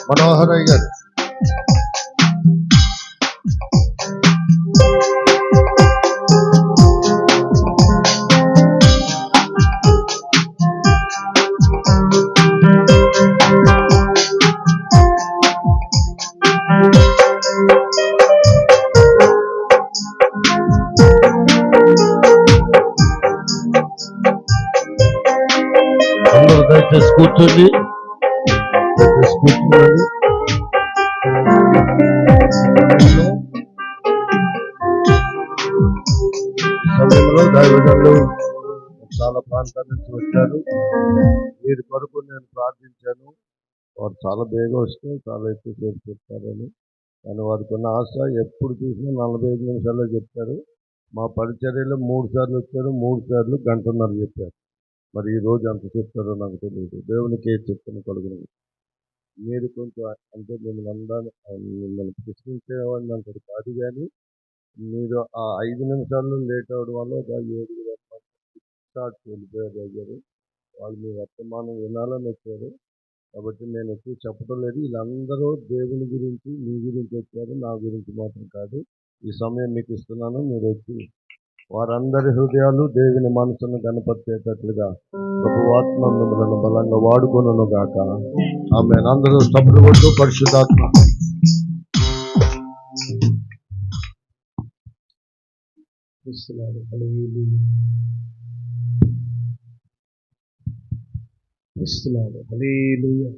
మనోహరయ్య గారు. అందరూ దయచేసి కూర్చోండి. సమయంలో దైవజనులు చాలా ప్రాంతాల నుంచి వచ్చారు. వీరి కొరకు నేను ప్రార్థించాను. వారు చాలా బేగా వస్తే చాలా ఎక్కువసేపు చెప్తారని. కానీ వారికి ఉన్న ఆశ ఎప్పుడు చూసినా 45 నిమిషాల్లో చెప్తారు. మా పరిచర్యలో 3 సార్లు వచ్చారు, 3 సార్లు గంటన్నర చెప్పారు. మరి ఈ రోజు ఎంత చెప్తారో నాకు తెలియదు. దేవునికి ఏ చెప్తాను కలుగును. మీరు కొంచెం అంటే మిమ్మల్ని ప్రశ్నించేవాడిని అంటారు కాదు, కానీ మీరు ఆ 5 నిమిషాల్లో లేట్ అవ్వడం వల్ల ఒక 7 స్టార్ట్ వెళ్ళిపోయారు. వాళ్ళు మీ వర్తమానం వినాలని వచ్చారు. కాబట్టి నేను ఎక్కువ చెప్పడం లేదు. వీళ్ళందరూ దేవుని గురించి, మీ గురించి వచ్చారు, నా గురించి మాత్రం కాదు. ఈ సమయం మీకు ఇస్తున్నాను. మీరు వచ్చి వారందరి హృదయాలు దేవుని మనసును కనపరిచేటట్లుగా ప్రభువాత్మ మిమ్మల్ని బలంగా వాడుకొనును గాక. ఆమేన్. అందరూ సభలు కొట్టు. పరిశుద్ధాత్మ హల్లెలూయా.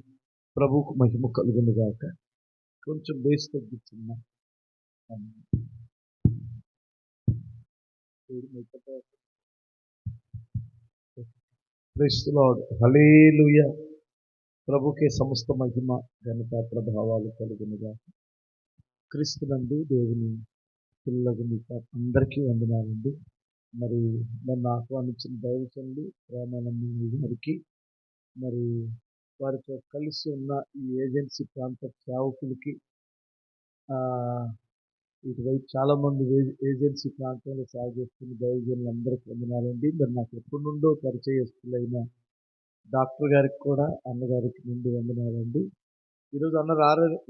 ప్రభువుకు మహిమ కలుగును గాక. కొంచెం బేస్ తగ్గించున్నా. Praise the Lord. హల్లెలూయా. ప్రభుకే సమస్త మహిమ ఘనత ప్రభావాలు కలుగును గాక. క్రీస్తునందు దేవుని పిల్లలకు మీకు అందరికీ వందనాలండి. మరి నన్ను ఆహ్వానించిన దైవజనులు ప్రేమానంద గారికి, మరి వారితో కలిసి ఉన్న ఈ ఏజెన్సీ ప్రాంత సేవకులకి, ఇటువైపు చాలా మంది ఏజెన్సీ ప్రాంతంలో సేవ చేస్తున్న దైవజనులు అందరికీ వందనాలండి. మరి నాకు ఎప్పటి నుండో పరిచయస్తులైన డాక్టర్ గారికి కూడా, అన్నగారికి నుండి వందనాలండి. ఈరోజు అన్న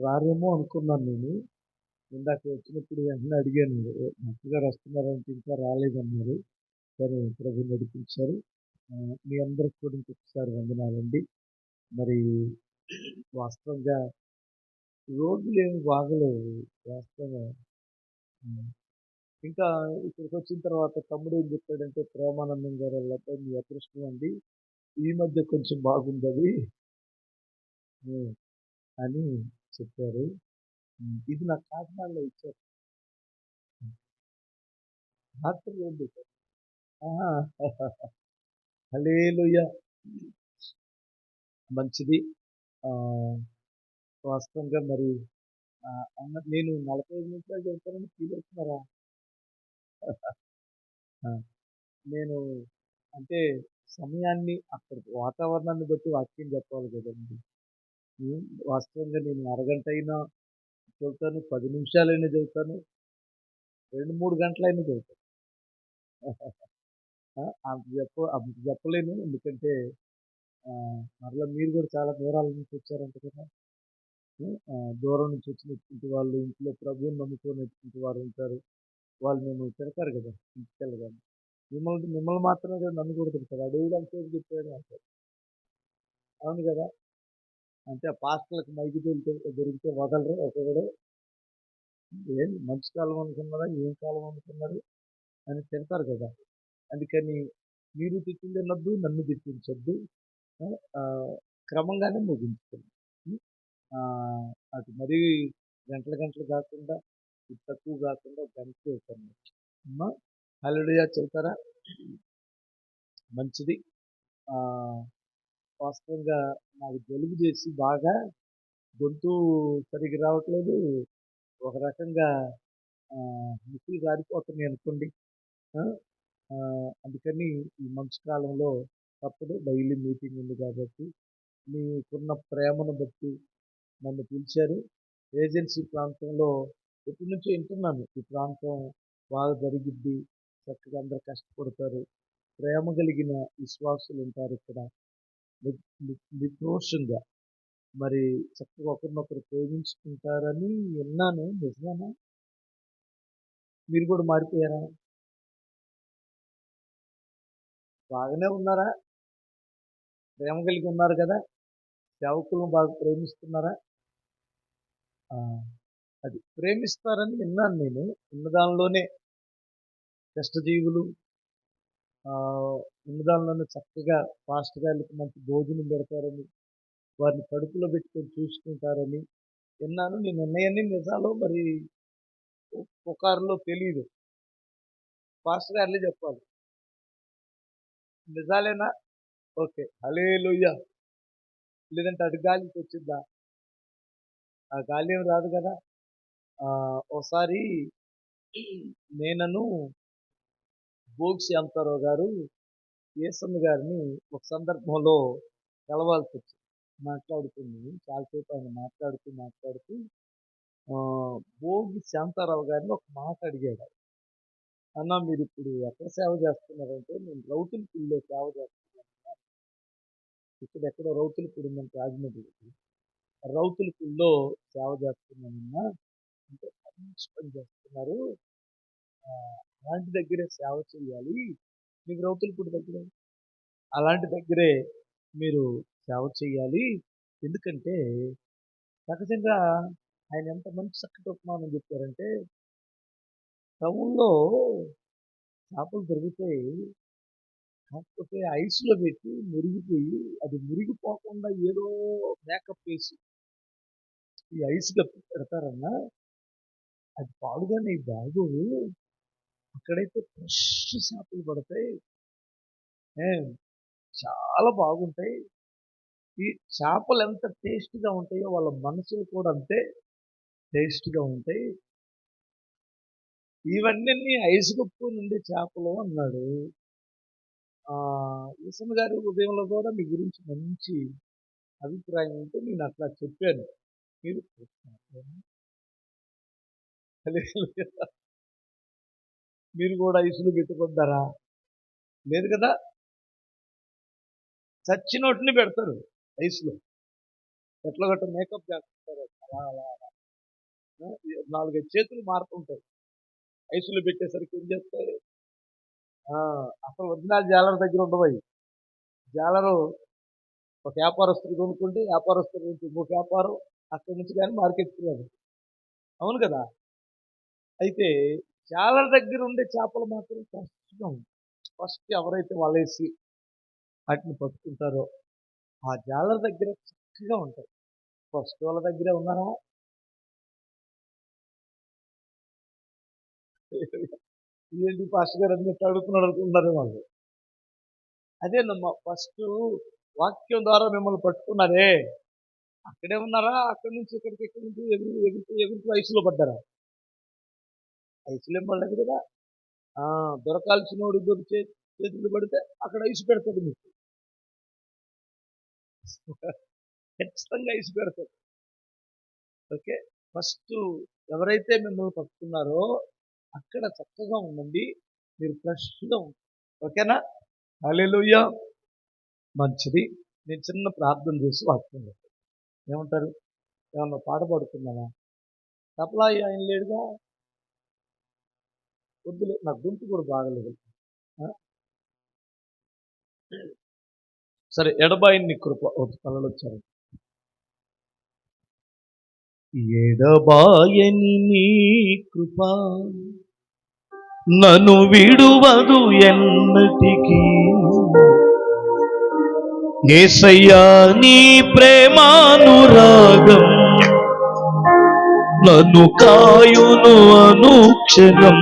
రారేమో అనుకున్నాను నేను. ఇందాక వచ్చినప్పుడు వెంటనే అడిగాను, డాక్టర్ గారు వస్తున్నారంటే ఇంకా రాలేదన్నారు. కానీ ప్రభు నడిపించారు. మీ అందరికి కూడా ఇంకొకసారి వందనాలండి. మరి వాస్తవంగా రోడ్లు ఏమి బాగలేవు. వాస్తవంగా ఇంకా ఇక్కడికి వచ్చిన తర్వాత తమ్ముడు ఏం చెప్పాడంటే, ప్రేమానందం గారు వాళ్ళతో మీ అదృష్టం అండి, ఈ మధ్య కొంచెం బాగుంది అని చెప్పారు. ఇది నాకు కాకినాడలో ఇచ్చారు. డాక్టర్ ఏంటి హల్లెలూయా. మంచిది. వాస్తవంగా మరి అన్న నేను 45 నిమిషాలు చెప్తానని ఫీల్ అవుతున్నారా? నేను అంటే సమయాన్ని, అక్కడ వాతావరణాన్ని బట్టి వాక్యం చెప్పాలి కదండి. వాస్తవంగా నేను అరగంట అయినా చెబుతాను, 10 నిమిషాలైనా చెబుతాను, 2-3 గంటలైనా చెబుతాను. అంత చెప్పలేను. ఎందుకంటే మరలా మీరు కూడా చాలా దూరాల నుంచి వచ్చారంట కదా. దూరం నుంచి వచ్చినటువంటి వాళ్ళు, ఇంట్లో ప్రభువుని నమ్ముకునేటువంటి వారు ఉంటారు. వాళ్ళు మేము తిడతారు కదా ఇంటికి వెళ్ళగానే. మిమ్మల్ని మాత్రమే కదా, నన్ను కూడా తిడతారు. అడవులు అంతసేపు చెప్పాడు అంటారు. అవును కదా. అంటే ఆ పాస్టర్లకు మైకి దొరికితే వదలరు ఒకడు. ఏం మంచి కాలం అనుకున్నారా, ఏం కాలం అనుకున్నారు అని తిడతారు కదా. అందుకని మీరు తిట్టిందనొద్దు, నన్ను తిట్టించొద్దు, క్రమంగానే ముగించుకోండి. అటు మరీ గంటలు కాకుండా, ఇది తక్కువ కాకుండా గంట అవుతాను అమ్మా. హల్లెలూయా చెబుతారా? మంచిది. వాస్తవంగా నాకు జలుబు చేసి బాగా గొంతు సరిగ్గా రావట్లేదు. ఒక రకంగా ముక్కులు గారిపోతున్నాయి అనుకోండి. అందుకని ఈ మంచు కాలంలో తప్పదు, డైలీ మీటింగ్ ఉంది కాబట్టి. మీకున్న ప్రేమను బట్టి నన్ను పిలిచారు. ఏజెన్సీ ప్రాంతంలో ఎప్పటి నుంచో వింటున్నాను, ఈ ప్రాంతం బాగా జరిగిద్ది, చక్కగా అందరు కష్టపడతారు, ప్రేమ కలిగిన విశ్వాసులు ఉంటారు ఇక్కడ, నిర్దోషంగా మరి చక్కగా ఒకరినొకరు ప్రేమించుకుంటారని విన్నాను. నిజమేనా? మీరు కూడా మారిపోయారా? బాగానే ఉన్నారా? ప్రేమ కలిగి ఉన్నారు కదా? సేవకులను బాగా ప్రేమిస్తున్నారా? ఆ, అది ప్రేమిస్తారని విన్నాను నేను. ఉన్న దానిలోనే కష్టజీవులు, ఉన్న దానిలోనే చక్కగా పాస్టర్ గారికి మంచి భోజనం పెడతారని, వారిని కడుపులో పెట్టుకొని చూసుకుంటారని విన్నాను. నేను ఉన్నాయన్నీ నిజాలు మరి పుకారులో తెలియదు. పాస్టర్ గారులే చెప్పాలి. నిజాలేనా? ఓకే, హల్లెలూయా. లేదంటే అటు గాలికి వచ్చిందా? ఆ గాలి ఏం రాదు కదా. ఒకసారి నేనను భోగి శాంతారావు గారు యేసమ్మ గారిని ఒక సందర్భంలో కలవాల్సి వచ్చింది. మాట్లాడుతుంది చాలాసేపు ఆయన మాట్లాడుతూ భోగి శాంతారావు గారిని ఒక మాట అడిగాడు. అన్న, మీరు ఇప్పుడు ఎక్కడ సేవ చేస్తున్నారంటే, నేను రౌతులపూడిలో సేవ చేస్తున్నాను. ఇక్కడ ఎక్కడో రౌతులపూడి ఉందంటే రాజమండ్రి, రౌతులపూడిలో సేవ చేస్తున్నానన్నా అంటే మంచి పని చేస్తున్నారు, అలాంటి దగ్గరే సేవ చేయాలి. మీకు రౌతులపూడి దగ్గరే, అలాంటి దగ్గరే మీరు సేవ చేయాలి. ఎందుకంటే సహజంగా ఆయన ఎంత మంచి చక్కటి ఉపమానం చెప్పారంటే, టౌన్లో చేపలు దొరుకుతాయి, కాకపోతే ఐస్లో పెట్టి మురిగిపోయి, అది మురిగిపోకుండా ఏదో మేకప్ వేసి ఈ ఐస్ కప్పి పెడతారన్నా, అది పాడుగానే బాగోవు. అక్కడైతే ఫ్రెష్ చేపలు పడతాయి, చాలా బాగుంటాయి. ఈ చేపలు ఎంత టేస్ట్గా ఉంటాయో వాళ్ళ మనసులు కూడా అంతే టేస్ట్గా ఉంటాయి. ఇవన్నీ ఐస్ కప్పు నుండి చేపలు అన్నాడు. యేసమ్మ గారి ఉదయంలో కూడా మీ గురించి మంచి అభిప్రాయం ఉంటే నేను అట్లా చెప్పాను. మీరు మీరు కూడా ఐసులు పెట్టుకుంటారా? లేదు కదా. చచ్చినోటిని పెడతారు ఐస్లో, ఎట్లా గట్ట మేకప్ చేస్తారు. అలా 4-5 చేతులు మారుతుంటాయి. ఐసులో పెట్టేసరికి ఏం చేస్తాయి, అసలు ఒరిజినల్ జాలర్ దగ్గర ఉండవు. జాలరు ఒక వ్యాపారస్తుడు కొనుక్కుంటే వ్యాపారస్తుడు నుంచి ఇంకొక వ్యాపారం, అక్కడి నుంచి కానీ మార్కెట్కి రాదు. అవును కదా. అయితే జాలర్ దగ్గర ఉండే చేపలు మాత్రం ఫ్రెష్గా ఉంటాయి. ఫస్ట్ ఎవరైతే వలేసి వాటిని పట్టుకుంటారో ఆ జాలర్ దగ్గర చక్కగా ఉంటాయి. ఫస్ట్ వాళ్ళ దగ్గరే ఉన్నారా? ఏంటి పాస్టర్ గారు అన్ని అడుగుతున్నాడు అనుకుంటున్నారు వాళ్ళు. అదేనమ్మా, ఫస్ట్ వాక్యం ద్వారా మిమ్మల్ని పట్టుకున్నారే, అక్కడే ఉన్నారా? అక్కడి నుంచి ఇక్కడి నుంచి ఎగురుతూ ఐసులో పడ్డారా? ఐసులు ఏం పడలేదు కదా. దొరకాల్సినోడు దొరికే చేతులు పడితే అక్కడ ఐసు పెడతాడు మీకు, ఖచ్చితంగా ఐసు పెడతాడు. ఓకే, ఫస్ట్ ఎవరైతే మిమ్మల్ని పట్టుకున్నారో అక్కడ చక్కగా ఉండండి, మీరు ఫ్రెష్గా ఉంటారు. ఓకేనా? హల్లెలూయా. మంచిది. నేను చిన్న ప్రార్థన చేసి వాక్యం ఏమంటారు? ఏమన్నా పాట పాడుతున్నావా? తపలా ఆయన లేడుగా, వద్దులే, నా గొంతు కూడా బాగలేదు. సరే, ఎడబాయిని కృప కళలు వచ్చారు. ఎడబాయని నీ కృప నన్ను విడువదు ఎన్నటికీ, యేసయ్యా నీ ప్రేమానురాగం నన్ను కాయును అనుక్షణం.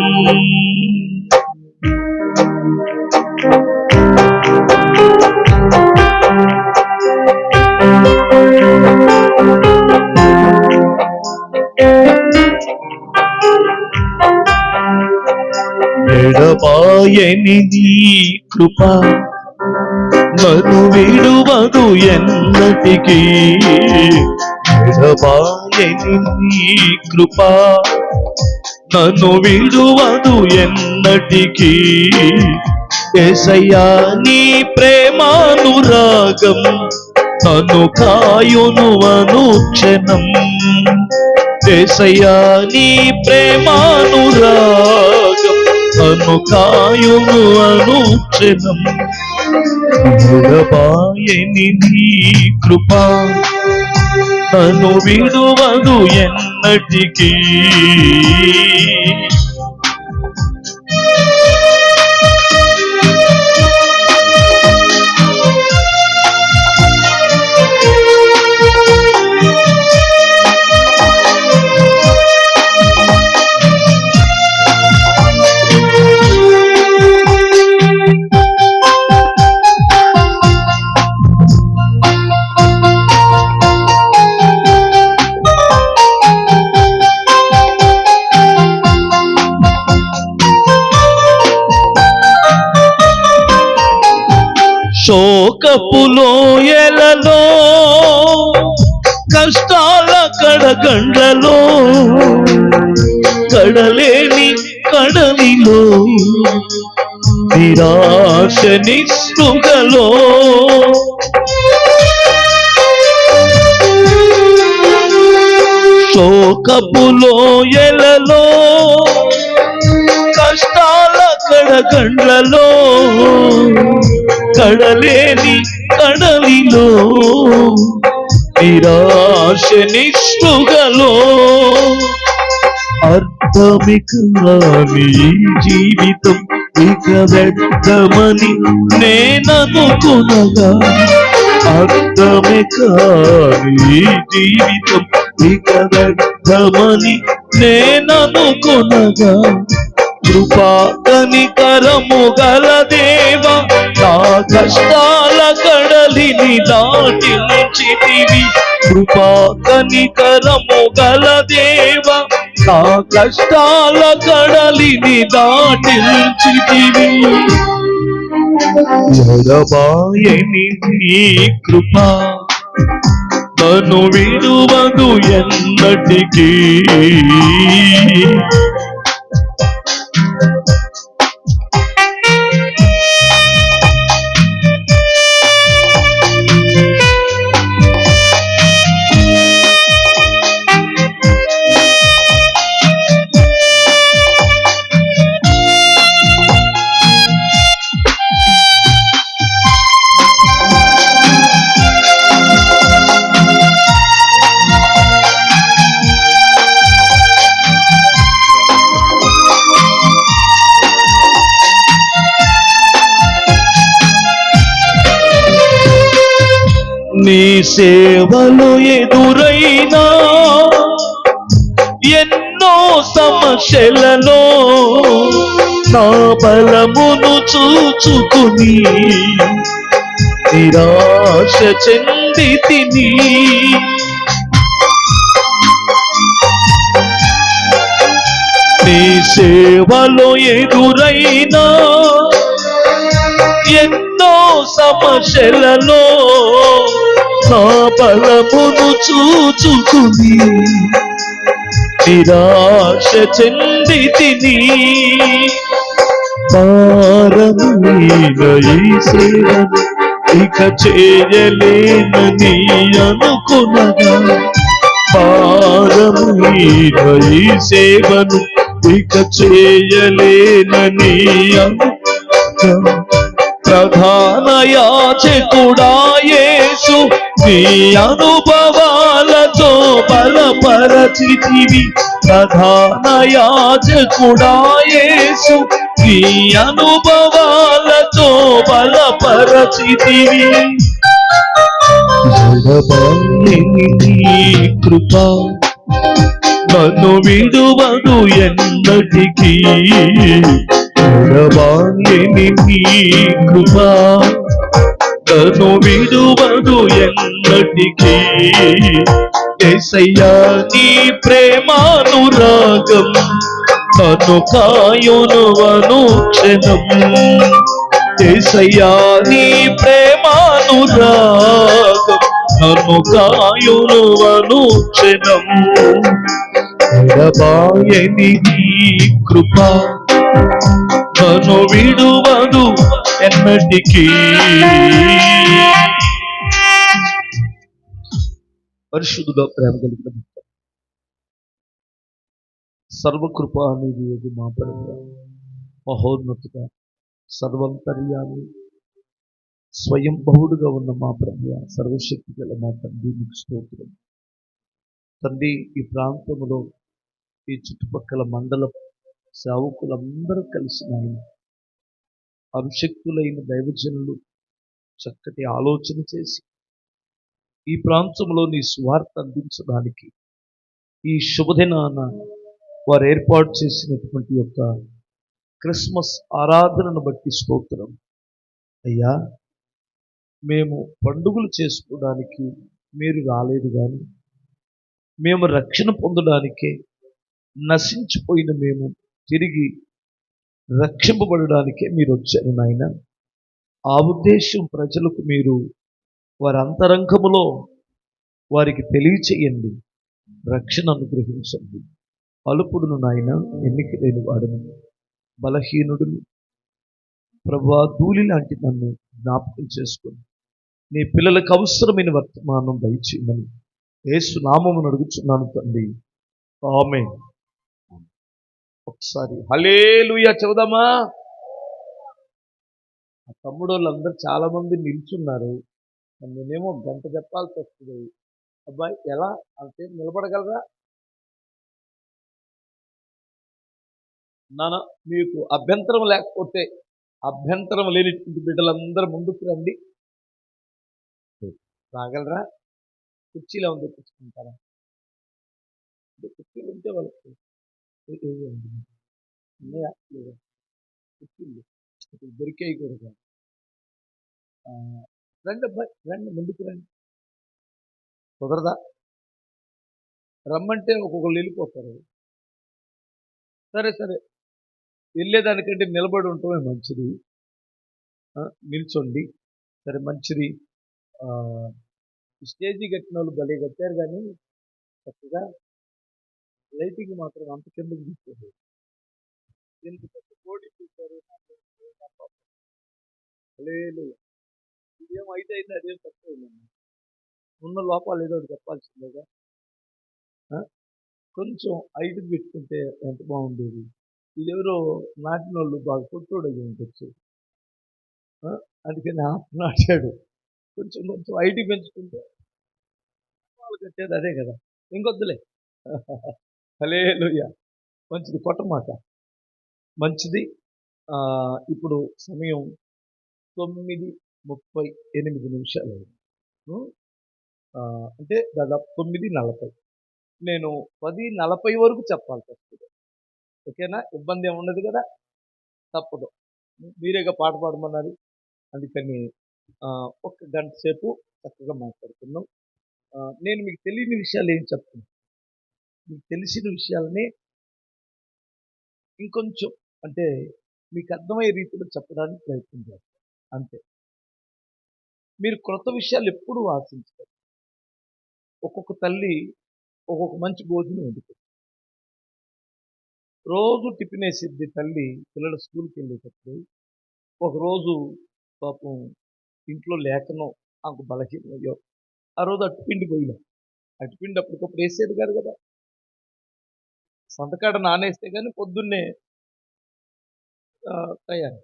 ఎడబాయని నీ కృప నన్ను విడువదు ఎన్నటికీ, ఎడబాయని నీ కృప నన్ను విడువదు ఎన్నటికీ, యేసయ్యా నీ ప్రేమానురాగం నన్ను కాయును అనుక్షణం. యేసయ్యా నీ ప్రేమానురాగం నన్ను కాయును అనుక్షణం. ఎడబాయని నీ కృపా నన్ను విడువదు ఎన్నటికీ. శోకపు లోయలలో కష్టాల కడగండ్లలో కడలేని కడలిలో నిరాశ నిస్పృహలో శోకపు లోయలలో కష్టాల కడగండ్లలో కడలేని కడలిలో నిరాశ నిస్పృహలో అర్థమిక నీ జీవితం ఇక వ్యర్థమని నేననుకునగా. అర్థమిక నీ జీవితం ఇక వ్యర్థమని నేననుకునగా. కృపా కనికరము గల దేవా నా కష్టాల కడలిని దాటించితివి. కృపా కనికరము గల దేవా నా కష్టాల కడలిని దాటించితివి. ఎడబాయని నీ కృపా నన్ను విడువదు ఎన్నటికీ. నీ సేవలు ఎదురైనా ఎన్నో సమస్యలలో నా బలమును చూచుకుని నిరాశ చెందితిని. నీ సేవలో ఎదురైనా ఎన్నో సమస్యలలో నా బలమును చూచుకుని నిరాశ చెందితిని. భారమైన ఈ సేవను ఇక చేయలేనని అనుకునగా. భారమైన ఈ సేవను ఇక చేయలేనని అనుకునగా. ప్రధాన యాజకుడా యేసు నీ అనుభవాలతో బలపరచితివి. ప్రధాన యాజకుడా యేసు నీ అనుభవాలతో బలపరచితివి. ఎడబాయని నీ కృపా నన్ను విడువదు ఎన్నటికీ. ఎడబాయని నీ కృపా నన్ను విడువదు ఎన్నటికీ. యేసయ్యా నీ ప్రేమానురాగం నన్ను కాయును అనుక్షణం. యేసయ్యా నీ ప్రేమానురాగం నన్ను కాయును అనుక్షణం. ఎడబాయని నీ కృపా నన్ను విడువదు ఎన్నటికీ. పరిశుద్ధుడ ప్రేమ కలిగిన సర్వకృపానిధి మా ప్రభు, మహోన్నతుడ, సర్వంతర్యామి, స్వయం బహుడుగా ఉన్న మా ప్రభు, సర్వశక్తి గల మా తండ్రి, మీకు స్తోత్రం. తండ్రి, ఈ ప్రాంతంలో ఈ చుట్టుపక్కల మండల సేవకులందరూ కలిసి నాయన అభిషక్తులైన దైవజనులు చక్కటి ఆలోచన చేసి ఈ ప్రాంతంలో నీ స్వార్థ అందించడానికి ఈ శుభదినాన వారు ఏర్పాటు చేసినటువంటి యొక్క క్రిస్మస్ ఆరాధనను బట్టి స్తోత్రం. అయ్యా, మేము పండుగలు చేసుకోవడానికి మీరు రాలేదు, కానీ మేము రక్షణ పొందడానికే, నశించిపోయిన మేము తిరిగి రక్షింపబడడానికే మీరు వచ్చారు నాయన. ఆ ఉద్దేశం ప్రజలకు మీరు వారి అంతరంగములో వారికి తెలియచేయండి, రక్షణ అనుగ్రహించండి. అలుపుడును నాయన, ఎన్నిక లేని వాడును, బలహీనుడును ప్రభువా, ధూళి లాంటి నన్ను జ్ఞాపకం చేసుకొని నీ పిల్లలకు అవసరమైన వర్తమానం దయచేయమని యేసు నామమును అడుగుచున్నాను తండ్రి, ఆమేన్. ఒకసారి హల్లెలూయా చెబుదామా? ఆ తమ్ముడు వాళ్ళందరూ చాలా మంది నిల్చున్నారు, నేనేమో గంట చెప్పాల్సి వస్తుంది. అబ్బాయి ఎలా అంటే నిలబడగలరా నాన్న? మీకు అభ్యంతరం లేకపోతే, అభ్యంతరం లేనిటువంటి బిడ్డలందరూ ముందుకు రండి. రాగలరా? కుర్చీలో ఉంది, తెచ్చుకుంటారా? కుర్చీలు ఉంటే వాళ్ళకి ఉన్నాయా? లేదా? కుర్చీలు దొరికాయి కూడా. రండి అబ్బాయి, రండి, ముందుకు రండి. కుదరదా? రమ్మంటే ఒక్కొక్కరు వెళ్ళిపోతారు. సరే సరే, వెళ్ళేదానికంటే నిలబడి ఉండటమే మంచిది. నిల్చోండి. సరే, మంచిది. స్టేజీ కట్టిన వాళ్ళు భలే కట్టారు, కానీ చక్కగా లైటింగ్ మాత్రం అంత కిందకి తీసుకోండి. దీనికి పెద్ద కోడి చూశారు. ఇదేం అయితే అయింది, అదేం తక్కువ ఉందండి. ఉన్న లోపాలు ఏదో ఒకటి చెప్పాల్సిందేగా. కొంచెం ఐదుకి పెట్టుకుంటే ఎంత బాగుండేది. ఇదెవరో నాటిన వాళ్ళు బాగా పొట్టోడు అయ్యి ఉండొచ్చు, అందుకని నాటాడు. కొంచెం కొంచెం ఐటీ పెంచుకుంటే వాళ్ళు కట్టేది అదే కదా, ఇంకొద్దులే. హల్లెలూయా. మంచిది, కొట్టమాట. మంచిది. ఇప్పుడు సమయం 9:38 అంటే దాదాపు 9:40. నేను 10:40 వరకు చెప్పాల్సి వస్తుంది. ఓకేనా? ఇబ్బంది ఏమి ఉండదు కదా? తప్పదు. మీరేగా పాట పాడమన్నారు, అందుకని ఒక గంట సేపు చక్కగా మాట్లాడుతున్నాం. నేను మీకు తెలియని విషయాలు ఏం చెప్తాను, మీకు తెలిసిన విషయాలని ఇంకొంచెం అంటే మీకు అర్థమయ్యే రీతిలో చెప్పడానికి ప్రయత్నం చేస్తాను, అంతే. మీరు క్రొత్త విషయాలు ఎప్పుడూ ఆశించారు. ఒక్కొక్క తల్లి ఒక్కొక్క మంచి భోజనం వండుతుంది. రోజు టిఫిన్ వేసిద్ది తల్లి పిల్లలు స్కూల్కి వెళ్ళేటప్పుడు. ఒకరోజు పాపం ఇంట్లో లేకనో ఆకు బలహీనయ్యో, ఆ రోజు అట్టుపిండి పోయినా, అట్టుపిండి అప్పటికప్పుడు వేసేది కాదు కదా, సంతకాడ నానేస్తే కానీ పొద్దున్నే తయారు.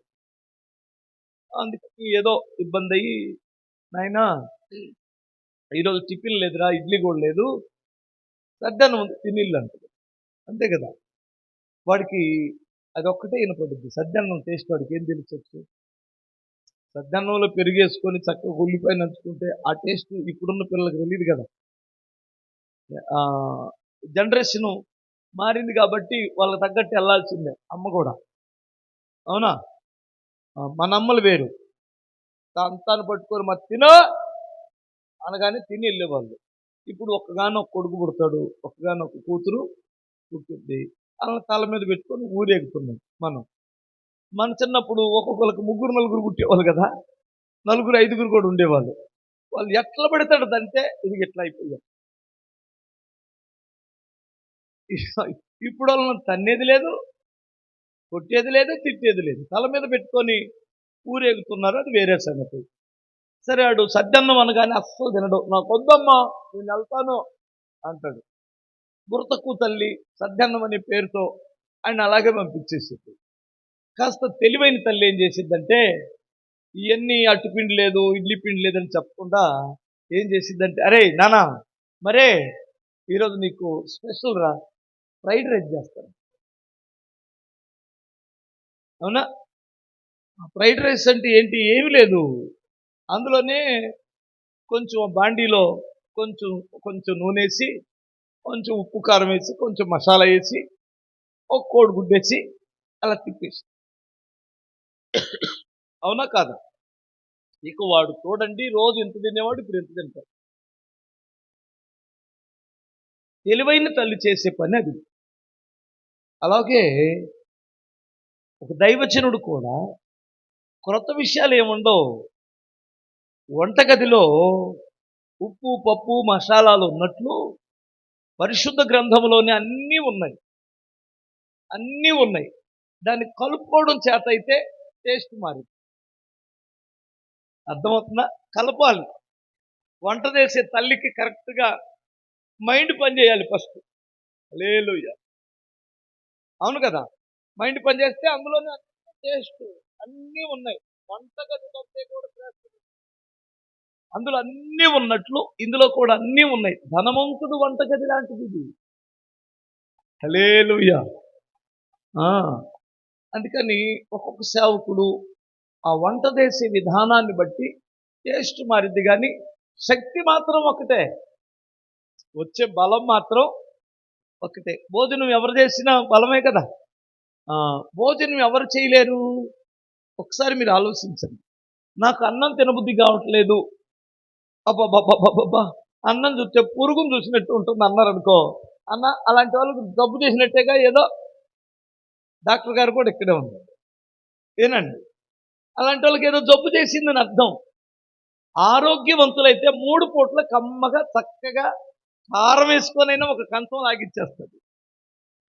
అందుకని ఏదో ఇబ్బంది అయ్యి, నాయనా ఈరోజు టిఫిన్ లేదురా, ఇడ్లీ కూడా లేదు, సద్దన్నం ఉంది తినిల్లు అంటది. అంతే కదా? వాడికి అదొక్కటే వినపడుద్ది. సద్దన్నం టేస్ట్ వాడికి ఏం తెలిసొచ్చు? సద్దన్నంలో పెరిగేసుకొని చక్కగా ఉల్లిపాయ నంచుకుంటే ఆ టేస్ట్ ఇప్పుడున్న పిల్లలకు తెలియదు కదా. జనరేషను మారింది కాబట్టి వాళ్ళకి తగ్గట్టు వెళ్ళాల్సిందే. అమ్మ కూడా అవునా? మన అమ్మలు వేరు, తాను పట్టుకొని మరి తినో అనగానే తిని వెళ్ళేవాళ్ళు. ఇప్పుడు ఒక్కగానో కొడుకు పుడతాడు, ఒక్కగానో ఒక కూతురు పుట్టింది, అలా తల మీద పెట్టుకొని ఊరేగుతున్నాం మనం. మన చిన్నప్పుడు ఒక్కొక్కరికి 3 4 పుట్టేవాళ్ళు కదా, 4 5 కూడా ఉండేవాళ్ళు. వాళ్ళు ఎట్లా పెడతాడు అంటే ఇది ఎట్లా అయిపోయారు. ఇప్పుడు వాళ్ళని తన్నేది లేదు, కొట్టేది లేదు, తిట్టేది లేదు, తల మీద పెట్టుకొని ఊరేగుతున్నారు, అది వేరే సంగతి. సరే ఆడు సద్దన్నం అనగానే అస్సలు తినడు. నాకు వద్దమ్మా నేను వెళ్తాను అంటాడు. బుర్తకు తల్లి సద్దన్నం అనే పేరుతో ఆయన అలాగే పంపించేసింది. కాస్త తెలివైన తల్లి ఏం చేసిద్దంటే ఇవన్నీ అట్టుపిండి లేదు ఇడ్లీ పిండి లేదని చెప్పకుండా ఏం చేసిద్దంటే, అరే నానా మరే ఈరోజు నీకు స్పెషల్ రా ఫ్రైడ్ రైస్ చేస్తాను. అవునా? ఫ్రైడ్ రైస్ అంటే ఏంటి? ఏమి లేదు, అందులోనే కొంచెం బాండీలో కొంచెం కొంచెం నూనె వేసి కొంచెం ఉప్పు కారం వేసి కొంచెం మసాలా వేసి ఒక కోడిగుడ్డు వేసి అలా తిప్పేసి. అవునా కాదా? ఇక వాడు చూడండి రోజు ఎంత తినేవాడు, ఇప్పుడు ఎంత తింటాడు. తెలివైన తల్లి చేసే పని అది. అలాగే ఒక దైవజనుడు కూడా క్రొత్త విషయాలు ఏముండవు. వంటగదిలో ఉప్పు పప్పు మసాలాలు ఉన్నట్లు పరిశుద్ధ గ్రంథంలోనే అన్నీ ఉన్నాయి, అన్నీ ఉన్నాయి. దాన్ని కలుపుకోవడం చేత అయితే టేస్ట్ మారింది. అర్థమవుతుందా? కలపాలి. వంట చేసే తల్లికి కరెక్ట్గా మైండ్ పని చేయాలి ఫస్ట్. హల్లెలూయా. అవును కదా? మైండ్ పని చేస్తే అందులోనే టేస్ట్ అన్నీ ఉన్నాయి. వంటగది కంటే కూడా అందులో అన్నీ ఉన్నట్లు ఇందులో కూడా అన్నీ ఉన్నాయి. ధనవంతుడు వంటగది లాంటిది ఇది. హల్లెలూయా. అందుకని ఒక్కొక్క సేవకుడు ఆ వంట చేసే విధానాన్ని బట్టి టేస్ట్ మారింది, కానీ శక్తి మాత్రం ఒకటే, వచ్చే బలం మాత్రం ఒకటే. భోజనం ఎవరు చేసినా బలమే కదా. భోజనం ఎవరు చేయలేరు? ఒకసారి మీరు ఆలోచించండి. నాకు అన్నం తినబుద్ధి కావట్లేదు, అబ్బా అన్నం చూస్తే పురుగును చూసినట్టు ఉంటుంది అన్నారు అనుకో, అన్న అలాంటి వాళ్ళకి జబ్బు చేసినట్టేగా. ఏదో డాక్టర్ గారు కూడా ఇక్కడే ఉన్నారు, ఏనండి. అలాంటి వాళ్ళకి ఏదో జబ్బు చేసిందని అర్థం. ఆరోగ్యవంతులైతే 3 పూట్ల కమ్మగా చక్కగా కారం వేసుకొనైనా ఒక కంచం లాగించేస్తుంది.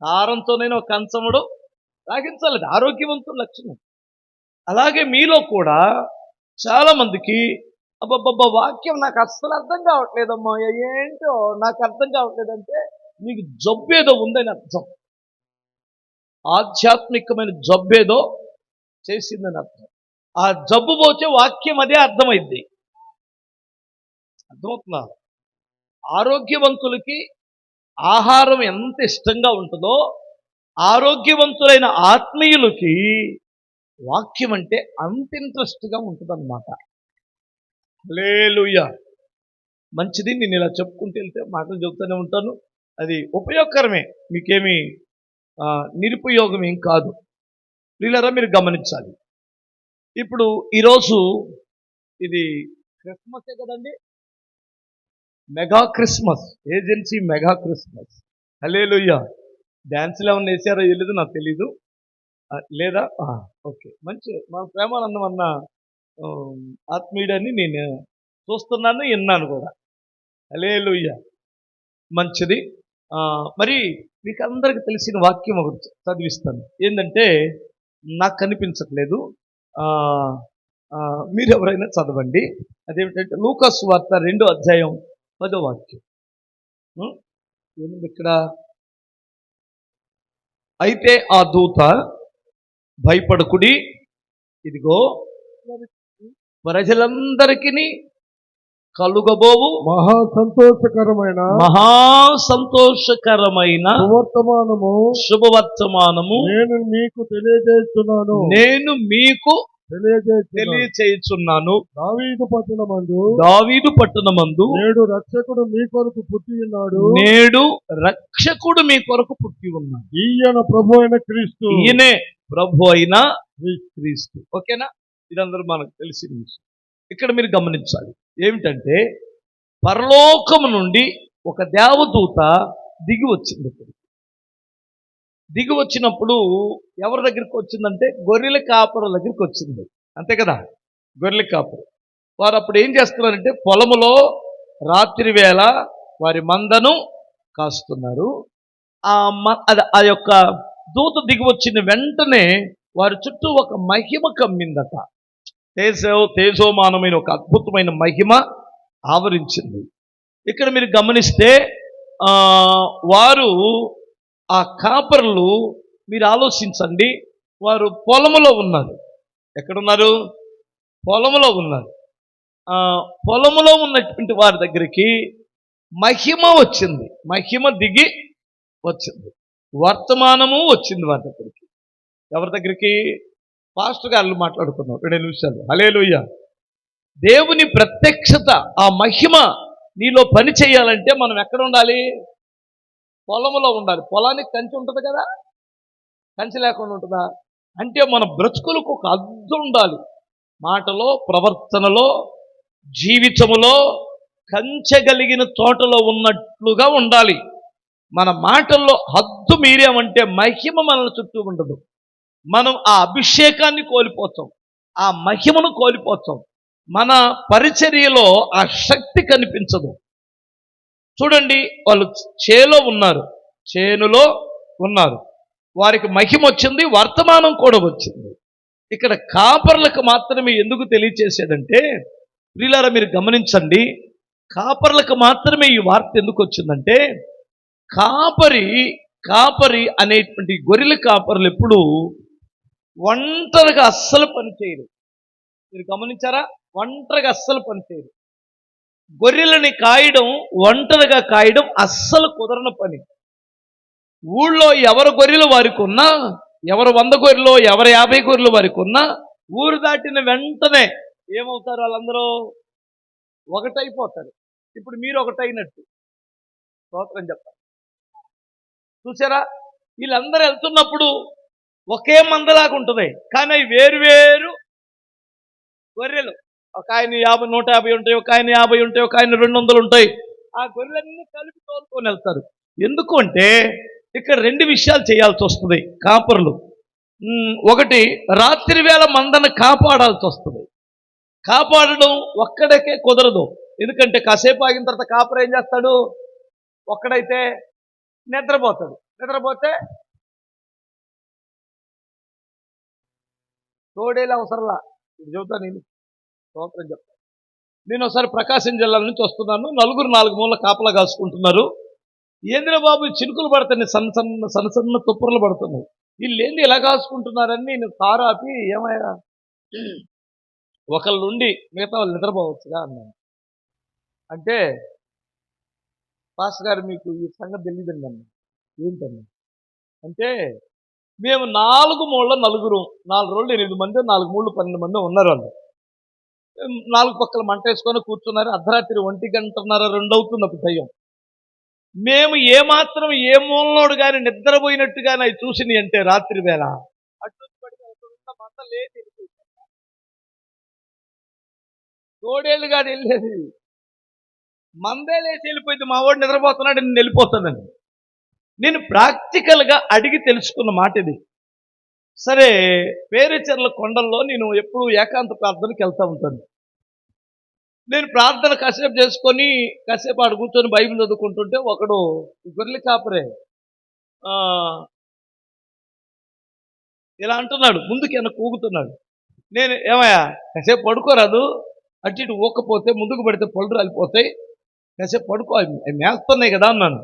కారంతోనైనా ఒక కంచముడు లాగించాలి, ఆరోగ్యవంతుల లక్షణం. అలాగే మీలో కూడా చాలా మందికి అబ్బబ్బబ్బా వాక్యం నాకు అస్సలు అర్థం కావట్లేదమ్మా, ఏంటో నాకు అర్థం కావట్లేదంటే మీకు జబ్బేదో ఉందని అర్థం. ఆధ్యాత్మికమైన జబ్బేదో చేసిందని అర్థం. ఆ జబ్బు పోతే వాక్యం అదే అర్థమైంది. అర్థమవుతుందా? ఆరోగ్యవంతులకి ఆహారం ఎంత ఇష్టంగా ఉంటుందో ఆరోగ్యవంతులైన ఆత్మీయులకి వాక్యం అంటే అంత ఇంట్రెస్ట్గా ఉంటుందన్నమాట. హల్లెలూయా. మంచిది. నేను ఇలా చెప్పుకుంటూ వెళ్తే మాటలు చెబుతూనే ఉంటాను. అది ఉపయోగకరమే, మీకేమీ నిరుపయోగం ఏం కాదు. వీళ్ళరా మీరు గమనించాలి. ఇప్పుడు ఈరోజు ఇది క్రిస్మసే కదండి, mega Christmas, agency mega Christmas. Hallelujah. డ్యాన్స్లు ఏమన్నా వేసారో తెలియదు, నాకు తెలీదు. లేదా? ఓకే, మంచి. మా ప్రేమానందం అన్న ఆత్మీయుడని నేను చూస్తున్నాను, విన్నాను కూడా. హల్లెలూయా. మంచిది. మరి మీకు అందరికి తెలిసిన వాక్యం ఒకటి చదివిస్తాను. ఏంటంటే నాకు కనిపించట్లేదు, మీరు ఎవరైనా చదవండి. అదేమిటంటే లూకా సువార్త 2వ అధ్యాయం 10వ వాక్యం. ఏముంది ఇక్కడ? అయితే ఆ దూత భయపడకుడి, ఇదిగో ప్రజలందరికీ కలుగబోవు మహా సంతోషకరమైన శుభవర్తమానము నేను మీకు తెలియచేయుచున్నాను. దావీదు పట్టణమందు నేడు రక్షకుడు మీ కొరకు పుట్టి ఉన్నాడు. ఈయనే ప్రభు అయిన క్రీస్తు. ఓకేనా? ఇదందరూ మనకు తెలిసిన విషయం. ఇక్కడ మీరు గమనించాలి ఏమిటంటే పరలోకము నుండి ఒక దేవదూత దిగి వచ్చింది. దిగి వచ్చినప్పుడు ఎవరి దగ్గరికి వచ్చిందంటే గొర్రెల కాపరుల దగ్గరికి వచ్చింది. అంతే కదా? గొర్రెల కాపరు వారు అప్పుడు ఏం చేస్తున్నారంటే పొలములో రాత్రి వేళ వారి మందను కాస్తున్నారు. ఆ యొక్క దూత దిగి వచ్చిన వెంటనే వారి చుట్టూ ఒక మహిమ కమ్మిందట. తేజోమానమైన ఒక అద్భుతమైన మహిమ ఆవరించింది. ఇక్కడ మీరు గమనిస్తే వారు ఆ కాపరులు, మీరు ఆలోచించండి, వారు పొలములో ఉన్నారు. ఎక్కడున్నారు? పొలములో ఉన్నారు. పొలములో ఉన్నటువంటి వారి దగ్గరికి మహిమ వచ్చింది, మహిమ దిగి వచ్చింది, వర్తమానము వచ్చింది వారి దగ్గరికి. ఎవరి దగ్గరికి? పాస్టర్ గారు మాట్లాడుకున్నాం 2 నిమిషాలు. హల్లెలూయా. దేవుని ప్రత్యక్షత, ఆ మహిమ నీలో పని చేయాలంటే మనం ఎక్కడ ఉండాలి? పొలములో ఉండాలి. పొలానికి కంచి ఉంటుంది కదా, కంచి లేకుండా ఉంటుందా? అంటే మన బ్రతుకులకు ఒక అద్దు ఉండాలి. మాటలో, ప్రవర్తనలో, జీవితములో కంచెగలిగిన తోటలో ఉన్నట్లుగా ఉండాలి. మన మాటల్లో హద్దు మీరామంటే మహిమ మనల్ని చుట్టూ ఉండదు. మనం ఆ అభిషేకాన్ని కోల్పోతాం, ఆ మహిమను కోల్పోతాం. మన పరిచర్యలో ఆ శక్తి కనిపించదు. చూడండి, వాళ్ళు చేనులో ఉన్నారు. వారికి మహిమ వచ్చింది, వర్తమానం కూడా వచ్చింది. ఇక్కడ కాపర్లకు మాత్రమే ఎందుకు తెలియచేసాడంటే, ప్రియులారా మీరు గమనించండి, కాపర్లకు మాత్రమే ఈ వార్త ఎందుకు వచ్చిందంటే, కాపరి అనేటువంటి గొర్రెల కాపర్లు ఎప్పుడు ఒంటరిగా అస్సలు పనిచేయరు. మీరు గమనించారా? ఒంటరిగా అస్సలు పనిచేయరు. గొర్రెలని కాయడం, ఒంటరిగా కాయడం అస్సలు కుదరని పని. ఊళ్ళో ఎవరు గొర్రెలు వారికి ఉన్నా, ఎవరు 100 గొర్రెలు, ఎవరు 50 గొర్రెలు వారికి ఉన్నా, ఊరు దాటిన వెంటనే ఏమవుతారు? వాళ్ళందరూ ఒకటైపోతారు. ఇప్పుడు మీరు ఒకటైనట్టు. స్తోత్రం చెప్పాలి. చూసారా? వీళ్ళందరూ వెళ్తున్నప్పుడు ఒకే మందలాగా ఉంటుంది, కానీ వేరు గొర్రెలు. ఒక ఆయన 150 ఉంటాయి, ఒక ఆయన 50 ఉంటాయి, ఒక ఆయన 200 ఉంటాయి. ఆ గొర్రెలన్నీ కలిపి తోలుకొని వెళ్తారు. ఎందుకు అంటే ఇక్కడ 2 విషయాలు చేయాల్సి వస్తుంది కాపరులు. ఒకటి, రాత్రి వేళ మందను కాపాడాల్సి వస్తుంది. కాపాడడం ఒక్కడికే కుదరదు. ఎందుకంటే కాసేపు ఆగిన తర్వాత కాపరు ఏం చేస్తాడు? ఒక్కడైతే నిద్రపోతాడు. నిద్రపోతే తోడేలు అవసరంలా. ఇది చెబుతాను నేను, స్తోత్రం చెప్తాను. నేను ఒకసారి ప్రకాశం జిల్లా నుంచి వస్తున్నాను. 4 మూల కాపలా కాసుకుంటున్నారు. ఏంద్ర బాబు చినుకులు పడుతున్నాయి, సన్న తుప్పర్లు పడుతున్నాయి. వీళ్ళు ఏంది ఇలా కాసుకుంటున్నారని నేను కారు ఆపి, ఏమయ్యా ఒకళ్ళ నుండి మిగతా వాళ్ళు నిద్రపోవచ్చుగా అన్నాను. అంటే, పాస్టర్ గారు మీకు ఈ సంగతి తెలియదండి అన్న. ఏంటన్నా అంటే, మేము 4 మూల నలుగురు, 4 రోజులు 8 మంది, 4 మూళ్ళు 12 మంది ఉన్నారు. వాళ్ళు 4 పక్కల మంట వేసుకొని కూర్చున్నారు. అర్ధరాత్రి 1 గంటన్నర 2 అవుతుంది అప్పుడు టైం. మేము ఏమాత్రం ఏ మూలనోడు కానీ నిద్రపోయినట్టు కానీ అవి చూసినాయి అంటే రాత్రి వేళ అటు మంద లేదు, తోడేళ్ళు కానీ వెళ్ళేది, మందే లేచి వెళ్ళిపోయింది. మా వాడు నిద్రపోతున్నాడు, నేను వెళ్ళిపోతానండి. నేను ప్రాక్టికల్గా అడిగి తెలుసుకున్న మాట ఇది. సరే, పేరుచెర్ల కొండల్లో నేను ఎప్పుడు ఏకాంత ప్రార్థనకి వెళ్తూ ఉంటాను. నేను ప్రార్థన కాసేపు చేసుకొని కాసేపు ఆడు కూర్చొని బైబిల్ చదువుకుంటుంటే ఒకడు గొర్రెల కాపరే ఇలా అంటున్నాడు, ముందుకి వెనక ఊగుతున్నాడు. నేను, ఏమయ్యా కాసేపు పడుకోరాదు, అటు ఇటు ఊకపోతే ముందుకు పడితే పళ్ళు రాలిపోతాయి, కాసేపు పడుకో, అవి మేస్తున్నాయి కదా అన్నాను.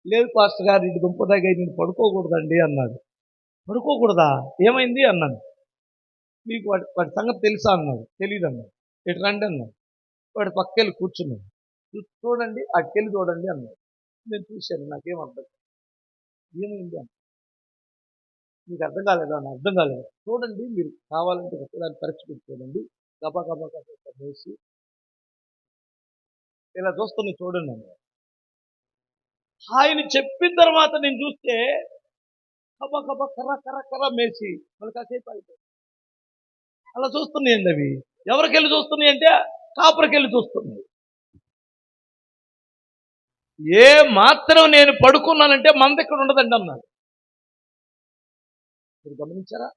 లేదు పాస్టర్ గారు, ఇటు దుంపదాగా నేను పడుకోకూడదండి అన్నాడు. పడుకోకూడదా? ఏమైంది అన్నాను. మీకు వాడి సంగతి తెలుసా అన్నాడు. తెలియదు అన్నాడు. ఇటు రండి అన్నాడు. వాడు పక్కెళ్ళి కూర్చున్నాడు. చూడండి, అటుకెళ్ళి చూడండి అన్నాడు. నేను చూశాను, నాకేం అర్థం ఏమైంది అన్న. మీకు అర్థం కాలేదా? అని అర్థం కాలేదు. చూడండి, మీరు కావాలంటే ఒకదాన్ని పరీక్ష పెట్టుకోనండి. గబా వేసి ఇలా చూస్తున్నా, చూడండి అన్నాడు. ఆయన చెప్పిన తర్వాత నేను చూస్తే కర్ర మేసి మళ్ళీ కాసేపు అయిపోయి అలా చూస్తున్నాయండి. అవి ఎవరికెళ్ళి చూస్తున్నాయి అంటే కాపరికెళ్ళి చూస్తున్నాయి. ఏ మాత్రం నేను పడుకున్నానంటే మంద ఇక్కడ ఉండదండి అన్నాడు. మీరు గమనించారా?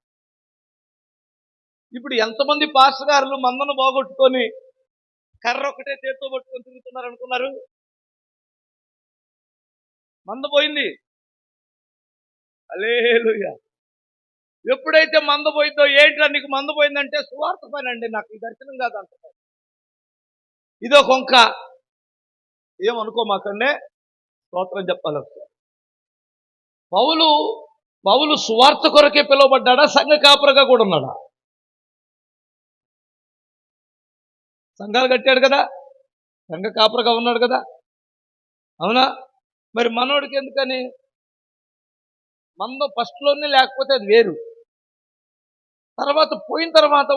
ఇప్పుడు ఎంతమంది పాస్టర్ గారులు మందను పోగొట్టుకొని కర్ర ఒకటే చేతితో పట్టుకొని తిరుగుతున్నారు అనుకున్నారు? మంద పోయింది. హల్లెలూయా. ఎప్పుడైతే మంద పోయిందో, ఏంట్రా నీకు మంద పోయిందంటే సువార్త పని అండి, నాకు ఈ దర్శనం కాదు అంటున్నాడు. ఇదో కొంక, ఏమనుకోమాకండే, స్తోత్రం చెప్పాలి. పౌలు సువార్త కొరకే పిలువబడ్డాడా, సంఘ కాపరిగా కూడా ఉన్నాడా? సంఘాలు కట్టాడు కదా, సంఘ కాపరిగా ఉన్నాడు కదా, అవునా? మరి మనోడికి ఎందుకని మంద ఫస్ట్లోనే లేకపోతే అది వేరు, తర్వాత పోయిన తర్వాత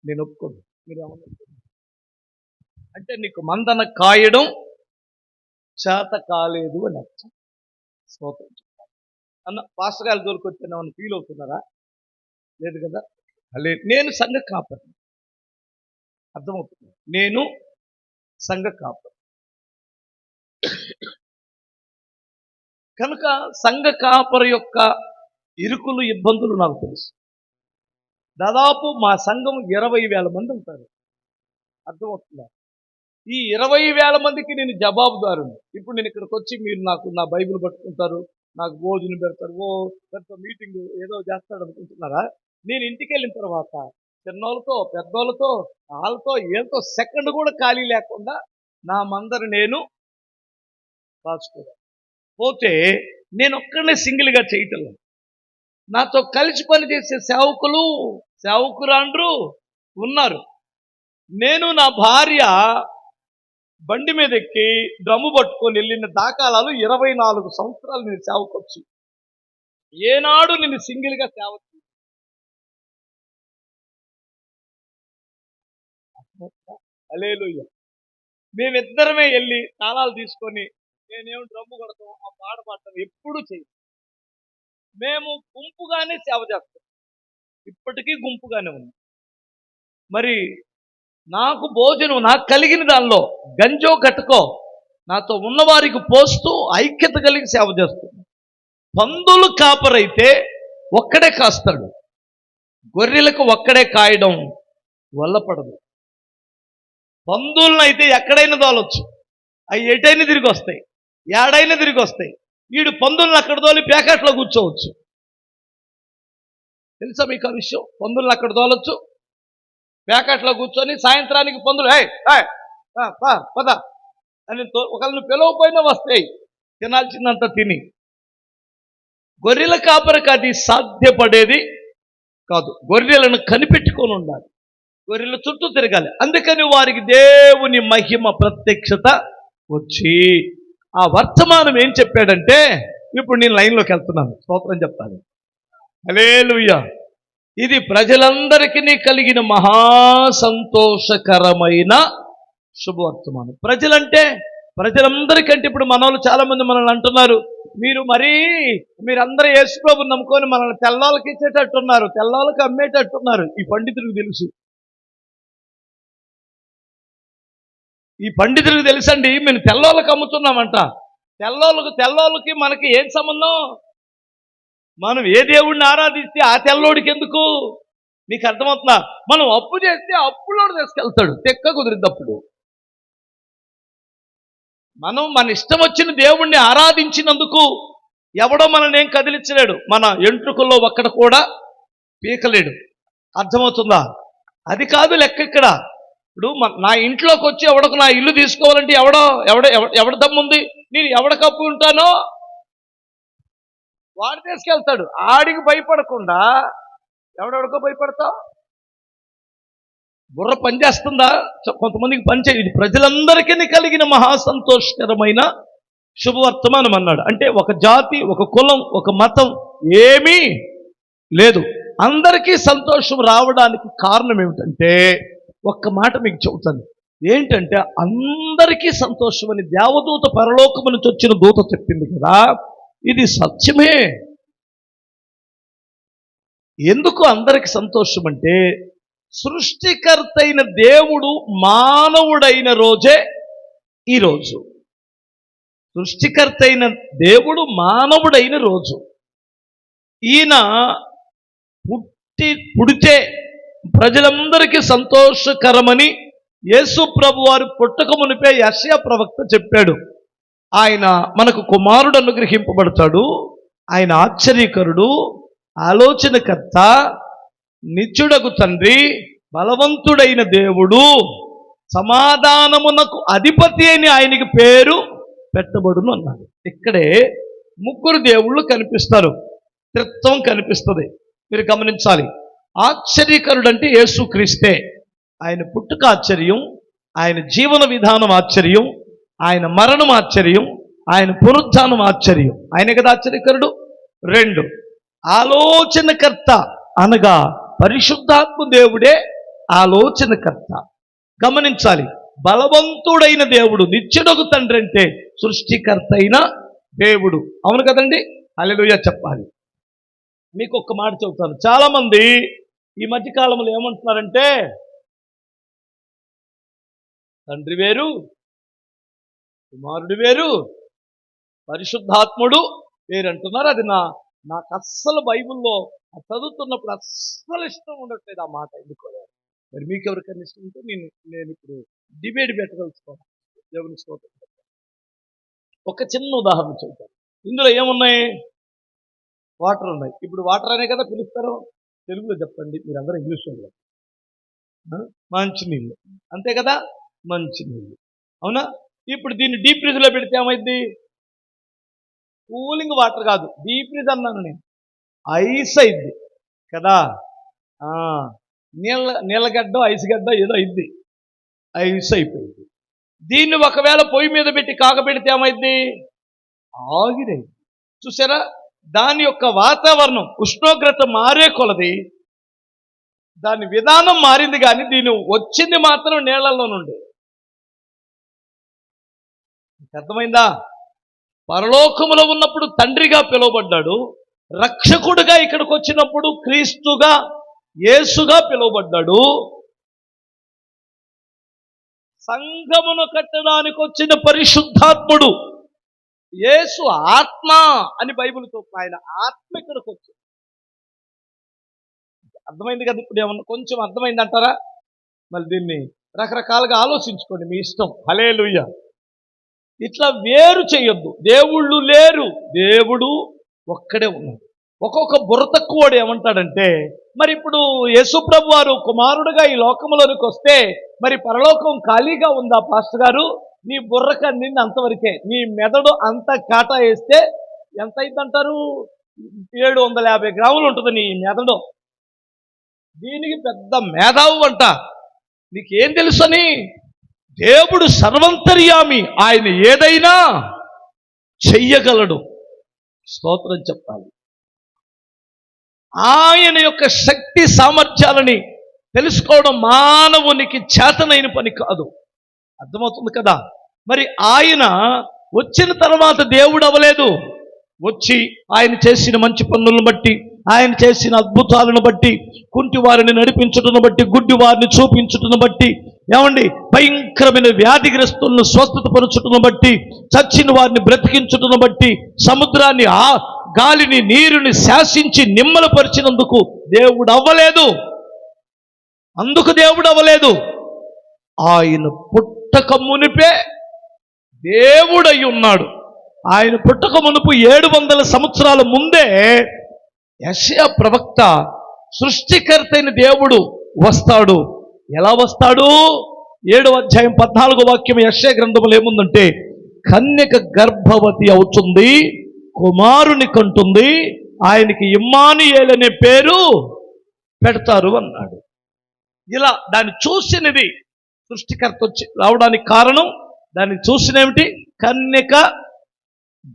నేను ఒప్పుకోను. మీరు అంటే నీకు మందన కాయడం చేత కాలేదు అని అర్థం. స్తోత్రం అన్న పాస్టర్ గారి జోలికి వచ్చాను ఫీల్ అవుతున్నారా? లేదు కదా. నేను సంఘ కాపరి, అర్థమవుతుంది. నేను సంఘ కాపరి కనుక సంఘ కాపరి యొక్క ఇరుకులు, ఇబ్బందులు నాకు తెలుసు. దాదాపు మా సంఘం 20,000 మంది ఉంటారు, అర్థమవుతుందా? ఈ 20,000 మందికి నేను జవాబుదారుని. ఇప్పుడు నేను ఇక్కడికి వచ్చి మీరు నాకు నా బైబిల్ పట్టుకుంటారు, నాకు భోజనం పెడతారు, పెద్ద మీటింగ్ ఏదో చేస్తాడు అనుకుంటున్నారా? నేను ఇంటికి వెళ్ళిన తర్వాత చిన్నోళ్ళతో, పెద్దోళ్ళతో, వాళ్ళతో, ఏళ్ళతో సెకండ్ కూడా ఖాళీ లేకుండా నా మందరు నేను కాచుకోవాలి. పోతే నేను ఒక్కడనే సింగిల్గా చేయటం లేదు. నాతో కలిసి పనిచేసే సేవకురాండ్రు ఉన్నారు. నేను నా భార్య బండి మీద ఎక్కి డ్రమ్ము పట్టుకొని వెళ్ళిన దాఖలాలు 24 సంవత్సరాలు నేను సేవకొచ్చు. ఏనాడు నేను సింగిల్గా సేవ. హల్లెలూయా. మేమిద్దరమే వెళ్ళి తాళాలు తీసుకొని నేనేమో డ్రమ్ము కొడతాం, ఆ పాట పాడతాం, ఎప్పుడు చేయం. మేము గుంపుగానే సేవ చేస్తాం, ఇప్పటికీ గుంపుగానే ఉన్నాం. మరి నాకు భోజనం, నాకు కలిగిన దానిలో గంజో గట్టుకో నాతో ఉన్నవారికి పోస్తూ ఐక్యత కలిగి సేవ చేస్తుంది. పందులు కాపరైతే ఒక్కడే కాస్తాడు, గొర్రెలకు ఒక్కడే కాయడం వల్ల పడదు. పందులను అయితే ఎక్కడైనా తోలొచ్చు, అవి ఎటైనా తిరిగి వస్తాయి, ఏడైనా తిరిగి వస్తాయి. వీడు పందులను అక్కడ తోలి ప్యాకెట్లో కూర్చోవచ్చు. తెలుసా మీకు ఆ విషయం? పందులను అక్కడ తోలొచ్చు, ప్యాకెట్లో కూర్చొని సాయంత్రానికి పందులు పద అని ఒకళ్ళని పిలవపోయినా వస్తాయి, తినాల్సిందంత తిని. గొర్రెల కాపరికి అది సాధ్యపడేది కాదు. గొర్రెలను కనిపెట్టుకొని ఉండాలి, గొర్రెల చుట్టూ తిరగాలి. అందుకని వారికి దేవుని మహిమ ప్రత్యక్షత వచ్చి ఆ వర్తమానం ఏం చెప్పాడంటే, ఇప్పుడు నేను లైన్లోకి వెళ్తున్నాను, స్తోత్రం చెప్తాను. హల్లెలూయా. ఇది ప్రజలందరికీ కలిగిన మహా సంతోషకరమైన శుభవర్తమానం. ప్రజలందరికంటే ఇప్పుడు మన వాళ్ళు చాలా మంది మనల్ని అంటున్నారు, మీరందరూ యేసు ప్రభువుని నమ్ముకొని మనల్ని తెల్లోళ్ళకి ఇచ్చేటట్టున్నారు, తెల్లోళ్ళకి అమ్మేటట్టున్నారు. ఈ పండితులకు తెలుసు, తెలుసండి, మేము తెల్లోళ్ళకి అమ్ముతున్నామంట. తెల్లోళ్ళకి మనకి ఏం సంబంధం? మనం ఏ దేవుడిని ఆరాధిస్తే ఆ తెల్లోడికి ఎందుకు? నీకు అర్థమవుతుందా? మనం అప్పు చేస్తే అప్పులోడు తీసుకెళ్తాడు, తెక్క కుదిరిద్దప్పుడు. మనం మన ఇష్టం వచ్చిన దేవుణ్ణి ఆరాధించినందుకు ఎవడో మనల్ని ఏం కదిలించలేడు, మన ఎంట్రుకల్లో ఒక్కడ కూడా పీకలేడు. అర్థమవుతుందా? అది కాదు లెక్క ఇక్కడ. ఇప్పుడు నా ఇంట్లోకి వచ్చి ఎవడకు నా ఇల్లు తీసుకోవాలంటే ఎవడ దమ్ముంది? నేను ఎవడికి అప్పు ఉంటానో వాడు తీసుకెళ్తాడు. ఆడికి భయపడకుండా ఎవడెవడికో భయపడతావు? బుర్ర పనిచేస్తుందా? కొంతమందికి పనిచేయదు. ప్రజలందరికీ కలిగిన మహాసంతోషకరమైన శుభవర్తమానం అన్నాడు. అంటే ఒక జాతి, ఒక కులం, ఒక మతం ఏమీ లేదు. అందరికీ సంతోషం రావడానికి కారణం ఏమిటంటే, ఒక్క మాట మీకు చెబుతాను. ఏంటంటే, అందరికీ సంతోషం అని దేవదూత పరలోకము నుంచి వచ్చిన దూత చెప్పింది కదా, ఇది సత్యమే. ఎందుకు అందరికి సంతోషం అంటే, సృష్టికర్త అయిన దేవుడు మానవుడైన రోజే ఈరోజు. సృష్టికర్త అయిన దేవుడు మానవుడైన రోజు. ఈయన పుడితే ప్రజలందరికీ సంతోషకరమని యేసు ప్రభు వారు పుట్టక మునిపే యెషయా ప్రవక్త చెప్పాడు. ఆయన మనకు కుమారుడు అనుగ్రహింపబడతాడు. ఆయన ఆశ్చర్యకరుడు, ఆలోచనకర్త, నిత్యుడగు తండ్రి, బలవంతుడైన దేవుడు, సమాధానమునకు అధిపతి అని ఆయనకి పేరు పెట్టబడును అన్నాడు. ఇక్కడే ముగ్గురు దేవుళ్ళు కనిపిస్తారు, త్రిత్వం కనిపిస్తుంది. మీరు గమనించాలి. ఆశ్చర్యకరుడు అంటే యేసుక్రీస్తే. ఆయన పుట్టుక ఆశ్చర్యం, ఆయన జీవన విధానం ఆశ్చర్యం, ఆయన మరణం ఆశ్చర్యం, ఆయన పునరుత్థానం ఆశ్చర్యం. ఆయన కదా ఆశ్చర్యకరుడు. 2, ఆలోచనకర్త అనగా పరిశుద్ధాత్మ దేవుడే ఆలోచనకర్త. గమనించాలి, బలవంతుడైన దేవుడు, నిత్యుడగు తండ్రి అంటే సృష్టికర్త అయిన దేవుడు. అవును కదండి? హల్లెలూయా చెప్పాలి. మీకు ఒక్క మాట చెబుతాను. చాలా మంది ఈ మధ్య కాలంలో ఏమంటున్నారంటే తండ్రి వేరు, కుమారుడు వేరు, పరిశుద్ధాత్ముడు వేరు అంటున్నారు. అది నాకు అస్సలు బైబిల్లో చదువుతున్నప్పుడు అస్సలు ఇష్టం ఉండట్లేదు ఆ మాట. ఎందుకో మరి మీకు ఎవరికైనా ఇష్టం ఉంటే నేను ఇప్పుడు డిబేట్ పెట్టగలుగుతాను. దేవుని స్తోత్రం. ఒక చిన్న ఉదాహరణ చెబుతాను. ఇందులో ఏమున్నాయి? వాటర్ ఉన్నాయి. ఇప్పుడు వాటర్ అనే కదా పిలుస్తారు. తెలుగులో చెప్పండి, మీరందరూ ఇంగ్లీష్లో. మంచినీళ్ళు, అంతే కదా? మంచినీళ్ళు, అవునా? ఇప్పుడు దీన్ని డీప్ ఫ్రిడ్జ్లో పెడితే ఏమైంది? కూలింగ్ వాటర్ కాదు, డీప్ ఫ్రిడ్జ్ అన్నాను నేను, ఐస్ అయింది కదా. నీళ్ళగడ్డ ఐస్ గడ్డ ఏదో అయింది, ఐస్ అయిపోయింది. దీన్ని ఒకవేళ పొయ్యి మీద పెట్టి కాగబెడితే ఏమైంది? ఆవిరైంది. చూసారా? దాని యొక్క వాతావరణం, ఉష్ణోగ్రత మారే కొలది దాని విధానం మారింది, కానీ దీని వచ్చింది మాత్రం నీళ్లలో నుండి. అర్థమైందా? పరలోకములో ఉన్నప్పుడు తండ్రిగా పిలువబడ్డాడు, రక్షకుడుగా ఇక్కడికి వచ్చినప్పుడు క్రీస్తుగా, యేసుగా పిలువబడ్డాడు. సంఘమును కట్టడానికి వచ్చిన పరిశుద్ధాత్ముడు, యేసు ఆత్మ అని బైబిల్తో, ఆయన ఆత్మ ఇక్కడికి వచ్చింది. అర్థమైంది కదా? ఇప్పుడు ఏమన్నా కొంచెం అర్థమైంది అంటారా? మళ్ళీ దీన్ని రకరకాలుగా ఆలోచించుకోండి, మీ ఇష్టం. హల్లెలూయా. ఇట్లా వేరు చేయొద్దు. దేవుళ్ళు లేరు, దేవుడు ఒక్కడే ఉన్నాడు. ఒక్కొక్క బుర్ర తక్కువడు ఏమంటాడంటే, మరి ఇప్పుడు యేసుప్రభు వారు కుమారుడుగా ఈ లోకంలోనికి వస్తే మరి పరలోకం ఖాళీగా ఉందా పాస్టర్ గారు? నీ బుర్రకు అందింది అంతవరకే. నీ మెదడు అంత కాటా వేస్తే ఎంత అయిందంటారు? 750 గ్రాములు ఉంటుంది నీ మెదడు. దీనికి పెద్ద మేధావు అంట. నీకేం తెలుసని? దేవుడు సర్వంతర్యామి, ఆయన ఏదైనా చెయ్యగలడు. స్తోత్రం చెప్పాలి. ఆయన యొక్క శక్తి సామర్థ్యాలని తెలుసుకోవడం మానవునికి చేతనైన పని కాదు. అర్థమవుతుంది కదా? మరి ఆయన వచ్చిన తర్వాత దేవుడు అవ్వలేదు. వచ్చి ఆయన చేసిన మంచి పనులను బట్టి, ఆయన చేసిన అద్భుతాలను బట్టి, కుంటి వారిని నడిపించుటను బట్టి, గుడ్డి వారిని చూపించుటను బట్టి, ఏమండి, భయంకరమైన వ్యాధిగ్రస్తులను స్వస్థతపరచుటను బట్టి, చచ్చిన వారిని బ్రతికించుటను బట్టి, సముద్రాన్ని, గాలిని, నీరుని శాసించి నిమ్మలపరిచినందుకు దేవుడు అవ్వలేదు. అందుకు దేవుడు అవ్వలేదు. ఆయన పుట్టక మునిపే దేవుడై ఉన్నాడు. ఆయన పుట్టక మునుపు 700 సంవత్సరాల ముందే యెషయా ప్రవక్త సృష్టికర్త అయిన దేవుడు వస్తాడు. ఎలా వస్తాడు? 7వ అధ్యాయం 14వ వాక్యం యెషయా గ్రంథంలో ఏముందంటే, కన్యక గర్భవతి అవుతుంది, కుమారుని కంటుంది, ఆయనకి ఇమ్మానుయేలు అనే పేరు పెడతారు అన్నాడు. ఇలా దాన్ని చూసినది సృష్టికర్త వచ్చి రావడానికి కారణం, దాన్ని చూసినేమిటి? కన్యక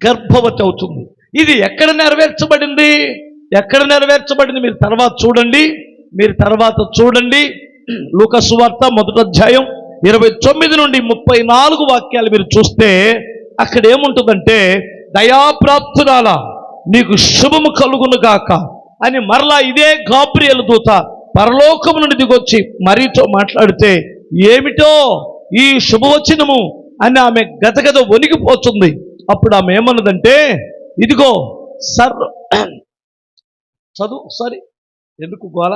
గర్భవతి అవుతుంది. ఇది ఎక్కడ నెరవేర్చబడింది? ఎక్కడ నెరవేర్చబడింది? మీరు తర్వాత చూడండి. లూకా సువార్త 1వ అధ్యాయం 29 నుండి 34 వాక్యాలు మీరు చూస్తే అక్కడ ఏముంటుందంటే, దయాప్రాప్తురాల నీకు శుభము కలుగును గాక అని మరలా ఇదే గాబ్రియేలు దూత పరలోకము నుండి దిగొచ్చి మరీతో మాట్లాడితే, ఏమిటో ఈ శుభవచనము అని ఆమె గదగద వణికిపోతుంది. అప్పుడు ఆమె ఏమన్నదంటే, ఇదిగో చదువు సారీ ఎందుకు గోల,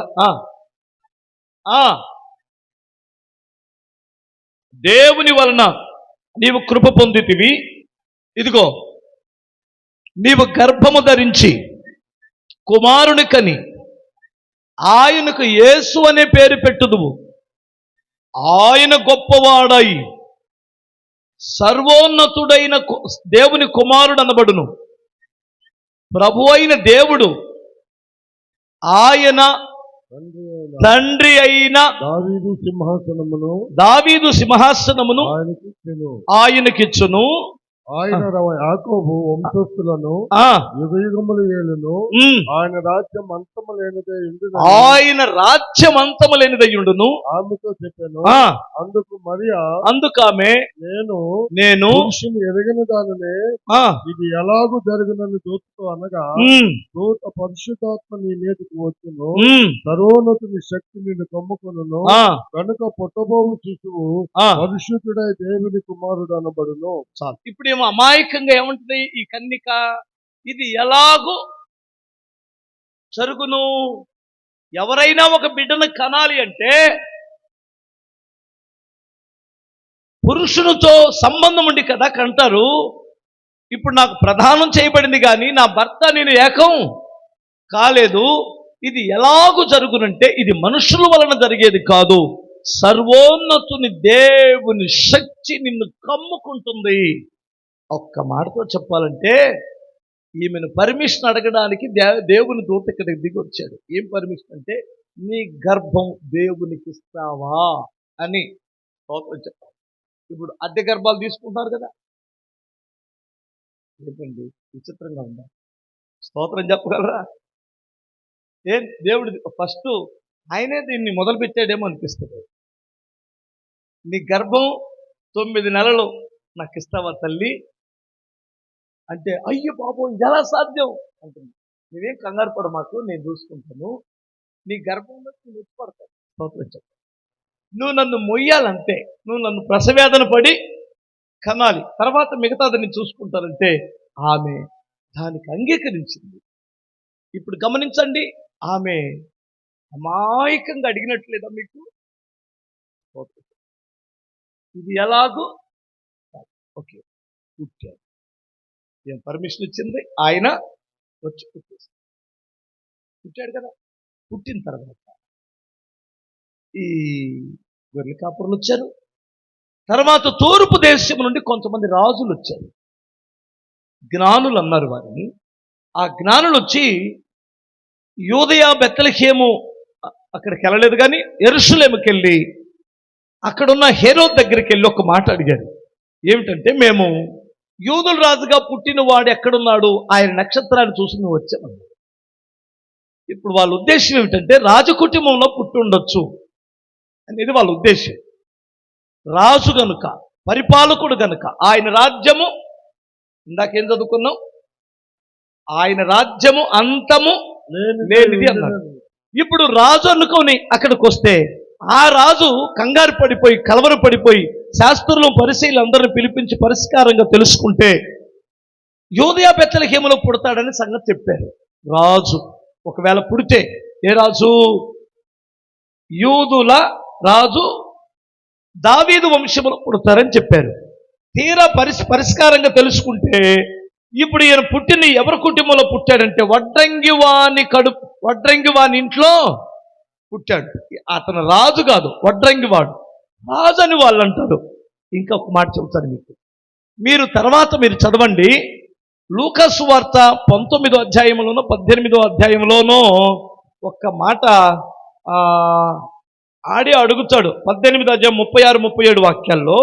దేవుని వలన నీవు కృప పొందితివి, ఇదిగో నీవు గర్భము ధరించి కుమారుని కని ఆయనకు యేసు అనే పేరు పెట్టుదువు. ఆయన గొప్పవాడై సర్వోన్నతుడైన దేవుని కుమారుడు అనబడును. ప్రభు అయిన దేవుడు ఆయన తండ్రి అయిన దావీదు సింహాసనమును ఆయనకిచ్చును. ఆయన యాకోబు వంశస్థులను యుగయుగములు ఏలును. ఆయన రాజ్యం అంతము లేనిదై ఉండును. ఆయన రాజ్యం అంతము లేనిదై ఉండును. ఆమెతో చెప్పాను. అందుకు మరియా అందుకామె నేను పురుషుని ఎరగని దానినే ఇది ఎలాగూ జరుగునని దూతతో అనగా దూత పరిశుద్ధాత్మ నీ మీదకు వచ్చును, సర్వోన్నతుని శక్తి నిన్ను కమ్ముకొనును, కనుక పుట్టబోవు శిశువు పరిశుద్ధుడై దేవుని కుమారుడు అనబడును. ఇప్పుడు అమాయకంగా ఏముంటుంది ఈ కన్నిక? ఇది ఎలాగూ జరుగును. ఎవరైనా ఒక బిడ్డను కనాలి అంటే పురుషునితో సంబంధం ఉండి కదా కంటారు. ఇప్పుడు నాకు ప్రదానం చేయబడింది కానీ నా భర్త నేను ఏకం కాలేదు. ఇది ఎలాగూ జరుగునంటే ఇది మనుషుల వలన జరిగేది కాదు, సర్వోన్నతుని దేవుని శక్తి నిన్ను కమ్ముకుంటుంది. ఒక్క మాటతో చెప్పాలంటే ఈమెను పర్మిషన్ అడగడానికి దేవుని దూత ఇక్కడికి దిగి వచ్చాడు. ఏం పర్మిషన్ అంటే నీ గర్భం దేవునికి ఇస్తావా అని చెప్పాలి. ఇప్పుడు అద్దె గర్భాలు తీసుకుంటారు కదా, ఏంటండి విచిత్రంగా ఉందా? స్తోత్రం చెప్పగలరా? దేవుడు ఫస్ట్ ఆయనే దీన్ని మొదలు పెట్టాడేమో అనిపిస్తుంది. నీ గర్భం 9 నెలలు నాకు ఇస్తావా తల్లి అంటే, అయ్యో పాపం ఇది ఎలా సాధ్యం అంటుంది. నువ్వేం కంగారు పడ, మాకు నేను చూసుకుంటాను, నీ గర్భంలో నేను వచ్చి స్తోత్రం చెప్పు. నువ్వు నన్ను మొయ్యాలంటే, నువ్వు నన్ను ప్రసవేదన పడి కనాలి, తర్వాత మిగతాది నేను చూసుకుంటానంటే ఆమె దానికి అంగీకరించింది. ఇప్పుడు గమనించండి, ఆమె అమాయకంగా అడిగినట్లేదా మీకు? ఇది ఎలాగూ ఓకే పుట్టాడు. ఏం పర్మిషన్ ఇచ్చింది? ఆయన వచ్చి పుట్టాడు కదా. పుట్టిన తర్వాత ఈ గొర్రెల కాపురులు వచ్చారు. తర్వాత తూర్పు దేశం నుండి కొంతమంది రాజులు వచ్చారు, జ్ఞానులు అన్నారు వారిని. ఆ జ్ఞానులు వచ్చి యూదయ బెత్లెహేము అక్కడికి వెళ్ళలేదు కానీ యెరూషలేముకి వెళ్ళి అక్కడున్న హేరోద్ దగ్గరికి వెళ్ళి ఒక మాట అడిగారు. ఏమిటంటే, మేము యూదుల రాజుగా పుట్టిన వాడు ఎక్కడున్నాడు, ఆయన నక్షత్రాన్ని చూసి నువ్వు వచ్చామన్నాడు. ఇప్పుడు వాళ్ళ ఉద్దేశం ఏమిటంటే రాజకుటుంబంలో పుట్టి ఉండొచ్చు అనేది వాళ్ళ ఉద్దేశం. రాజు గనుక, పరిపాలకుడు గనుక, ఆయన రాజ్యము ఇందాకేం చదువుకున్నాం, ఆయన రాజ్యము అంతము లేనిది అన్నాడు. ఇప్పుడు రాజు అనుకొని అక్కడికి వస్తే ఆ రాజు కంగారు పడిపోయి కలవర పడిపోయి శాస్త్రులు పరిశీలు అందరిని పిలిపించి పరిష్కారంగా తెలుసుకుంటే యూదయ బెత్లెహేములో పుడతాడని సంగతి చెప్పారు. రాజు ఒకవేళ పుడితే ఏ రాజు? యూదుల రాజు దావీదు వంశములో పుడతారని చెప్పారు. తీరా పరిష్కారంగా తెలుసుకుంటే ఇప్పుడు ఈయన పుట్టిన ఎవరి కుటుంబంలో పుట్టాడంటే వడ్రంగి వాని ఇంట్లో పుట్టాడు. అతను రాజు కాదు, వడ్రంగివాడు. రాజు అని వాళ్ళు అంటారు. ఇంకొక మాట చెబుతాను మీకు, మీరు చదవండి. లూకా సువార్త 19వ అధ్యాయంలోనో 18వ అధ్యాయంలోనో ఒక్క మాట ఆడి అడుగుతాడు. 18వ అధ్యాయం 36-37 వాక్యాల్లో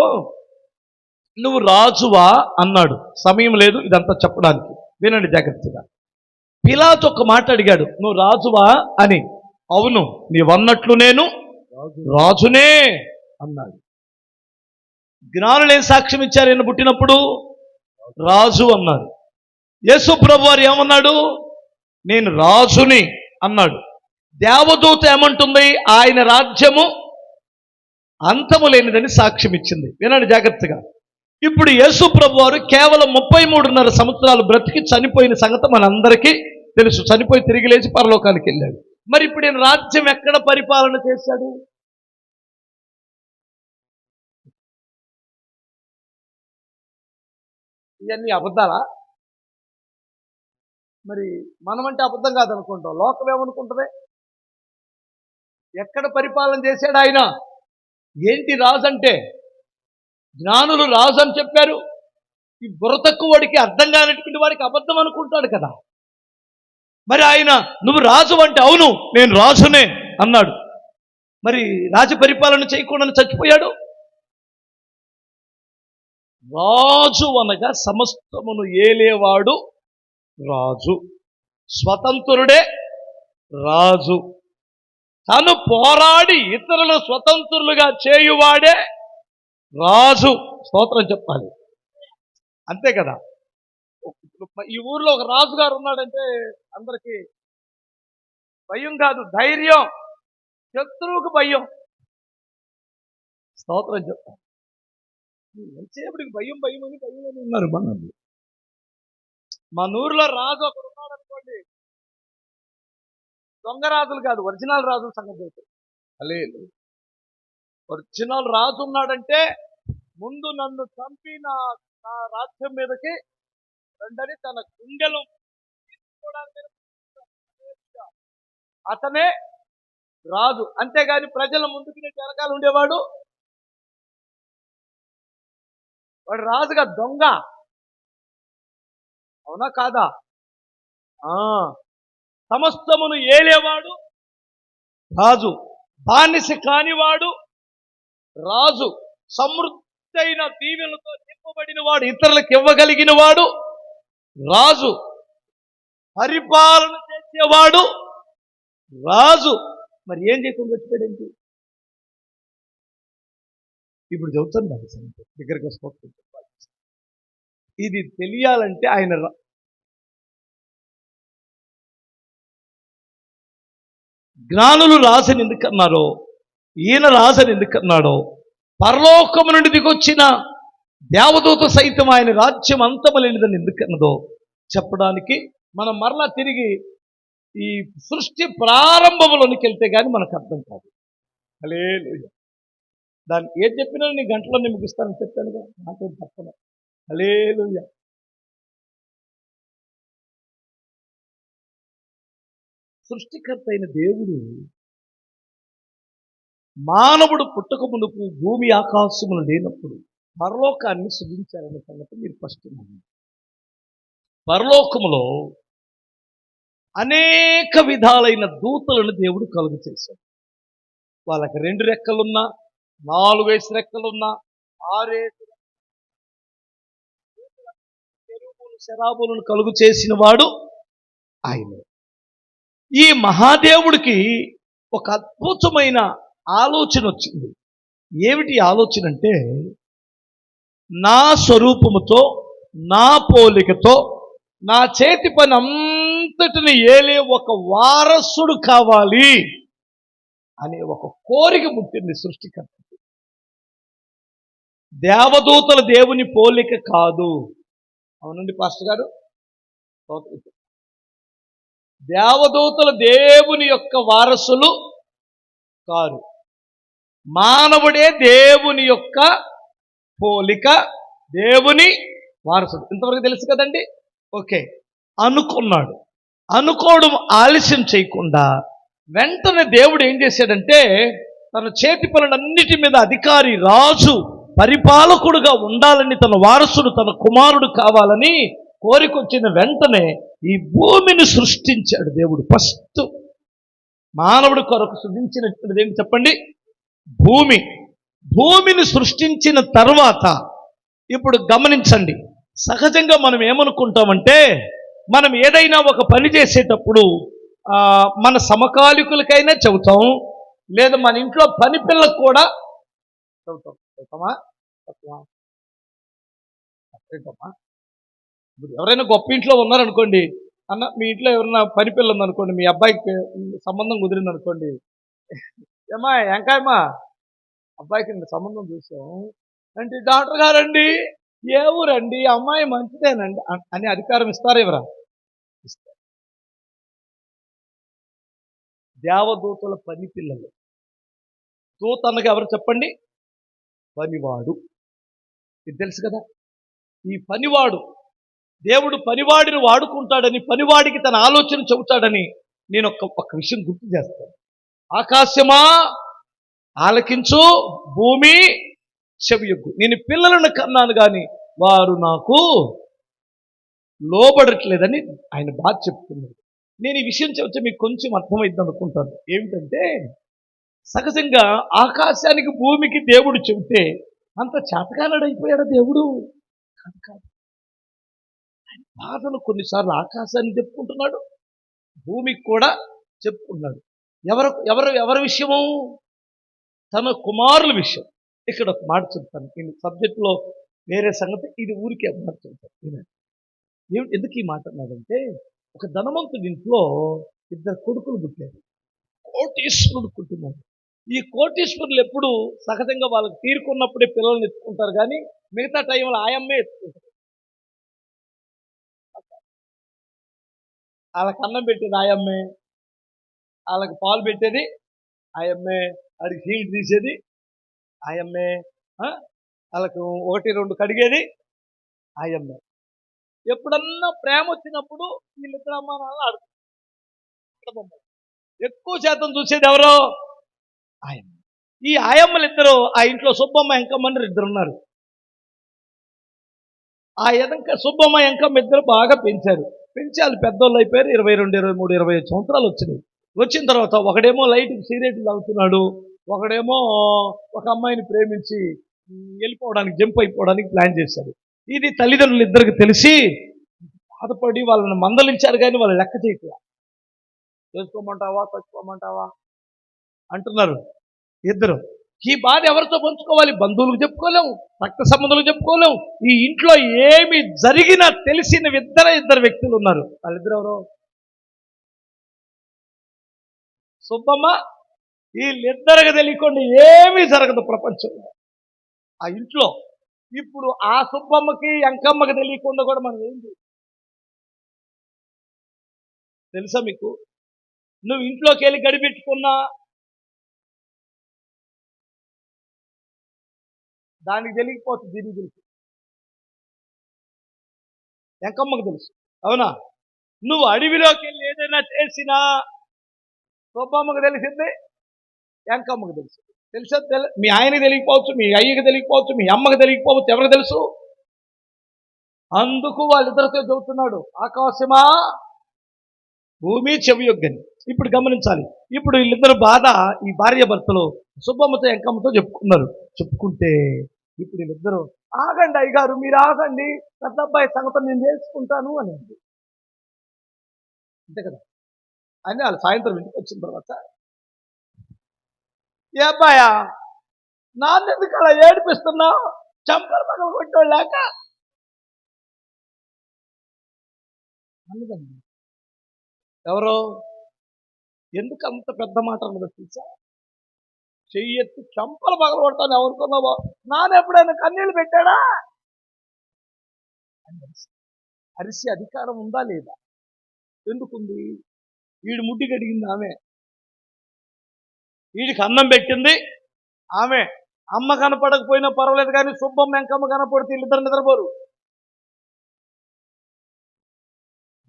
నువ్వు రాజువా అన్నాడు. సమయం లేదు ఇదంతా చెప్పడానికి, వినండి జాగ్రత్తగా. పిలాతు ఒక మాట అడిగాడు, నువ్వు రాజువా అని. అవును, నీవన్నట్లు నేను రాజునే అన్నాడు. జ్ఞానులు ఏం సాక్ష్యం ఇచ్చారు? ఈయన పుట్టినప్పుడు రాజు అన్నారు. యేసు ప్రభు వారు ఏమన్నాడు? నేను రాజుని అన్నాడు. దేవదూత ఏమంటుంది? ఆయన రాజ్యము అంతము లేనిదని సాక్ష్యం ఇచ్చింది. వినండి జాగ్రత్తగా. ఇప్పుడు యేసు ప్రభు వారు కేవలం 33.5 సంవత్సరాలు బ్రతికి చనిపోయిన సంగతి మనందరికీ తెలుసు. చనిపోయి తిరిగి లేచి పరలోకానికి వెళ్ళాడు. మరి ఇప్పుడు ఈయన రాజ్యం ఎక్కడ పరిపాలన చేశాడు? ఇవన్నీ అబద్ధాలా? మరి మనమంటే అబద్ధం కాదనుకుంటాం, లోకం ఏమనుకుంటుంది? ఎక్కడ పరిపాలన చేశాడు ఆయన? ఏంటి రాజు అంటే? జ్ఞానులు రాజు అని చెప్పారు. ఈ బుర్ర తక్కువ వాడికి, అర్థం కానటువంటి వాడికి అబద్ధం అనుకుంటాడు కదా. మరి ఆయన నువ్వు రాజు అంటే అవును నేను రాజునే అన్నాడు. మరి రాజ పరిపాలన చేయకుండా చచ్చిపోయాడు. రాజు అనగా సమస్తమును ఏలేవాడు రాజు. స్వతంత్రుడే రాజు. తను పోరాడి ఇతరులు స్వతంత్రులుగా చేయువాడే రాజు. స్తోత్రం చెప్పాలి. అంతే కదా. ఈ ఊర్లో ఒక రాజుగారు ఉన్నాడంటే అందరికీ భయం కాదు, ధైర్యం. శత్రువుకు భయం. స్తోత్రం చెప్పాలి. ఎంతసేపటికి భయం భయం అని ఉన్నారు మనల్ని. మన ఊర్లో రాజు ఒకరు ఉన్నాడు అనుకోండి, దొంగ రాజులు కాదు, ఒరిజినల్ రాజుల సంగతి చెప్తారు. ఒరిజినల్ రాజు ఉన్నాడంటే ముందు నన్ను చంపి నా రాజ్యం మీదకి రండని తన గుండెలు అతనే రాజు. అంతేగాని ప్రజల ముందుకు వెనకాల ఉండేవాడు వాడు రాజుగా దొంగ. అవునా కాదా? సమస్తమును ఏలేవాడు రాజు. బానిస కానివాడు రాజు. సమృద్ధైన దీవెనలతో నింపబడిన వాడు, ఇతరులకు ఇవ్వగలిగిన వాడు రాజు. పరిపాలన చేసేవాడు రాజు. మరి ఏం చేయకుండా వచ్చిపోయాడేంటి? ఇప్పుడు చెబుతాను దాని సంగతి దగ్గరికి వస్తూ చెప్పాలి. ఇది తెలియాలంటే ఆయన జ్ఞానులు రాజని ఎందుకన్నారో, ఈయన రాజని ఎందుకన్నాడో, పరలోకము నుండి దిగొచ్చిన దేవదూత సైతం ఆయన రాజ్యం అంతమలేనిదని ఎందుకన్నదో చెప్పడానికి మనం మరలా తిరిగి ఈ సృష్టి ప్రారంభంలోనికి వెళ్తే కానీ మనకు అర్థం కాదు. హల్లెలూయా. దాన్ని ఏం చెప్పినా నీ గంటలో నేను ముగిస్తానని చెప్పాను కదా, నాకేం తప్పను. హల్లెలూయా. సృష్టికర్త అయిన దేవుడు మానవుడు పుట్టక మునుపు భూమి ఆకాశములు లేనప్పుడు పరలోకాన్ని సృజించారనే సంగతి మీరు ఫస్ట్ నమ్మండి. పరలోకములో అనేక విధాలైన దూతలను దేవుడు కలుగు చేశాడు. వాళ్ళకి 2 రెక్కలున్నా, 4 రెక్కలున్నా, 6 కెరూబులు శరాబులను కలుగు చేసిన వాడు ఆయన. ఈ మహాదేవుడికి ఒక అద్భుతమైన ఆలోచన వచ్చింది. ఏమిటి ఆలోచన అంటే, నా స్వరూపముతో నా పోలికతో నా చేతి పని అంతటిని ఏలే ఒక వారసుడు కావాలి అనే ఒక కోరిక పుట్టింది సృష్టికర్తకి. దేవదూతల దేవుని పోలిక కాదు. అవునండి పాస్టర్ గారు? దేవదూతల దేవుని యొక్క వారసులు కారు. మానవుడే దేవుని యొక్క పోలిక, దేవుని వారసుడు. ఇంతవరకు తెలుసు కదండి. ఓకే, అనుకున్నాడు. అనుకోవడం ఆలస్యం చేయకుండా వెంటనే దేవుడు ఏం చేశాడంటే, తన చేతి పనులన్నిటి మీద అధికారి, రాజు, పరిపాలకుడుగా ఉండాలని, తన వారసుడు, తన కుమారుడు కావాలని కోరికొచ్చిన వెంటనే ఈ భూమిని సృష్టించాడు దేవుడు. ఫస్ట్ మానవుడి కొరకు సృష్టించినటువంటిది ఏంటి చెప్పండి? భూమిని సృష్టించిన తర్వాత ఇప్పుడు గమనించండి. సహజంగా మనం ఏమనుకుంటామంటే, మనం ఏదైనా ఒక పని చేసేటప్పుడు మన సమకాలికులకైనా చెబుతాం, లేదా మన ఇంట్లో పని పిల్లకు కూడా చెబుతామా? ఇప్పుడు ఎవరైనా గొప్ప ఇంట్లో ఉన్నారనుకోండి, అన్న మీ ఇంట్లో ఎవరైనా పని పిల్ల ఉందనుకోండి, మీ అబ్బాయికి సంబంధం కుదిరిందనుకోండి, ఏమా ఎంకాయమ్మా అబ్బాయికి సంబంధం చూసాం అంటే, డాక్టర్ గారండి ఏ ఊరండి, అమ్మాయి మంచిదేనండి అని అధికారం ఇస్తారా? ఎవరా? ఇస్తారు. దేవదూతల పని పిల్లలు. దూత అనగా ఎవరు చెప్పండి? పనివాడు. ఇది తెలుసు కదా. ఈ పనివాడు దేవుడు పనివాడిని వాడుకుంటాడని, పనివాడికి తన ఆలోచన చెబుతాడని నేను ఒక విషయం గుర్తు చేస్తాను. ఆకాశమా ఆలకించు, భూమి చెవియొగ్గు. నేను పిల్లలను కన్నాను కానీ వారు నాకు లోబడట్లేదని ఆయన బాధ చెప్తున్నాడు. నేను ఈ విషయం చెబితే మీకు కొంచెం అర్థమైంది అనుకుంటాను. ఏమిటంటే, సహజంగా ఆకాశానికి భూమికి దేవుడు చెబితే అంత చేతకానుడైపోయాడు దేవుడు కాదు కాదు. ఆయన బాధను కొన్నిసార్లు ఆకాశానికి చెప్పుకుంటున్నాడు, భూమికి కూడా చెప్పుకున్నాడు. ఎవరి విషయము? తన కుమారుల విషయం. ఇక్కడ ఒక మాట చెప్తాను. నేను సబ్జెక్టులో వేరే సంగతి, ఇది ఊరికే మాట చెప్తాను. ఎందుకు ఈ మాట అన్నాడంటే, ఒక ధనవంతుడి ఇంట్లో ఇద్దరు కొడుకులు పుట్టారు. కోటీశ్వరుడు కుటుంబం. ఈ కోటీశ్వరులు ఎప్పుడు సహజంగా వాళ్ళకి తీరుకున్నప్పుడే పిల్లల్ని ఎత్తుకుంటారు, కానీ మిగతా టైంలో ఆయమ్మే ఎత్తుకుంటారు. వాళ్ళకి అన్నం పెట్టేది ఆయమ్మే, వాళ్ళకి పాలు పెట్టేది ఆయమ్మే, వాడికి హీల్ తీసేది ఆయమ్మే, వాళ్ళకు 1-2 కడిగేది ఆయమ్మే. ఎప్పుడన్నా ప్రేమ వచ్చినప్పుడు వీళ్ళిద్దరు అమ్మా నాన్న ఆడుకుంటారు. ఎక్కువ శాతం చూసేది ఎవరో? ఆయమ్మ. ఈ ఆయమ్మలిద్దరూ ఆ ఇంట్లో సుబ్బమ్మ ఎంకమ్మ అని ఇద్దరు ఉన్నారు. ఆ సుబ్బమ్మ ఎంకమ్మ ఇద్దరు బాగా పెంచారు. పెంచి వాళ్ళు పెద్దోళ్ళు అయిపోయారు. 22, 23, 25 సంవత్సరాలు వచ్చినాయి. వచ్చిన తర్వాత ఒకడేమో లైట్కి సిగరెట్లు తాగుతున్నాడు, ఒకడేమో ఒక అమ్మాయిని ప్రేమించి వెళ్ళిపోవడానికి, జంప్ అయిపోవడానికి ప్లాన్ చేశాడు. ఇది తల్లిదండ్రులు ఇద్దరికి తెలిసి బాధపడి వాళ్ళని మందలించారు, కానీ వాళ్ళు లెక్క చేయట్లా. చేసుకోమంటావా, చచ్చిపోమంటావా అంటున్నారు ఇద్దరు. ఈ బాధ ఎవరితో పంచుకోవాలి? బంధువులకు చెప్పుకోలేము, రక్త సంబంధులకు చెప్పుకోలేము. ఈ ఇంట్లో ఏమి జరిగినా తెలిసిన ఇద్దరు వ్యక్తులు ఉన్నారు. వాళ్ళిద్దరు ఎవరో? సుబ్బమ్మ. వీళ్ళిద్దరికి తెలియకుండా ఏమీ జరగదు ప్రపంచంలో, ఆ ఇంట్లో. ఇప్పుడు ఆ సుబ్బమ్మకి ఎంకమ్మకి తెలియకుండా కూడా మనం ఏం చేయాలి తెలుసా మీకు? నువ్వు ఇంట్లోకి వెళ్ళి గడిపెట్టుకున్నా దానికి తెలియకపోతుంది, దీనికి తెలుసు. ఎంకమ్మకు తెలుసు, అవునా? నువ్వు అడవిలోకి వెళ్ళి ఏదైనా చేసినా సుబ్బమ్మకు తెలిసింది, ఎంకమ్మకు తెలుసు. మీ ఆయనకి తెలియకపోవచ్చు, మీ అయ్యకి తెలియకపోవచ్చు, మీ అమ్మకి తెలియకపోవచ్చు, ఎవరికి తెలుసు? అందుకు వాళ్ళిద్దరితో చెబుతున్నాడు, ఆకాశమా భూమి చెవియొగ్గని. ఇప్పుడు గమనించాలి. ఇప్పుడు వీళ్ళిద్దరు బాధ, ఈ భార్య భర్తలు సుబ్బమ్మతో ఎంకమ్మతో చెప్పుకున్నారు. చెప్పుకుంటే ఇప్పుడు వీళ్ళిద్దరు, ఆగండి అయ్యగారు, మీరు ఆగండి, పెద్ద అబ్బాయి సంగతి నేను చేసుకుంటాను అని అంది. అంతే కదా అని వాళ్ళు సాయంత్రం ఇంటికి వచ్చిన తర్వాత, ఏ అబ్బాయా, నాన్నెందుకు అలా ఏడిపిస్తున్నావు? చంపలు పగలు కొట్టోళ్ళాక అన్నదండి. ఎవరో? ఎందుకు అంత పెద్ద మాట అన్నదో తెలుసా? చెయ్యెత్తి చంపలు పగలు కొడతాను ఎవరుకున్నావో, నాన్న ఎప్పుడైనా కన్నీళ్ళు పెట్టాడా? అరిసి అధికారం ఉందా లేదా? ఎందుకుంది? వీడు ముడ్డి కడిగింది ఆమె, వీడికి అన్నం పెట్టింది ఆమె. అమ్మ కనపడకపోయినా పర్వాలేదు, కానీ సుబ్బమ్మ ఎంకమ్మ కనపడితే వీళ్ళిద్దరు నిద్రపోరు.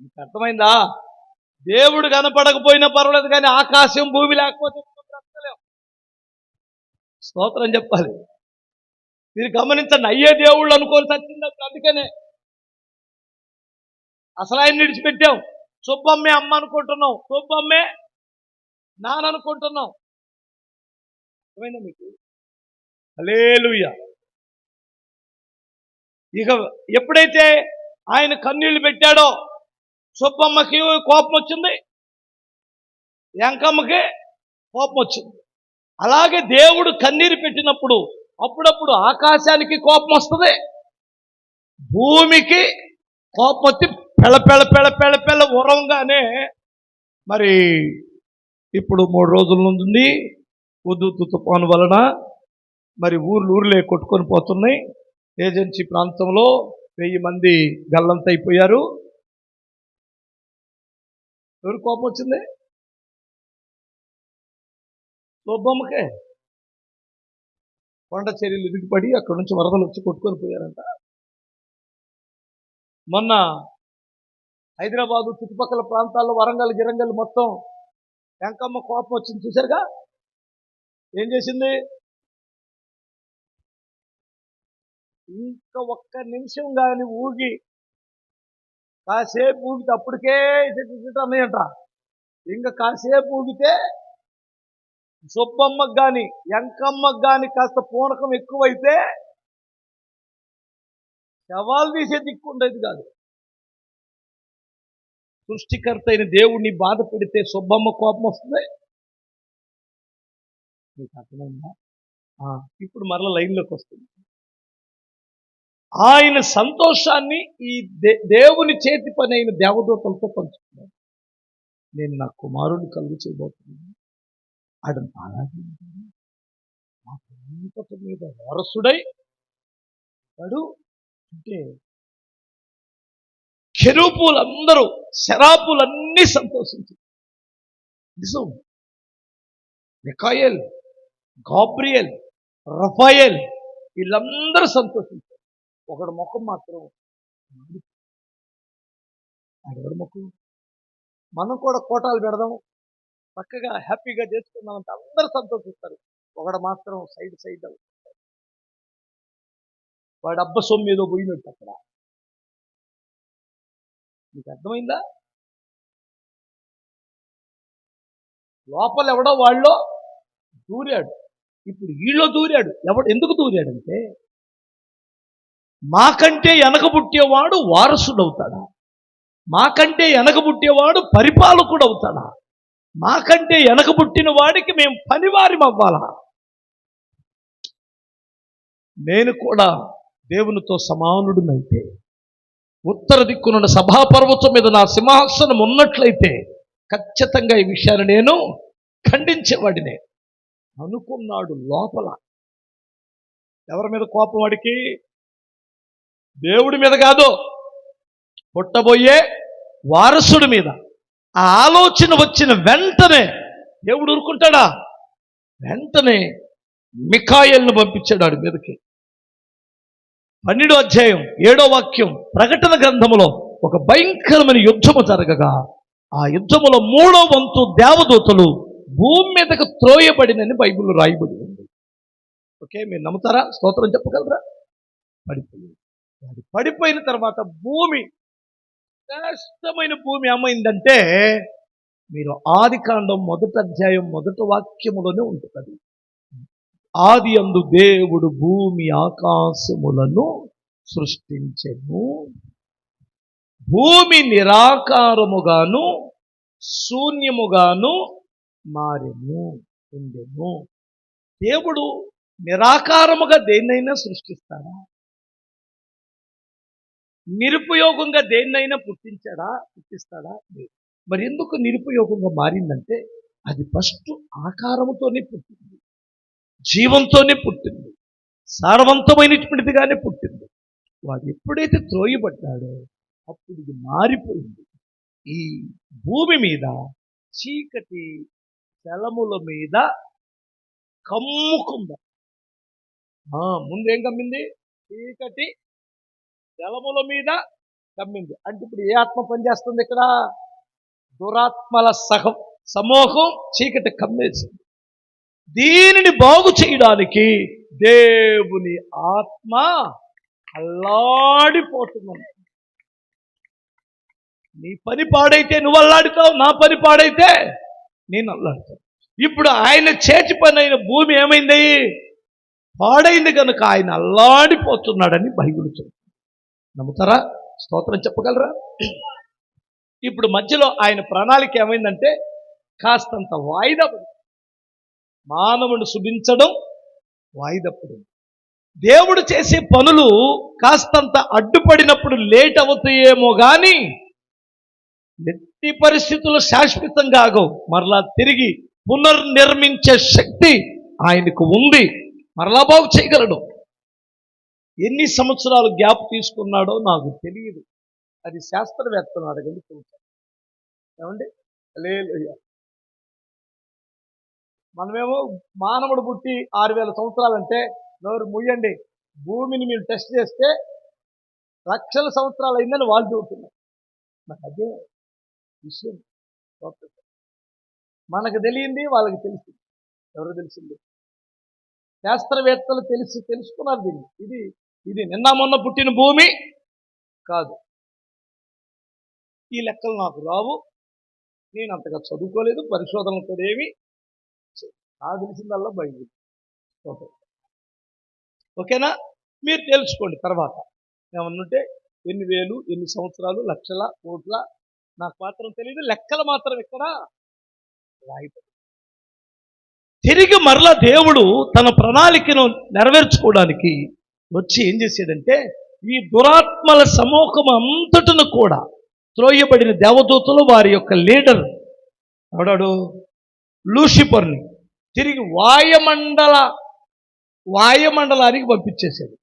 మీకు అర్థమైందా? దేవుడు కనపడకపోయినా పర్వాలేదు, కానీ ఆకాశం భూమి లేకపోతే బ్రతకలేం. స్తోత్రం చెప్పాలి. మీరు గమనించండి, అయ్యే దేవుళ్ళు అనుకోని చచ్చింది. అందుకనే అసలు ఆయన విడిచిపెట్టాం. సుబ్బమ్మే అమ్మ అనుకుంటున్నాం, సుబ్బమ్మే నాన్న అనుకుంటున్నాం. అర్థమైందా మీకు? హల్లెలూయా. ఇక ఎప్పుడైతే ఆయన కన్నీళ్లు పెట్టాడో సుబ్బమ్మకి కోపం వచ్చింది, ఎంకమ్మకి కోపం వచ్చింది. అలాగే దేవుడు కన్నీరు పెట్టినప్పుడు అప్పుడప్పుడు ఆకాశానికి కోపం వస్తుంది, భూమికి కోపం వచ్చి పెళ్ళ ఉరంగానే. మరి ఇప్పుడు 3 రోజుల నుండి ఉద్దుతు తుఫాను వలన మరి ఊర్లే కొట్టుకొని పోతున్నాయి. ఏజెన్సీ ప్రాంతంలో 1000 మంది గల్లంతైపోయారు. ఎవరు కోపం వచ్చింది? సుబ్బమ్మకే. కొండ చర్యలు ఇరిగిపడి అక్కడి నుంచి వరదలు వచ్చి కొట్టుకొని పోయారంట. మొన్న హైదరాబాదు చుట్టుపక్కల ప్రాంతాల్లో వరంగల్ గిరంగల్ మొత్తం వెంకమ్మ కోపం వచ్చింది చూశారుగా. ఏం చేసింది? ఇంకా ఒక్క నిమిషం కానీ ఊగి కాసేపు ఊగితే అప్పటికే అన్నాయంట. ఇంకా కాసేపు ఊగితే సుబ్బమ్మకు కానీ వెంకమ్మకు కానీ కాస్త పూనకం ఎక్కువైతే శవాలు తీసే దిక్కు ఉండేది కాదు. సృష్టికర్త అయిన దేవుణ్ణి బాధ పెడితే సుబ్బమ్మ కోపం వస్తుంది. మీకు అర్థమైందా? ఇప్పుడు మరల లైన్లోకి వస్తుంది. ఆయన సంతోషాన్ని ఈ దేవుని చేతి పని అయిన దేవదూతలతో పంచుకున్నాడు. నేను నా కుమారుని కలుగు చేయబోతున్నాను. ఆడ అలాగే మా అంతటి మీద వారసుడై వాడు అంటే కెరూబులందరూ శరాపులన్నీ సంతోషించారు. నిజం. మిఖాయేల్, గాబ్రియల్, రఫాయేల్ వీళ్ళందరూ సంతోషించారు. ఒకడు ముఖం మాత్రం ఆడెవడి ముఖం? మనం కూడా కోటాలు పెడదాం, చక్కగా హ్యాపీగా చేసుకుందామంటే అందరూ సంతోషిస్తారు. ఒకడు మాత్రం సైడ్ వాడు అబ్బ సొమ్ము ఏదో పోయినట్టు అక్కడ. మీకు అర్థమైందా? లోపల ఎవడో వాళ్ళలో దూరాడు, ఇప్పుడు వీళ్ళో దూరాడు. ఎందుకు దూరాడంటే మాకంటే వెనకబుట్టేవాడు వారసుడవుతాడా? మాకంటే వెనకబుట్టేవాడు పరిపాలకుడు అవుతాడా? మాకంటే వెనకబుట్టిన వాడికి మేము పనివారం అవ్వాలా? నేను కూడా దేవునితో సమానుడినైతే ఉత్తర దిక్కునున్న సభాపర్వతం మీద నా సింహాసనం ఉన్నట్లయితే ఖచ్చితంగా ఈ విషయాన్ని నేను ఖండించేవాడినే అనుకున్నాడు. లోపల ఎవరి మీద కోపం? వాడికి దేవుడి మీద కాదు, పుట్టబోయే వారసుడి మీద. ఆ ఆలోచన వచ్చిన వెంటనే దేవుడు ఊరుకుంటాడా? వెంటనే మిఖాయేలును పంపించాడు వాడి మీదకి. 12వ అధ్యాయం 7వ వాక్యం ప్రకటన గ్రంథములో ఒక భయంకరమైన యుద్ధము జరగగా ఆ యుద్ధములో 3వ వంతు దేవదూతలు భూమి మీదకు త్రోయబడినని బైబిల్లో రాయబడి ఉంది. ఓకే, మీరు నమ్ముతారా? స్తోత్రం చెప్పగలరా? పడిపోయిన తర్వాత భూమి, శ్రేష్టమైన భూమి ఏమైందంటే మీరు ఆదికాండం 1వ అధ్యాయం 1వ వాక్యములోనే ఉంటుంది. ఆది అందు దేవుడు భూమి ఆకాశములను సృష్టించెను. భూమి నిరాకారముగాను శూన్యముగాను మారెను, ఉండెను. దేవుడు నిరాకారముగా దేన్నైనా సృష్టిస్తాడా? నిరుపయోగంగా దేన్నైనా పుట్టిస్తాడా? మరి ఎందుకు నిరుపయోగంగా మారిందంటే అది ఫస్ట్ ఆకారముతోనే పుట్టింది, జీవంతోనే పుట్టింది, సారవంతమైనటువంటిదిగానే పుట్టింది. వాడు ఎప్పుడైతే త్రోయబడ్డాడో అప్పుడు ఇది మారిపోయింది. ఈ భూమి మీద చీకటి జలముల మీద కమ్ముకుందా. ముందేం కమ్మింది? చీకటి జలముల మీద కమ్మింది. అంటే ఇప్పుడు ఏ ఆత్మ పనిచేస్తుంది ఇక్కడ? దురాత్మల సమూహం చీకటి కమ్మేసింది. దీనిని బాగు చేయడానికి దేవుని ఆత్మ అల్లాడిపోతున్నాడు. నీ పని పాడైతే నువ్వు అల్లాడుతావు, నా పని పాడైతే నేను అల్లాడుతాను. ఇప్పుడు ఆయన చేతి పని అయిన భూమి ఏమైంది? పాడైంది కనుక ఆయన అల్లాడిపోతున్నాడని బైబిల్ చెప్తుంది. నమ్ముతారా? స్తోత్రం చెప్పగలరా? ఇప్పుడు మధ్యలో ఆయన ప్రణాళిక ఏమైందంటే కాస్తంత వాయిదా పడింది. మానవుని శుభించడం వాయిదా పడింది. దేవుడు చేసే పనులు కాస్తంత అడ్డుపడినప్పుడు లేట్ అవుతాయేమో కానీ ఎట్టి పరిస్థితుల్లో శాశ్వతంగా ఆగవు. మరలా తిరిగి పునర్నిర్మించే శక్తి ఆయనకు ఉంది. మరలా బాగు చేయగలడు. ఎన్ని సంవత్సరాలు గ్యాప్ తీసుకున్నాడో నాకు తెలియదు. అది శాస్త్రవేత్తను అడగండి చూసాను. ఏమండి? హల్లెలూయా. మనమేమో మానవుడు పుట్టి 6000 సంవత్సరాలంటే నోరు ముయ్యండి. భూమిని మీరు టెస్ట్ చేస్తే లక్షల సంవత్సరాలు అయిందని వాళ్ళు చెబుతున్నారు. మరి అదే విషయం. మనకు తెలియంది వాళ్ళకి తెలిసింది. ఎవరు తెలిసింది? శాస్త్రవేత్తలు తెలుసుకున్నారు దీన్ని. ఇది నిన్న మొన్న పుట్టిన భూమి కాదు. ఈ లెక్కలు నాకు రావు, నేను అంతగా చదువుకోలేదు, పరిశోధనలతో ఏమి నాకు తెలిసిందల్లా బైబిల్. ఓకేనా? మీరు తెలుసుకోండి తర్వాత ఏమన్నుంటే. ఎన్ని వేలు, ఎన్ని సంవత్సరాలు, లక్షల, కోట్ల నాకు మాత్రం తెలియదు. లెక్కలు మాత్రం ఇక్కడ రాయిపోయి తిరిగి మరలా దేవుడు తన ప్రణాళికను నెరవేర్చుకోవడానికి వచ్చి ఏం చేసేదంటే, ఈ దురాత్మల సమూహం అంతటను కూడా త్రోయబడిన దేవదూతలు వారి యొక్క లీడర్ ఎవడాడు? లూసిఫర్ని తిరిగి వాయుమండలానికి పంపించేశాడు.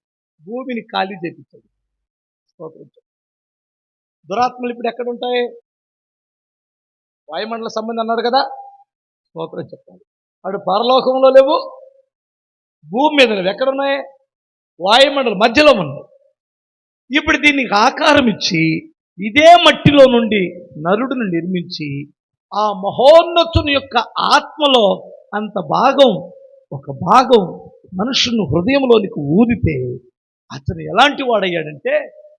భూమిని ఖాళీ చేపించాడు. దురాత్మలు ఇప్పుడు ఎక్కడ ఉంటాయి? వాయుమండల సంబంధం అన్నాడు కదా, స్తోత్రం చెప్పాలి. అటు పరలోకంలో లేవు, భూమి మీద లేవు. ఎక్కడున్నాయి? వాయుమండలం మధ్యలో ఉన్నాయి. ఇప్పుడు దీనికి ఆకారం ఇచ్చి ఇదే మట్టిలో నుండి నరుడిని నిర్మించి ఆ మహోన్నతుని యొక్క ఆత్మలో ఒక భాగం మనుషుని హృదయంలోనికి ఊదితే అతను ఎలాంటి వాడయ్యాడంటే,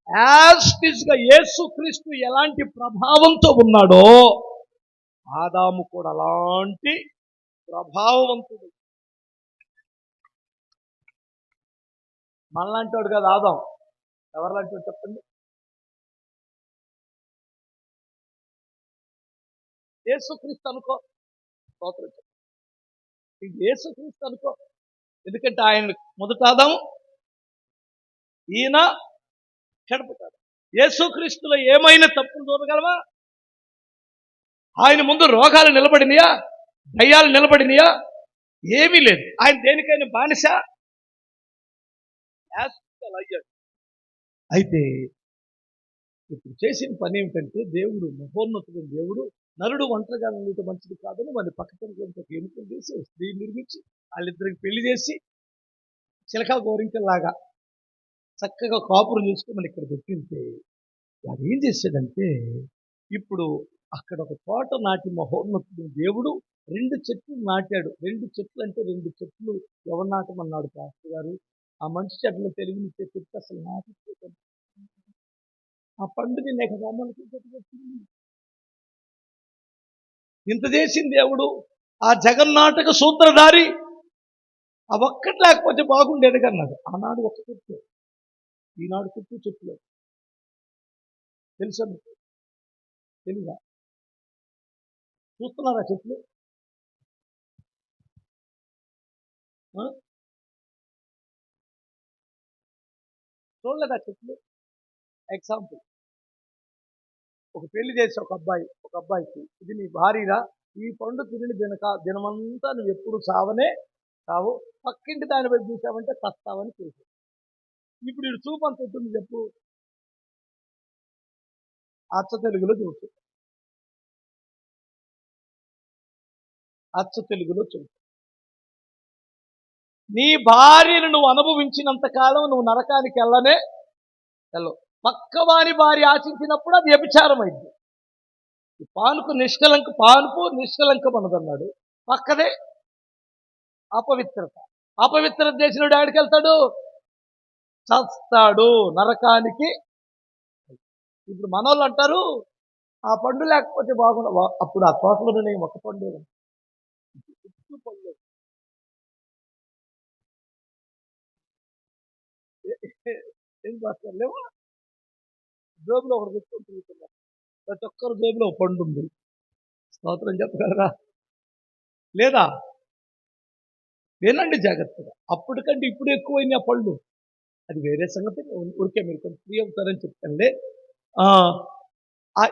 యాస్టిస్గా యేసుక్రీస్తు ఎలాంటి ప్రభావంతో ఉన్నాడో ఆదాము కూడా అలాంటి ప్రభావవంతుడు. మనలాంటి వాడు కాదు ఆదాం. ఎవరిలాంటి వాడు చెప్పండి? యేసుక్రీస్తు అనుకో, స్తోత్రం. యేసుక్రీస్తు అనుకో, ఎందుకంటే ఆయన మొదట ఆదాము, ఈయన కడుపుతాడు. యేసుక్రీస్తులో ఏమైనా తప్పులు చూడగలవా? ఆయన ముందు రోగాలు నిలబడినయా? దయ్యాలు నిలబడినయా? ఏమీ లేదు. ఆయన దేనికైనా బానిస అయ్యాడు. అయితే ఇప్పుడు చేసిన పని ఏమిటంటే, దేవుడు మహోన్నతుడైన దేవుడు నరుడు ఒంటరిగా ఉండటం మంచిది కాదని వాడిని పక్కన ఒక ఎన్నికలు చేసి స్త్రీ నిర్మించి వాళ్ళిద్దరికి పెళ్లి చేసి చిలకా గోరింకల్లాగా చక్కగా కాపురం చేసుకుని మన ఇక్కడ పెట్టింటే వాడు ఏం చేశాడంటే, ఇప్పుడు అక్కడ ఒక తోట నాటి మహోన్నతుడు దేవుడు 2 చెట్లు నాటాడు. 2 చెట్లు అంటే 2 చెట్లు ఎవరు నాటమన్నాడు పాస్టర్ గారు? ఆ మంచి చెట్లు తెలివినిచ్చే చెట్టు అసలు నాటించే ఆ పండుని నాకు గమనించింది. ఇంత చేసింది దేవుడు. ఆ జగన్నాటక సూత్రధారి ఆ ఒక్కటి లేకపోతే బాగుండేది కన్నాడు. ఆనాడు ఒక్క చెట్టు, ఈనాడు చుట్టూ చెట్లు. తెలుసా? తెలీదా? చూస్తున్నారా చెట్లు? చూడలేదా చెట్లు? ఎగ్జాంపుల్, ఒక పెళ్లి చేసి ఒక అబ్బాయికి ఇది నీ భార్యరా, ఈ పండు తిరిగి దినమంతా నువ్వు ఎప్పుడు చావు, పక్కింటి దాని వైపు చూసావంటే చస్తావని చూసి. ఇప్పుడు ఇటు చూపు అంత ఎత్తుంది చెప్పు. అచ్చ తెలుగులో చూసు. నీ భార్యను నువ్వు అనుభవించినంత కాలం నువ్వు నరకానికి వెళ్ళవు. పక్కవారి భార్య ఆశించినప్పుడు అది వ్యభిచారం అయింది. పానుపు నిష్కలంకం అన్నదన్నాడు. పక్కదే అపవిత్రత చేసినోడు ఎక్కడికి వెళ్తాడు? చస్తాడు, నరకానికి. ఇప్పుడు మనోళ్ళు అంటారు ఆ పండు లేకపోతే బాగుండవు. అప్పుడు ఆ తోటలోనే ఒక పండు ఏం చేస్తారు? లేవు. జోబులో ఒకటి పెట్టుకొని తిరుగుతున్నారు. ప్రతి ఒక్కరు జోబులో ఒక పండు ఉంది. స్తోత్రం చెప్పగలరా? లేదా? వినండి జాగ్రత్తగా. అప్పటికంటే ఇప్పుడు ఎక్కువైన పళ్ళు, అది వేరే సంగతి. ఊరికే మీరు కొంచెం ఫ్రీ అవుతారని చెప్తానులే.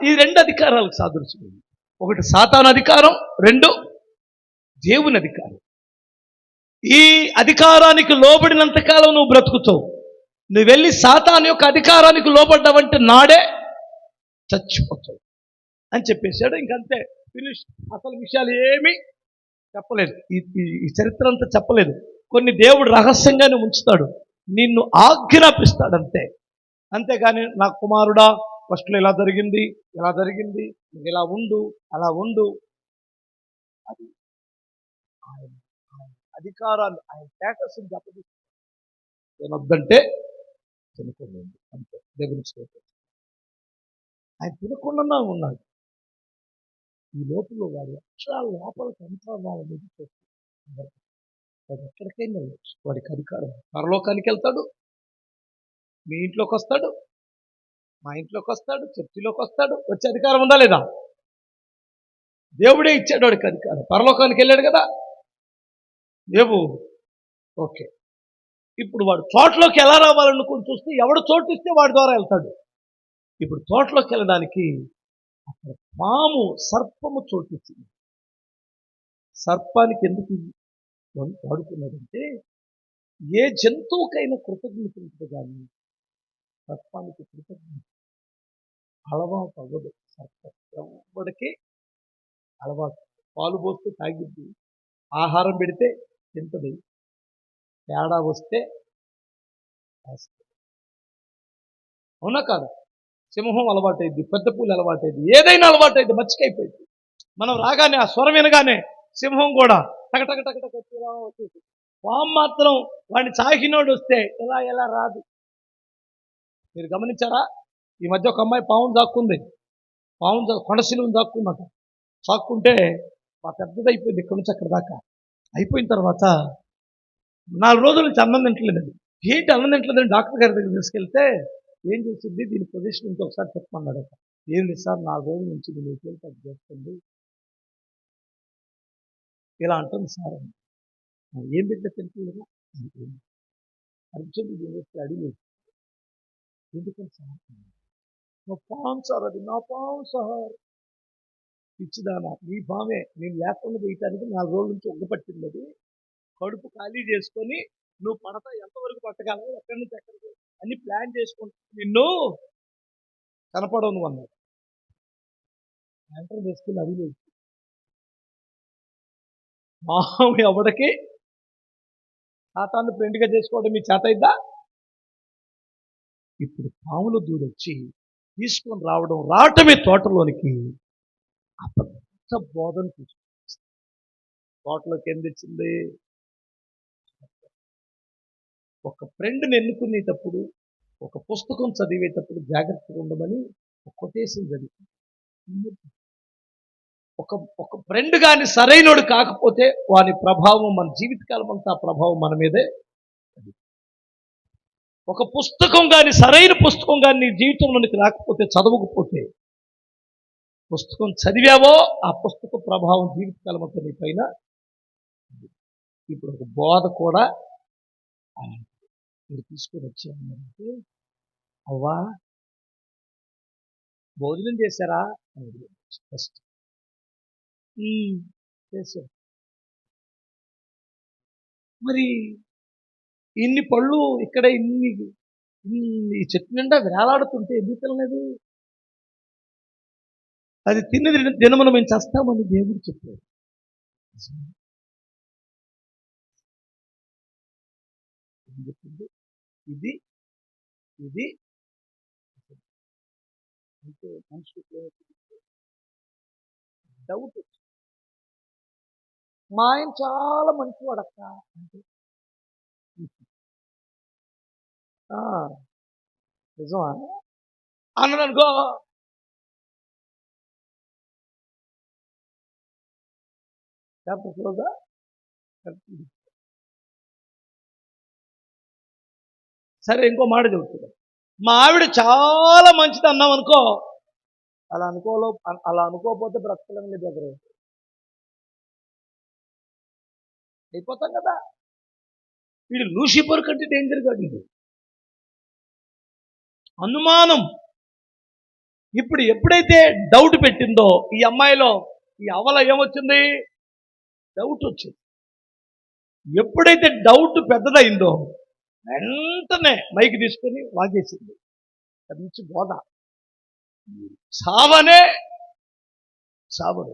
ఈ 2 అధికారాలకు సాదృశ్యం. ఒకటి సాతాను అధికారం, 2 దేవుని అధికారం. ఈ అధికారానికి లోబడినంతకాలం నువ్వు బ్రతుకుతావు. నువ్వు వెళ్ళి సాతాను యొక్క అధికారానికి లోబడ్డావంటే నాడే చచ్చిపోతావు అని చెప్పేశాడు. ఇంకంతే, ఫినిష్. అసలు విషయాలు ఏమీ చెప్పలేదు. ఈ చరిత్ర అంతా చెప్పలేదు. కొన్ని దేవుడు రహస్యంగానే ఉంచుతాడు, నిన్ను ఆజ్ఞాపిస్తాడంతే. అంతేగాని నా కుమారుడా ఫస్ట్లో ఇలా జరిగింది నువ్వు ఇలా ఉండు అలా ఉండు. అది ఆయన ఆయన అధికారాన్ని ఆయన స్టేటస్ని దెబ్బతీస్తుంది. తినొద్దంటే తినకుండా ఉంది అంతే. దేవుని స్తోత్రం. ఆయన తినకుండా ఉన్నాడు. ఈ లోపల వాడి అక్షరాల లోపలికి అంతరాలు చేస్తుంది. వాడు ఎక్కడికైనా వెళ్ళచ్చు. వాడికి అధికారం. పరలోకానికి వెళ్తాడు, మీ ఇంట్లోకి వస్తాడు, మా ఇంట్లోకి వస్తాడు, చర్చిలోకి వస్తాడు. వచ్చే అధికారం ఉందా లేదా? దేవుడే ఇచ్చాడు వాడికి అధికారం. పరలోకానికి వెళ్ళాడు కదా దేవు. ఓకే, ఇప్పుడు వాడు తోటలోకి ఎలా రావాలనుకుని చూస్తే ఎవడు చోటు ఇస్తే వాడి ద్వారా వెళ్తాడు. ఇప్పుడు తోటలోకి వెళ్ళడానికి అక్కడ పాము సర్పము చోటిచ్చింది. సర్పానికి ఎందుకు వాడుకున్నాడంటే ఏ జంతువుకైనా కృతజ్ఞత ఉంటుంది, కానీ సర్పానికి కృతజ్ఞత అలవాటు అవ్వదు. సర్పం ఎవరికి అలవాటు. పాలు పోస్తే తాగిద్ది, ఆహారం పెడితే తింటది, తేడా వస్తే వేస్తుంది. అవునా కాదు? సింహం అలవాటైంది, పెద్ద పూలు అలవాటైంది, ఏదైనా అలవాటైంది, మచ్చికైపోయింది. మనం రాగానే ఆ స్వరం వినగానే సింహం కూడా టక టక టక టక. పాము మాత్రం వాడిని చాకినోడు వస్తే ఎలా రాదు. మీరు గమనించారా? ఈ మధ్య ఒక అమ్మాయి పావును దాక్కుంది. కొండశిలువను దాక్కుందట. చాక్కుంటే మా పెద్దది అయిపోయింది, ఇక్కడి నుంచి అక్కడ దాకా. అయిపోయిన తర్వాత 4 రోజుల నుంచి అన్నం తింటలేదండి. ఏంటి అన్నం తింటలేదని డాక్టర్ గారి దగ్గర తీసుకెళ్తే ఏం చేసింది, దీని పొజిషన్ ఇంకొకసారి ఒకసారి చెప్పమన్నాడట. ఏం లేదు సార్, 4 రోజుల నుంచి మీకేం తగ్గు చేస్తుంది ఇలా అంటుంది సార్. ఏం బిడ్డ తింటలేదు అర్జున్ అడిగలేదు. ఎందుకని సార్? నా పాము సార్, అది నా పాము సార్. పిచ్చిదానా, నీ పామే. నేను లేకుండా చేయటానికి 4 రోజుల నుంచి ఒగ్గపట్టింది. అది కడుపు ఖాళీ చేసుకొని నువ్వు పడతా ఎంతవరకు పట్టగలవు, ఎక్కడి నుంచి ఎక్కడికి అన్ని ప్లాన్ చేసుకుంటా నిన్ను కనపడవు నువ్వు అన్నాడు. వెంటనే తీసుకుని అడిగలేదు. పాము ఎవడికి సాతాను ఫ్రెండ్గా చేసుకోవడం మీ చేత అయిద్దా? ఇప్పుడు పాములు దూరొచ్చి తీసుకొని రావటమే తోటలోనికి ఆ పెద్ద బోధన తీసుకొచ్చింది. తోటలోకి ఏం తెచ్చింది? ఒక ఫ్రెండ్ని ఎన్నుకునేటప్పుడు, ఒక పుస్తకం చదివేటప్పుడు జాగ్రత్తగా ఉండమని ఒక కొటేషన్ జరిగింది. ఒక ఫ్రెండ్ కానీ సరైనోడు కాకపోతే వాని ప్రభావం మన జీవితకాలం అంతా ప్రభావం మన మీదే. ఒక పుస్తకం కానీ, సరైన పుస్తకం కానీ నీ జీవితంలోనికి రాకపోతే, చదవకపోతే, పుస్తకం చదివావో ఆ పుస్తక ప్రభావం జీవితకాలం అంతా నీ పైన. ఇప్పుడు ఒక బోధ కూడా మీరు తీసుకొని వచ్చారంటే, అవ్వా భోజనం చేశారా? ఫస్ట్ చేశారు. మరి ఇన్ని పళ్ళు ఇక్కడ ఇన్ని చెట్టు నిండా వేలాడుతుంటే ఎందుకు తినలేదు? అది తిన్నది దినమున మేము చేస్తామని దేవుడు చెప్పాడు. ఇది ఇది అంటే మనుషులకు డౌట్. మా ఆయన చాలా మంచివాడక్క అంటే నిజమా అన్నాడు అనుకో, క్లోజా. సరే, ఇంకో మాట చెబుతుంది. మా ఆవిడ చాలా మంచిది అన్నాం అనుకో, అలా అనుకోకపోతే బ్రతకలేం లేదు, దగ్గర అయిపోతాం కదా. వీడు లూసిఫర్ కంటే డేంజర్ కాదు ఇది. అనుమానం ఇప్పుడు ఎప్పుడైతే డౌట్ పెట్టిందో ఈ అమ్మాయిలో, ఈ అవల ఏమొచ్చింది? డౌట్ వచ్చింది. ఎప్పుడైతే డౌట్ పెద్దదైందో వెంటనే మైక్ తీసుకొని వాగేసింది. అది నుంచి బోధ. సావనే సావడు,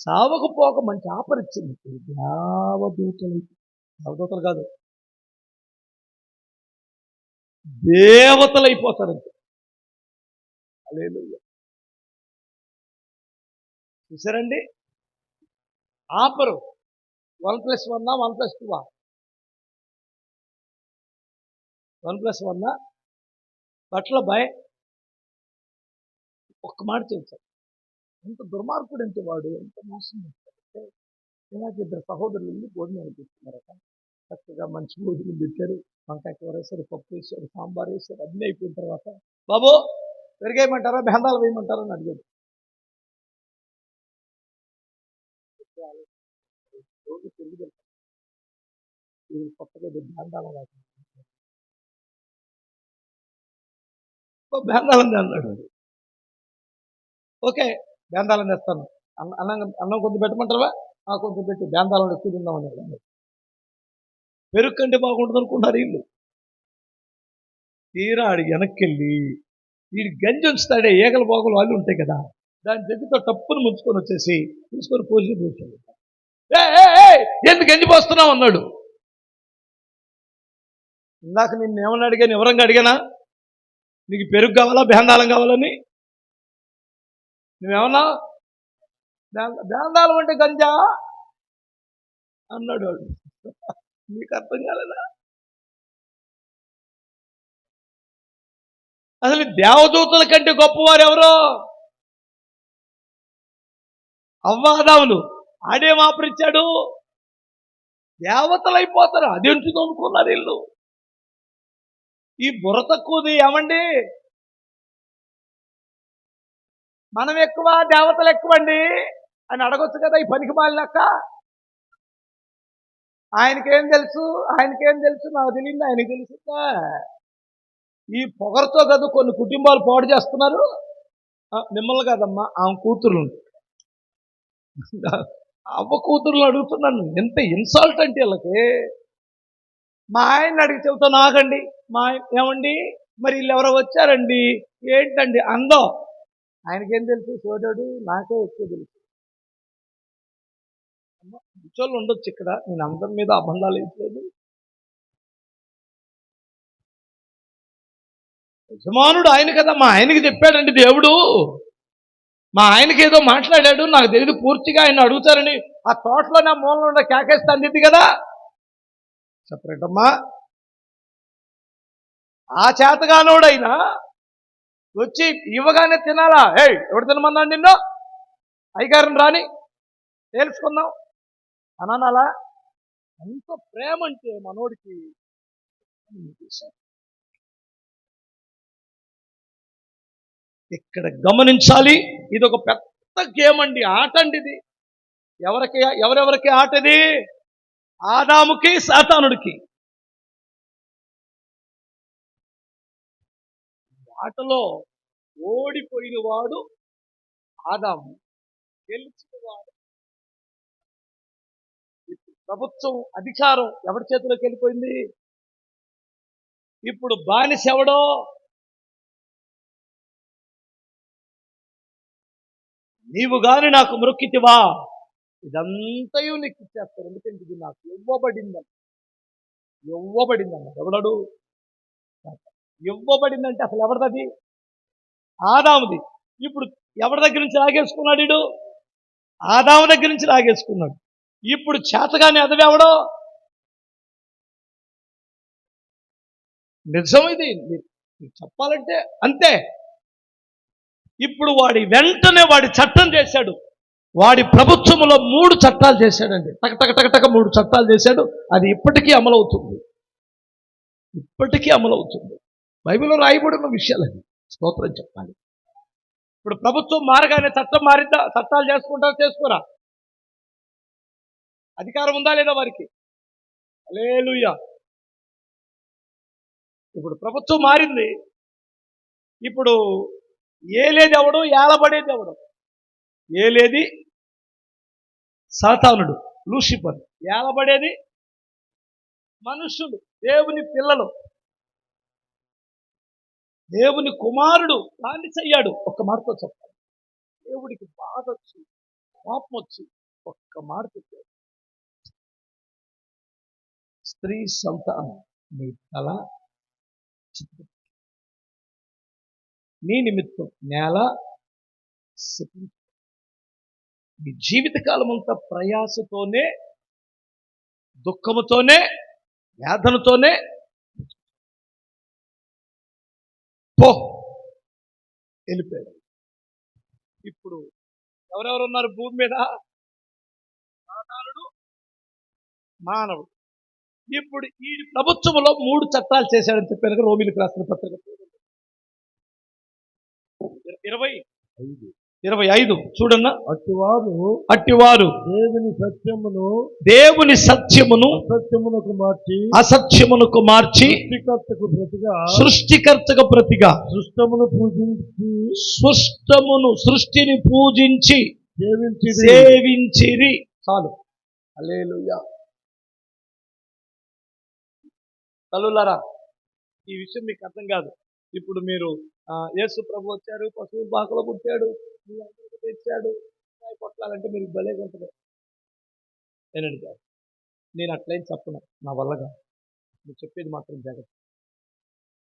సావకపోక మంచి ఆఫర్ ఇచ్చింది. దేవదూతలు కాదు, దేవతలైపోతారంటే. హల్లెలూయా. చూసారండి, ఆపరు. 1+1 1+2 1+1 బట్ల బాయ్ ఒక్క మాట చేశాడు. ఎంత దుర్మార్గుడు అంటే వాడు, ఎంత మోసం చేస్తాడంటే, ఇలాగ ఇద్దరు సహోదరులు వెళ్ళి భోజనం అనిపిస్తున్నారట. చక్కగా మంచి భోజనం పెట్టారు, వంకాయ కూర వేశారు, పప్పు వేశారు, సాంబార్ వేశారు, అన్నీ అయిపోయిన తర్వాత బాబు పెరిగేయమంటారా బెందాలు వేయమంటారా అని అడిగాడు. రోజు పెరుగు ఇది కొత్తగా బెందాలు బెందాలని అన్నాడు. ఓకే బెందాలని తెస్తాను, అన్నం కొంచెం పెట్టమంటారా, కొంచెం పెట్టి బెందాలను ఎక్కువ తిందామని. పెరుగు కంటే బాగుంటుంది అనుకుంటారు వీళ్ళు. తీరా ఆడి వెనక్కి వెళ్ళి వీడి గంజి ఉంచుతాడే, ఏగల బాగులు వాళ్ళు ఉంటాయి కదా, దాని దగ్గరతో టప్పును ముంచుకొని వచ్చేసి తీసుకొని పోసి పోసాడు. ఎందుకు గంజి పోస్తున్నావు అన్నాడు. ఇందాక నిన్ను ఏమన్నా అడిగాను, ఎవరంగా అడిగానా నీకు పెరుగు కావాలా బేందాలం కావాలని? నువ్వేమన్నా బేందాలం అంటే గంజా అన్నాడు వాడు. నీకు అర్థం కాలేదా? అసలు దేవదూతల కంటే గొప్పవారు ఎవరో అవ్వాదాములు. ఆడేం ఆపరిచ్చాడు, దేవతలు అయిపోతారు. అదేంటిదో అనుకున్నారు వీళ్ళు. ఈ బుర్ర తక్కువది ఏమండి, మనం ఎక్కువ దేవతలు ఎక్కువండి అని అడగొచ్చు కదా ఈ పనికి మాలినక్క. ఆయనకేం తెలుసు, ఆయనకేం తెలుసు, నాకు తెలియదు, ఆయనకి తెలుసుదా? ఈ పొగరతో కదా కొన్ని కుటుంబాలు పాడు చేస్తున్నారు. మిమ్మల్ని కాదమ్మా, ఆమె కూతురు అవ్వ కూతురులు అడుగుతున్నాను. ఎంత ఇన్సల్ట్ అంటే వీళ్ళకి. మా ఆయన అడిగి చెబుతాను ఆగండి, మా ఏమండి మరి వీళ్ళు ఎవరో వచ్చారండి ఏంటండి అందో. ఆయనకేం తెలుసు సోదరుడు, నాకే ఎక్కువ తెలుసు. కూర్చోళ్ళు ఉండొచ్చు ఇక్కడ, నేను అందరి మీద అబంధాలు వేయట్లేదు. యజమానుడు ఆయన కదా, మా ఆయనకి చెప్పాడండి దేవుడు, మా ఆయనకి ఏదో మాట్లాడాడు, నాకు తెలియదు పూర్తిగా ఆయన అడుగుతారని ఆ తోటలో నా మూలలో ఉన్న కేకేస్తా అందిద్ది కదా. సెపరేట్ అమ్మా. ఆ చేతగానోడైనా వచ్చి ఇవ్వగానే తినాలా? ఎవడు తినమన్నా నిన్ను, అయ్యగారిని రాని తెలుసుకుందాం అనాలా? అంత ప్రేమ అంటే మనోడికి. ఇక్కడ గమనించాలి, ఇది ఒక పెద్ద గేమ్ అండి, ఆట అండి ఇది. ఎవరెవరికి ఆట ఇది? ఆదాముకి సాతానుడికి. ఆటలో ఓడిపోయిన వాడు ఆదాము, గెలిచిన వాడు. ప్రభుత్వం అధికారం ఎవరి చేతిలోకి వెళ్ళిపోయింది? ఇప్పుడు బానిస ఎవడో? నీవు గాని నాకు మొక్కితివా ఇదంతయు నీకు ఇచ్చేస్తారు, ఎందుకంటే ఇది నాకు ఇవ్వబడిందన్న. ఎవడడు? ఇవ్వబడిందంటే అసలు ఎవరిది? ఆదాముది. ఇప్పుడు ఎవరి దగ్గర నుంచి లాగేసుకున్నాడు వీడు? ఆదాము దగ్గర నుంచి లాగేసుకున్నాడు. ఇప్పుడు చేతగాని అదవెవడో? నిజం ఇది చెప్పాలంటే అంతే. ఇప్పుడు వెంటనే వాడి చట్టం చేశాడు. వాడి ప్రభుత్వంలో 3 చట్టాలు చేశాడండి. టక 3 చట్టాలు చేశాడు. అది ఇప్పటికీ అమలవుతుంది. బైబిల్లో రాయబడిన విషయాలని స్తోత్రం చెప్పాలి. ఇప్పుడు ప్రభుత్వం మారగానే చట్టం మారిందా? చట్టాలు చేసుకుంటారా చేసుకోరా? అధికారం ఉందా లేదా వారికి? హల్లెలూయా. ఇప్పుడు ప్రభుత్వం మారింది. ఇప్పుడు ఏలేది ఎవడు, ఏలబడేది ఎవడు? ఏలేది సాతానుడు, లూసిఫర్. ఏలబడేది మనుషులు, దేవుని పిల్లలు. దేవుని కుమారుడు బానిసయ్యాడు. ఒక్క మాటతో చెప్పాలి, దేవుడికి బాధ వచ్చి కోపం వచ్చి ఒక్క మాట చెప్పాడు, స్త్రీ సంతానం నీ తల నీ నిమిత్తం నేల శపించు. నీ జీవితకాలం అంతా ప్రయాసతోనే, దుఃఖముతోనే, వేదనతోనే పో వెళ్ళిపోయాడు. ఇప్పుడు ఎవరెవరు ఉన్నారు భూమి మీద? సాధారణుడు, మానవుడు. ఇప్పుడు ఈ ప్రభుత్వంలో 3 చట్టాలు చేశాడని చెప్పాను. రోమిలకు రాసిన పత్రిక 25 చూడన్నా. అట్టివారు దేవుని సత్యమును అసత్యమునకు మార్చి సృష్టికర్తకు ప్రతిగా సృష్టిని పూజించి సేవించిరి. చాలు. హల్లెలూయా. తల్లులారా, ఈ విషయం మీకు అర్థం కాదు. ఇప్పుడు మీరు యేసు ప్రభు వచ్చారు, పశువుల పాకలో పుట్టాడు, మీ అందరికీ తెచ్చాడు, కొట్లాలంటే మీరు భలే ఉంటుంది. నేనండి కాదు, నేను అట్లయిన చెప్పను, నా వల్ల కాదు. మీరు చెప్పేది మాత్రం జాగ్రత్త.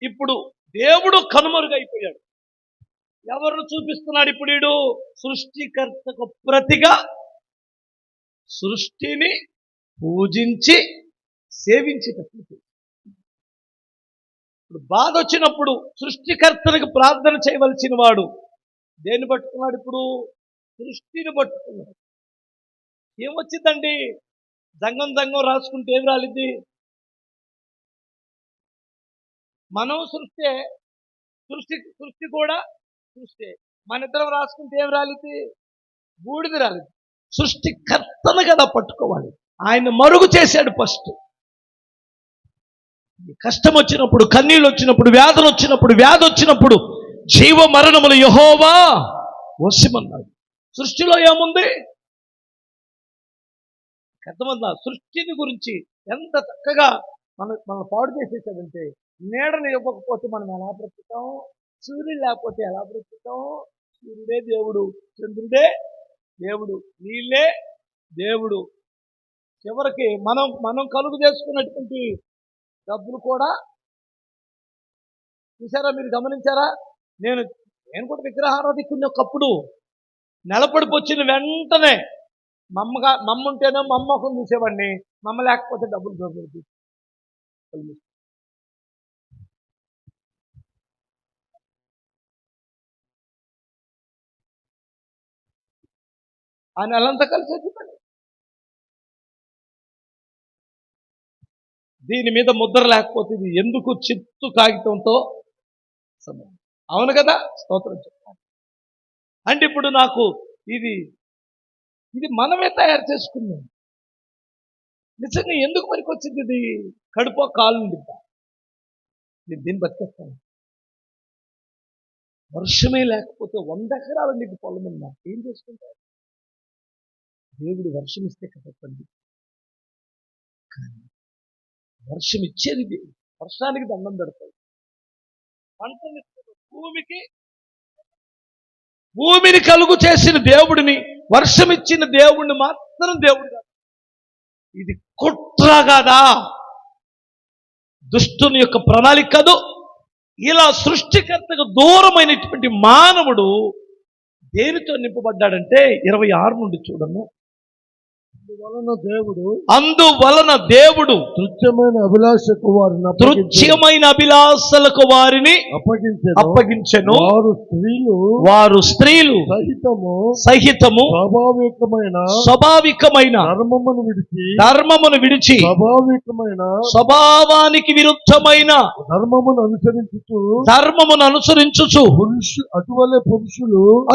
ఇప్పుడు దేవుడు కనుమరుగైపోయాడు. ఎవరిని చూపిస్తున్నాడు ఇప్పుడు? వీడు సృష్టికర్తకు ప్రతిగా సృష్టిని పూజించి సేవించేటప్పుడు. ఇప్పుడు బాధ వచ్చినప్పుడు సృష్టికర్తనికి ప్రార్థన చేయవలసిన వాడు దేన్ని పట్టుకున్నాడు? ఇప్పుడు సృష్టిని పట్టుకున్నాడు. ఏమొచ్చిందండి? జంగం రాసుకుంటే ఏం రాలిద్ది? మనం సృష్టి కూడా సృష్టి. మన ఇద్దరం రాసుకుంటే ఏం రాలిద్ది? బూడిది రాలిద్ది. సృష్టికర్తను కదా పట్టుకోవాలి. ఆయన మరుగు చేశాడు ఫస్ట్. కష్టం వచ్చినప్పుడు, కన్నీళ్ళు వచ్చినప్పుడు, వ్యాధులు వచ్చినప్పుడు, వ్యాధి వచ్చినప్పుడు జీవ మరణములు యెహోవా వశమన్నాడు. సృష్టిలో ఏముంది? అర్థమన్నా? సృష్టిని గురించి ఎంత చక్కగా మనం పాడు చేసేసాడంటే, నీడని ఇవ్వకపోతే మనం ఎలా బ్రతుకుతాం? సూర్యుడు లేకపోతే ఎలా బ్రతుకుతాం? సూర్యుడే దేవుడు, చంద్రుడే దేవుడు, నీళ్ళే దేవుడు. చివరికి మనం కలుగు చేసుకున్నటువంటి డబ్బులు కూడా చూసారా? మీరు గమనించారా? నేను కూడా విగ్రహారాధికుని ఒకప్పుడు నెలపడిపోచ్చిన వెంటనే మమ్మ ఉంటేనే మా అమ్మకం చూసేవాడిని, మమ్మ లేకపోతే డబ్బులు దొరకదు. ఆ నెలంతా కలిసి వచ్చిందండి. దీని మీద ముద్ర లేకపోతే ఇది ఎందుకు చిత్తు కాగితంతో సమానం. అవును కదా? స్తోత్రం చెప్పాలి. అంటే ఇప్పుడు నాకు ఇది మనమే తయారు చేసుకున్నాం. నిజంగా ఎందుకు పనికొచ్చింది ఇది? కడుపో కాలు నిండిద్దా? నేను దీన్ని బతికేస్తాను. వర్షమే లేకపోతే 100 ఎకరాలు నీకు పొలం ఉందా? ఏం చేసుకుంటారు? దేవుడు వర్షం ఇస్తే కదా పండి. వర్షం ఇచ్చేది దేవుడు. వర్షానికి దండం పెడతాడు. పంటనిస్తుంది భూమిని కలుగు చేసిన దేవుడిని, వర్షం ఇచ్చిన దేవుడిని మాత్రం దేవుడు కాదు. ఇది కుట్ర కాదా? దుష్టుని యొక్క ప్రణాళిక కాదు. ఇలా సృష్టికర్తకు దూరమైనటువంటి మానవుడు దేనితో నింపబడ్డాడంటే 26 నుండి చూడము. అందువలన దేవుడు తుచ్చమైన అభిలాషలకు వారిని అప్పగించెను. వారు స్త్రీలు సహితము స్వాభావికమైన ధర్మమును విడిచి స్వభావానికి విరుద్ధమైన ధర్మమును అనుసరించుచు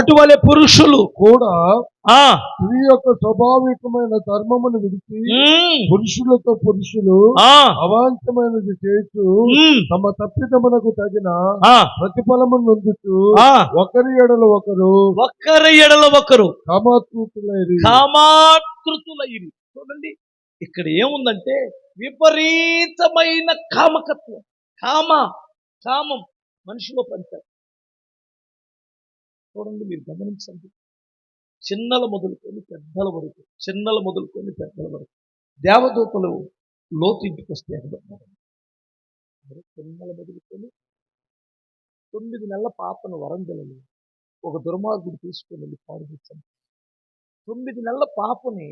అటువలే పురుషులు కూడా స్త్రీ యొక్క స్వాభావికమైన ధర్మమును విడిచి పురుషులు అవాంఛమైనది చేస్తూ తమ తప్పిదమునకు తగిన ప్రతిఫలమును నొందుతూ ఒకరి ఎడల ఒకరు కామాతృతులైరి. చూడండి, ఇక్కడ ఏముందంటే విపరీతమైన కామకత్వం, కామం మనిషిలో పంచారు. చూడండి, మీరు గమనించండి. చిన్నల మొదలుకొని పెద్దల వరకు దేవదూతలు లోతు ఇంటికి వస్తే ఎగబడ్డారు. మరి 9 బదులుకొని 9 నెలల పాపను వరంగలని ఒక దుర్మార్గుడు తీసుకొని వెళ్ళి పాడుపించాను. 9 నెలల పాపని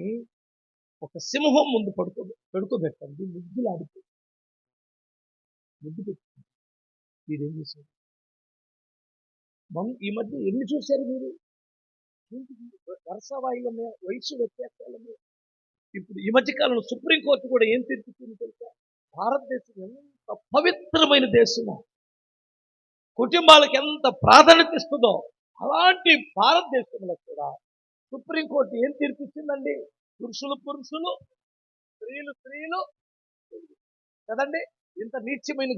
ఒక సింహం ముందు పడుకోబెట్టండి, ముద్దు పెట్టుకుంది. మీరేం చేశారు? ఈ మధ్య ఎన్ని చూశారు మీరు? వరుసవాయిలమే, వయసు వ్యత్యాసాలమే. ఇప్పుడు ఈ మధ్య కాలంలో సుప్రీంకోర్టు కూడా ఏం తీర్పుతుంది తెలుసా? భారతదేశం ఎంత పవిత్రమైన దేశమో, కుటుంబాలకు ఎంత ప్రాధాన్యత ఇస్తుందో, అలాంటి భారతదేశంలో కూడా సుప్రీంకోర్టు ఏం తీర్పిచ్చిందండి? పురుషులు, స్త్రీలు కదండి. ఇంత నీచమైన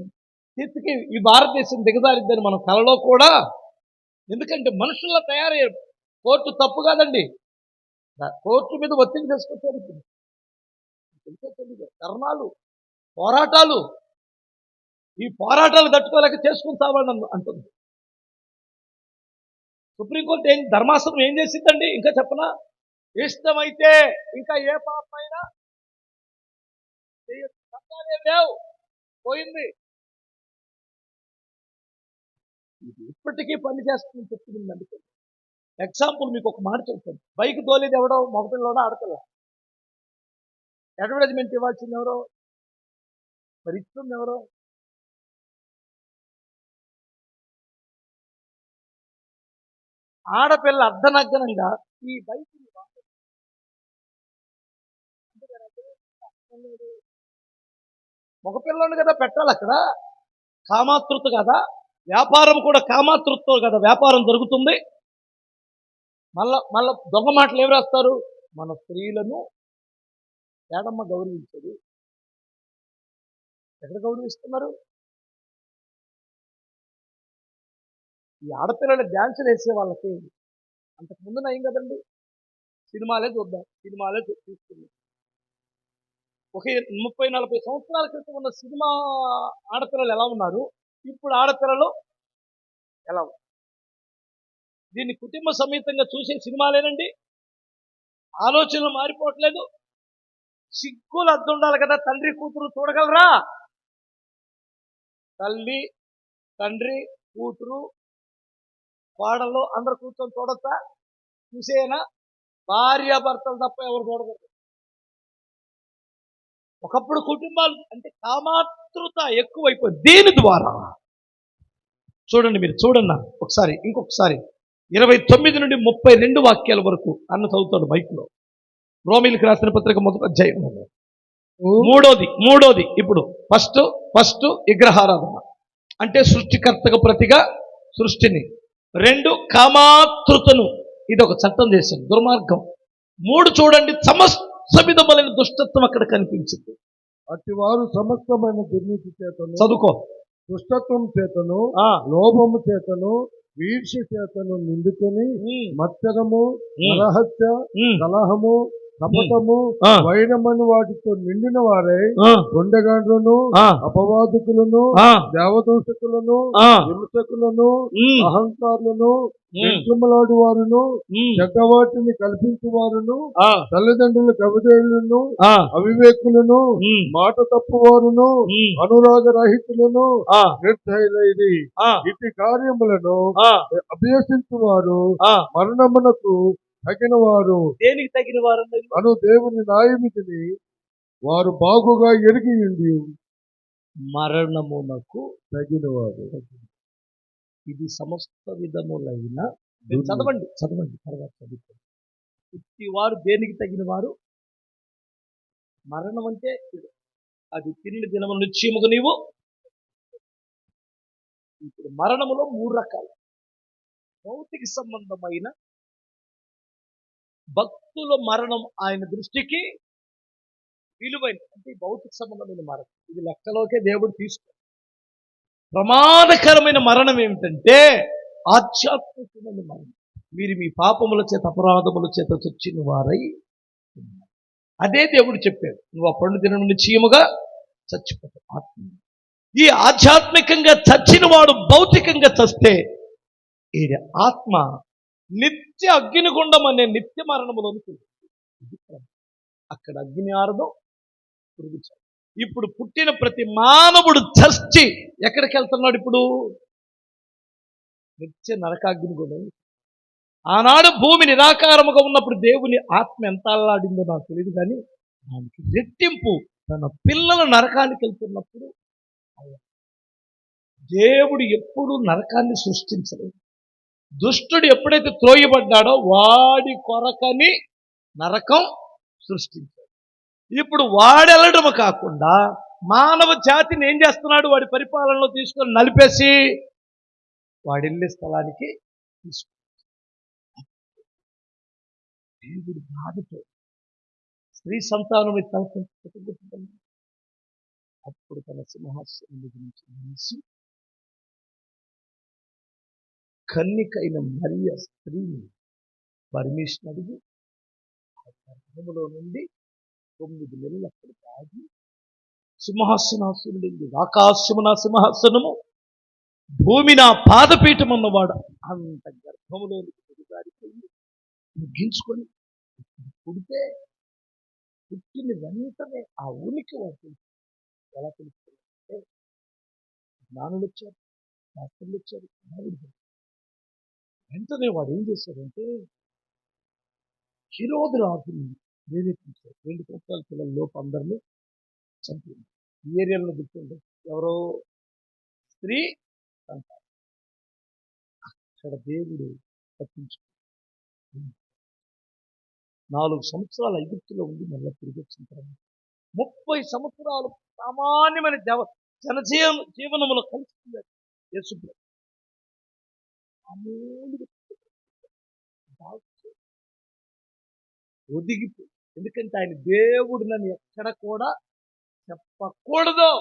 స్థితికి ఈ భారతదేశం దిగజారిద్దని మనం కలలో కూడా, ఎందుకంటే మనుషుల్లో తయారయ్యారు. కోర్టు తప్పు కాదండి, కోర్టు మీద ఒత్తిడి తీసుకొచ్చారు. ధర్నాలు, పోరాటాలు, ఈ పోరాటాలు తట్టుకోలేక చేసుకుంటామని అంటుంది. సుప్రీంకోర్టు ధర్మాసనం ఏం చేసిందండి? ఇంకా చెప్పనా? ఇష్టమైతే ఇంకా ఏ పాపమైనా లేవు, పోయింది. ఇది ఇప్పటికీ పని చేస్తుందని చెప్తుందండి. ఎగ్జాంపుల్ మీకు ఒక మాట చెప్తాను. బైక్ తోలేది ఎవడో, మగపిల్లలోనో ఆడపిల్ల. అడ్వర్టైజ్మెంట్ ఇవ్వాల్సింది ఎవరో, మరి ఇస్తుంది ఎవరో? ఆడపిల్ల అర్ధనగ్నంగా ఈ బైక్ మగపిల్లని కదా పెట్టాలి అక్కడ. కామాతృత కదా, వ్యాపారం కూడా కామాతృతతో కదా వ్యాపారం జరుగుతుంది. మళ్ళా దొంగ మాటలు ఎవరు రాస్తారు? మన స్త్రీలను ఏడమ్మ గౌరవించదు. ఎక్కడ గౌరవిస్తున్నారు? ఈ ఆడపిల్లలు డ్యాన్సులు వేసే వాళ్ళకి అంతకు ముందు నయం కదండి. సినిమాలే చూద్దాం, సినిమాలే చూస్తున్నాం. ఒక 30-40 సంవత్సరాల క్రితం ఉన్న సినిమా ఆడపిల్లలు ఎలా ఉన్నారు, ఇప్పుడు ఆడపిల్లలు ఎలా ఉన్నారు? దీన్ని కుటుంబ సమేతంగా చూసే సినిమాలేనండి. ఆలోచనలు మారిపోవట్లేదు. సిగ్గులు అద్దు ఉండాలి కదా. తండ్రి కూతురు చూడగలరా? తల్లి, తండ్రి, కూతురు, కోడలు అందరు కూర్చొని చూడొచ్చా? చూసేనా? భార్యాభర్తలు తప్ప ఎవరు చూడకూడదు. ఒకప్పుడు కుటుంబాలు అంటే కామాతృత ఎక్కువైపోయింది. దీని ద్వారా చూడండి, మీరు చూడన్నా ఒకసారి, ఇంకొకసారి 29 నుండి 32 వాక్యాల వరకు అన్న చదువుతాడు బైక్లో. రోమిలకు రాసిన పత్రిక 1వ అధ్యాయం. మూడోది ఇప్పుడు ఫస్ట్ విగ్రహారాధన అంటే సృష్టికర్తకు ప్రతిగా సృష్టిని. 2 కామాతృతను, ఇది ఒక చట్టం చేసింది, దుర్మార్గం. 3 చూడండి, సమస్త విధములైన దుష్టత్వం అక్కడ కనిపించింది. అట్టి వారు సమస్తమైన దుర్నీతి చేతను, చదువుకో, దుష్టత్వం చేతను, లోభము చేతను, ఈర్ష్య చేతను నిండుకొని మత్సరము, రహస్య, కలహము, కపటము, వైరమని వాటితో నిండిన వారై గుండెగాండ్లను, అపవాదకులను, దేవదూషకులను, హింసకులను, అహంకారులను, నింకుమలాడు వారును, చెడ్డవాటిని కల్పించు వారును, తల్లిదండ్రుల కవిదేళ్లను, అవివేకులను, మాట తప్పువారును, అనురాగ రహితులను, నిర్దయులైరి ఇట్టి కార్యములను అభ్యసించు వారు మరణమునకు తగిన వారు. దేనికి తగిన వారు? అను దేవుని న్యాయమితిని వారు బాగుగా ఎరిగి ఉండి మరణమునకు తగిన వారు. ఇది సమస్త విధములైన, చదవండి తర్వాత చదువుకోండి. ఇట్టి వారు దేనికి తగిన వారు? మరణం అంటే అది తిండి దినముల నిశ్చయముగా నీవు. ఇప్పుడు మరణములో 3 రకాలు. భౌతిక సంబంధమైన భక్తుల మరణం ఆయన దృష్టికి విలువైన, అంటే భౌతిక సంబంధమైన మరణం ఇది లెక్కలోకే దేవుడు తీసుకో. ప్రమాదకరమైన మరణం ఏమిటంటే ఆధ్యాత్మికమైన మరణం. మీరు మీ పాపముల చేత, అపరాధముల చేత చచ్చిన వారై, అదే దేవుడు చెప్పాడు, నువ్వు ఆ పండు దినం నిశ్చయముగా చచ్చిపోతావు. ఆత్మ ఈ ఆధ్యాత్మికంగా చచ్చిన వాడు భౌతికంగా చస్తే ఈ ఆత్మ నిత్య అగ్నిగుండం అనే నిత్య మరణములోనికి. అక్కడ అగ్ని ఆరదు, పురుగుచారు. ఇప్పుడు పుట్టిన ప్రతి మానవుడు చచ్చి ఎక్కడికి వెళ్తున్నాడు? ఇప్పుడు నిత్య నరకాగ్ని కూడా. ఆనాడు భూమి నిరాకారముగా ఉన్నప్పుడు దేవుని ఆత్మ ఎంత అల్లాడిందో నాకు తెలియదు, కానీ దానికి రెట్టింపు తన పిల్లలు నరకానికి వెళ్తున్నప్పుడు. దేవుడు ఎప్పుడు నరకాన్ని సృష్టించలేదు. దుష్టుడు ఎప్పుడైతే త్రోయబడ్డాడో వాడి కొరకని నరకం సృష్టించాడు. ఇప్పుడు వాడెళ్ళడము కాకుండా మానవ జాతిని ఏం చేస్తున్నాడు? వాడి పరిపాలనలో తీసుకొని నలిపేసి వాడెళ్ళే స్థలానికి తీసుకు. దేవుడు బాధతో స్త్రీ సంతానం తలపెట్టుకుంటుంది. అప్పుడు తన సింహాసనం నుంచి నిలిచి కన్నికైన మరియ స్త్రీని పర్మిషన్ అడిగి ఆ గర్భములో నుండి 9 నెలలు అక్కడ దాగి సింహాసనాసురుడి ఆకాశమున సింహాసనము, భూమి నా పాదపీఠం అన్నవాడు అంత గర్భములోనికి దిగజారిపోయి ముగించుకొని పుడితే పుట్టిన వెంటనే ఆ ఉనికి వాడు ఎలా తెలుస్తుందంటే, జ్ఞానులు వచ్చారు, శాస్త్రులు వచ్చారు, వెంటనే వాడు ఏం చేశాడంటే హెరోదు రాజుని ప్రేరేపించారు. 2 సంవత్సరాల పిల్లల లోపు అందరినీ చంపింది. ఈ ఏరియాలో గుర్తుండే ఎవరో స్త్రీ సంతానం. అక్కడ దేవుడు తప్పించుకున్నాడు. 4 సంవత్సరాలు ఐగుప్తులో ఉండి మళ్ళీ తిరిగి వచ్చిన తర్వాత 30 సంవత్సరాలు సామాన్యమైన జీవనములో కలిసి యేసుప్రభు ఒదిగిపోయి, ఎందుకంటే ఆయన దేవుడు నన్ను ఎక్కడ కూడా చెప్పకూడదు.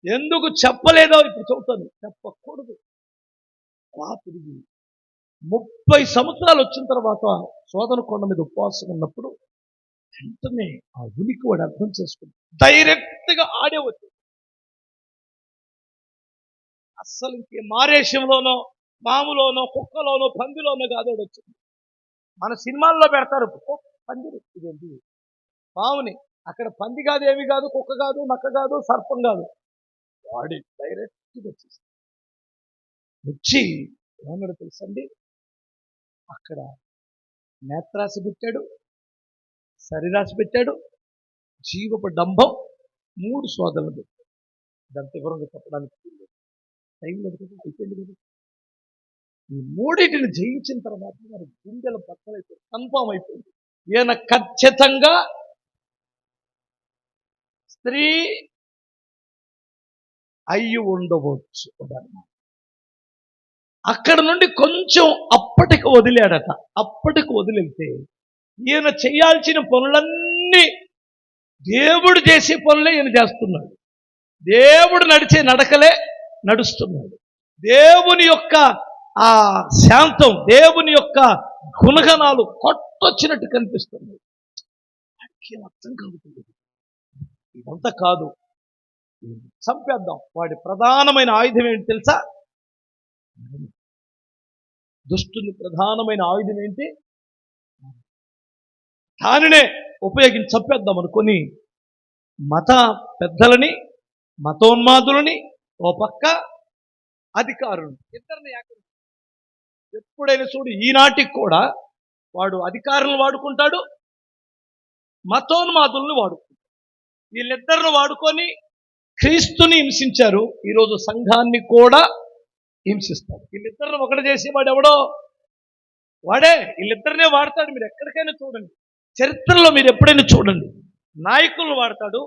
ఎందుకు చెప్పలేదో ఇప్పుడు చెబుతాను. చెప్పకూడదు. అలా తిరిగి 30 సంవత్సరాలు వచ్చిన తర్వాత శోధన కొండ మీద ఉపవాసం ఉన్నప్పుడు వెంటనే ఆ ఉనికి వాడు అర్థం చేసుకుని డైరెక్ట్గా ఆడే వచ్చి అస్సలు ఇంకే మారేషంలోనో పాములోనో కుక్కలోనో పందిలోనో కాదు వచ్చింది. మన సినిమాల్లో పెడతారు పందిరి, ఇదేంటి పావుని, అక్కడ పంది కాదు, ఏమి కాదు, కుక్క కాదు, నక్క కాదు, సర్పం కాదు, వాడి డైరెక్ట్గా వచ్చేసి వచ్చి ఏమన్నాడు తెలుసండి? అక్కడ నేత్రాశి పెట్టాడు, శరీరాశి పెట్టాడు, జీవపు డంభం, 3 శోధనలు పెట్టాడు. దాని వివరంగా చెప్పడానికి టైం లేదు కదా, అయిపోయింది కదా. ఈ 3టిని జయించిన తర్వాత వారి గుండెల బద్దలైపోయింది, కన్ఫామ్ అయిపోయింది. ఈయన ఖచ్చితంగా స్త్రీ అయ్యి ఉండవచ్చు. అక్కడ నుండి కొంచెం అప్పటికి వదిలాడట. అప్పటికి వదిలితే ఈయన చేయాల్సిన పనులన్నీ దేవుడు చేసే పనులే ఈయన చేస్తున్నాడు. దేవుడు నడిచే నడకలే నడుస్తున్నాడు. దేవుని యొక్క ఆ శాంతం, దేవుని యొక్క గుణగణాలు కొట్టొచ్చినట్టు కనిపిస్తుంది. అర్థం కలుగుతుంది. ఇదంతా కాదు, చంపేద్దాం. వాడి ప్రధానమైన ఆయుధం ఏంటి తెలుసా? దుష్టుని ప్రధానమైన ఆయుధం ఏంటి? దానినే ఉపయోగించి చంపేద్దాం అనుకొని మత పెద్దలని, మతోన్మాదులని ఓ పక్క, అధికారులను ఇద్దరిని ఎప్పుడైనా చూడు, ఈనాటికి కూడా వాడు అధికారులను వాడుకుంటాడు, మతోన్మాదులను వాడుకుంటాడు. వీళ్ళిద్దరిని వాడుకొని క్రీస్తుని హింసించారు. ఈరోజు సంఘాన్ని కూడా హింసిస్తాడు. వీళ్ళిద్దరిని ఒకటి చేసి వాడు ఎవడో వాడే. వీళ్ళిద్దరినే వాడతాడు. మీరు ఎక్కడికైనా చూడండి, చరిత్రలో మీరు ఎప్పుడైనా చూడండి, నాయకులను వాడతాడు.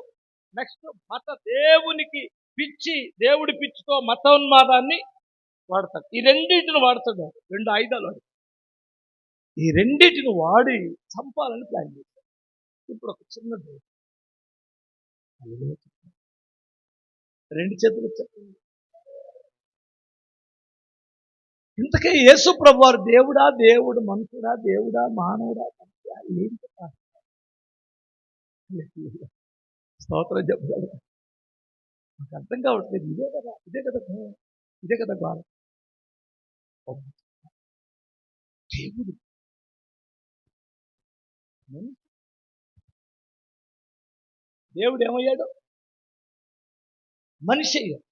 నెక్స్ట్ దేవునికి పిచ్చి, దేవుడి పిచ్చితో మతోన్మాదాన్ని వాడతాడు. ఈ రెండింటిని వాడతాడు. 2 ఆయుధాలు వాడు. ఈ రెండింటిని వాడి చంపాలని ప్లాన్ చేశాడు. ఇప్పుడు ఒక చిన్నది 2 చేతులు చెప్పండి. ఇంతకే యేసు ప్రభు వారు దేవుడా, దేవుడు మనుషుడా, దేవుడా మానవుడా? ఏంటి స్తోత్రం చెప్పగలరు? నాకు అర్థం కావట్లేదు. ఇదే కదా బాధ. దేవుడు దేవుడు ఏమయ్యాడు? మనిషి అయ్యాడు.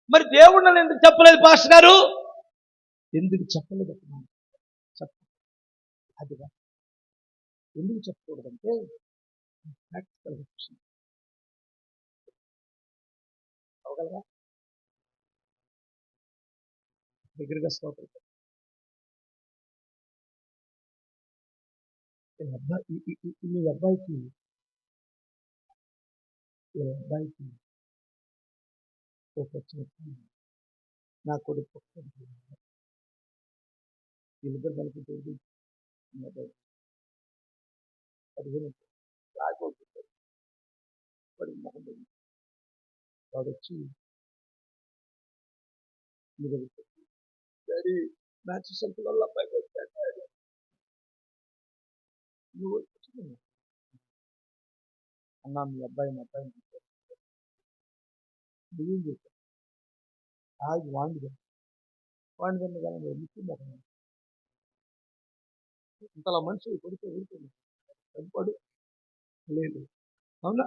మరి దేవుడు నన్ను ఎందుకు చెప్పలేదు పాస్టర్ గారు? ఎందుకు చెప్పలేదు? చెప్ప అది ఎందుకు చెప్పకూడదంటే ప్రాక్టికల్ విషయం అవగలరా? దగ్గరగా స్తోత్రం. మీ అబ్బాయికి నా కొడుకు వీళ్ళిద్దరు కలుపుతుంది. వాడు వచ్చి డాడీ మ్యాచ్ సెంటర్ వల్ల అబ్బాయికి వచ్చాడు డాడీ. నువ్వు అన్నా మీ అబ్బాయి మా అబ్బాయిని నువ్వేం చేశావు? ఆగి వాడిగా కానీ ముఖ్యం ఇంతలా మనుషులు కొడితే ఊరుకోండి చంపాడు లేదు. అవునా?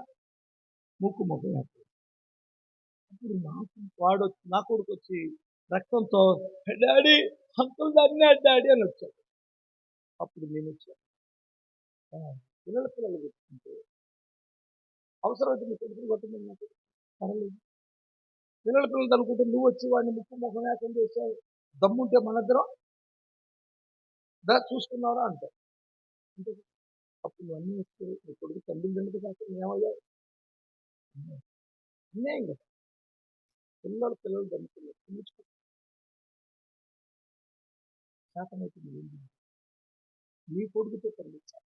ముక్కు ముఖం అప్పుడు వాడు నా కొడుకు వచ్చి రక్తంతో డాడీ అంకుల్ అన్నాడు డాడీ అని వచ్చాడు. అప్పుడు నేను వచ్చాను. పిల్లలు కొట్టుకుంటే అవసరమైతే మీ కొడుకుని కొట్టమని నాకు పర్వాలేదు. పిల్లలు అనుకుంటే నువ్వు వచ్చి వాడిని ముక్కు ముఖం ఏకం చేసావు. దమ్ముంటే మనిద్దరం చూసుకున్నారా అంటారు. అంటే అప్పుడు నువ్వు అన్నీ వస్తే నీ కొడుకు తండ్రి తండ్రి కాక ఏమయ్యావు? అన్యాయం కదా. పిల్లలు దమ్ముకున్నారు శాతమైతే నీ కొడుకుతో పండించాలి.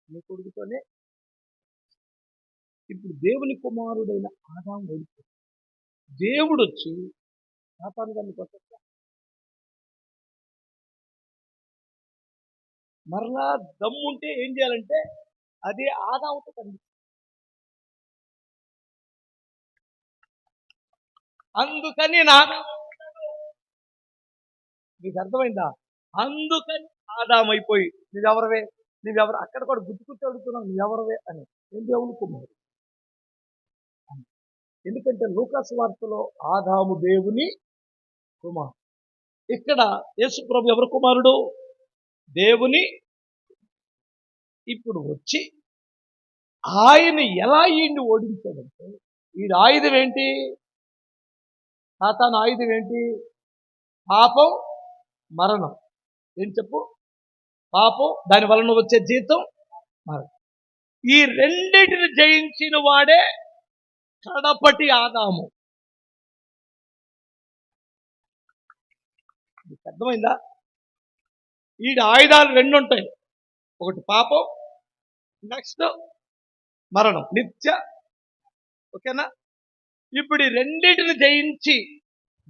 నీ కొడుకుతోనే. ఇప్పుడు దేవుని కుమారుడైన ఆదాము ఓడిపోయి దేవుడు వచ్చి సాతాను గారిని కొట్టా మరలా దమ్ముంటే ఏం చేయాలంటే అదే ఆదాముతో కనిపిస్తుంది. అందుకని మీకు అర్థమైందా? అందుకని ఆదామైపోయి నువ్వెవరవే అక్కడ కూడా గుర్తుకుచ్చి అడుగుతున్నావు నువ్వెవరవే అని. ఏం దేవుని కుమారుడు. ఎందుకంటే లూకాసు వార్తలో ఆదాము దేవుని కుమారుడు. ఇక్కడ యేసు ప్రభు ఎవరి కుమారుడు? దేవుని. ఇప్పుడు వచ్చి ఆయన ఎలా ఈయన్ని ఓడించాడంటే వీడి ఆయుధం ఏంటి? సాతాను ఆయుధం ఏంటి? పాపం, మరణం. ఏం చెప్పు? పాపం, దాని వలన వచ్చే జీతం మరణం. ఈ రెండింటిని జయించిన వాడే కడపటి ఆదాము. అర్థమైందా? ఈ ఆయుధాలు రెండు ఉంటాయి. ఒకటి పాపం, నెక్స్ట్ మరణం, నిత్య. ఓకేనా? ఇప్పుడు ఈ రెండింటిని జయించి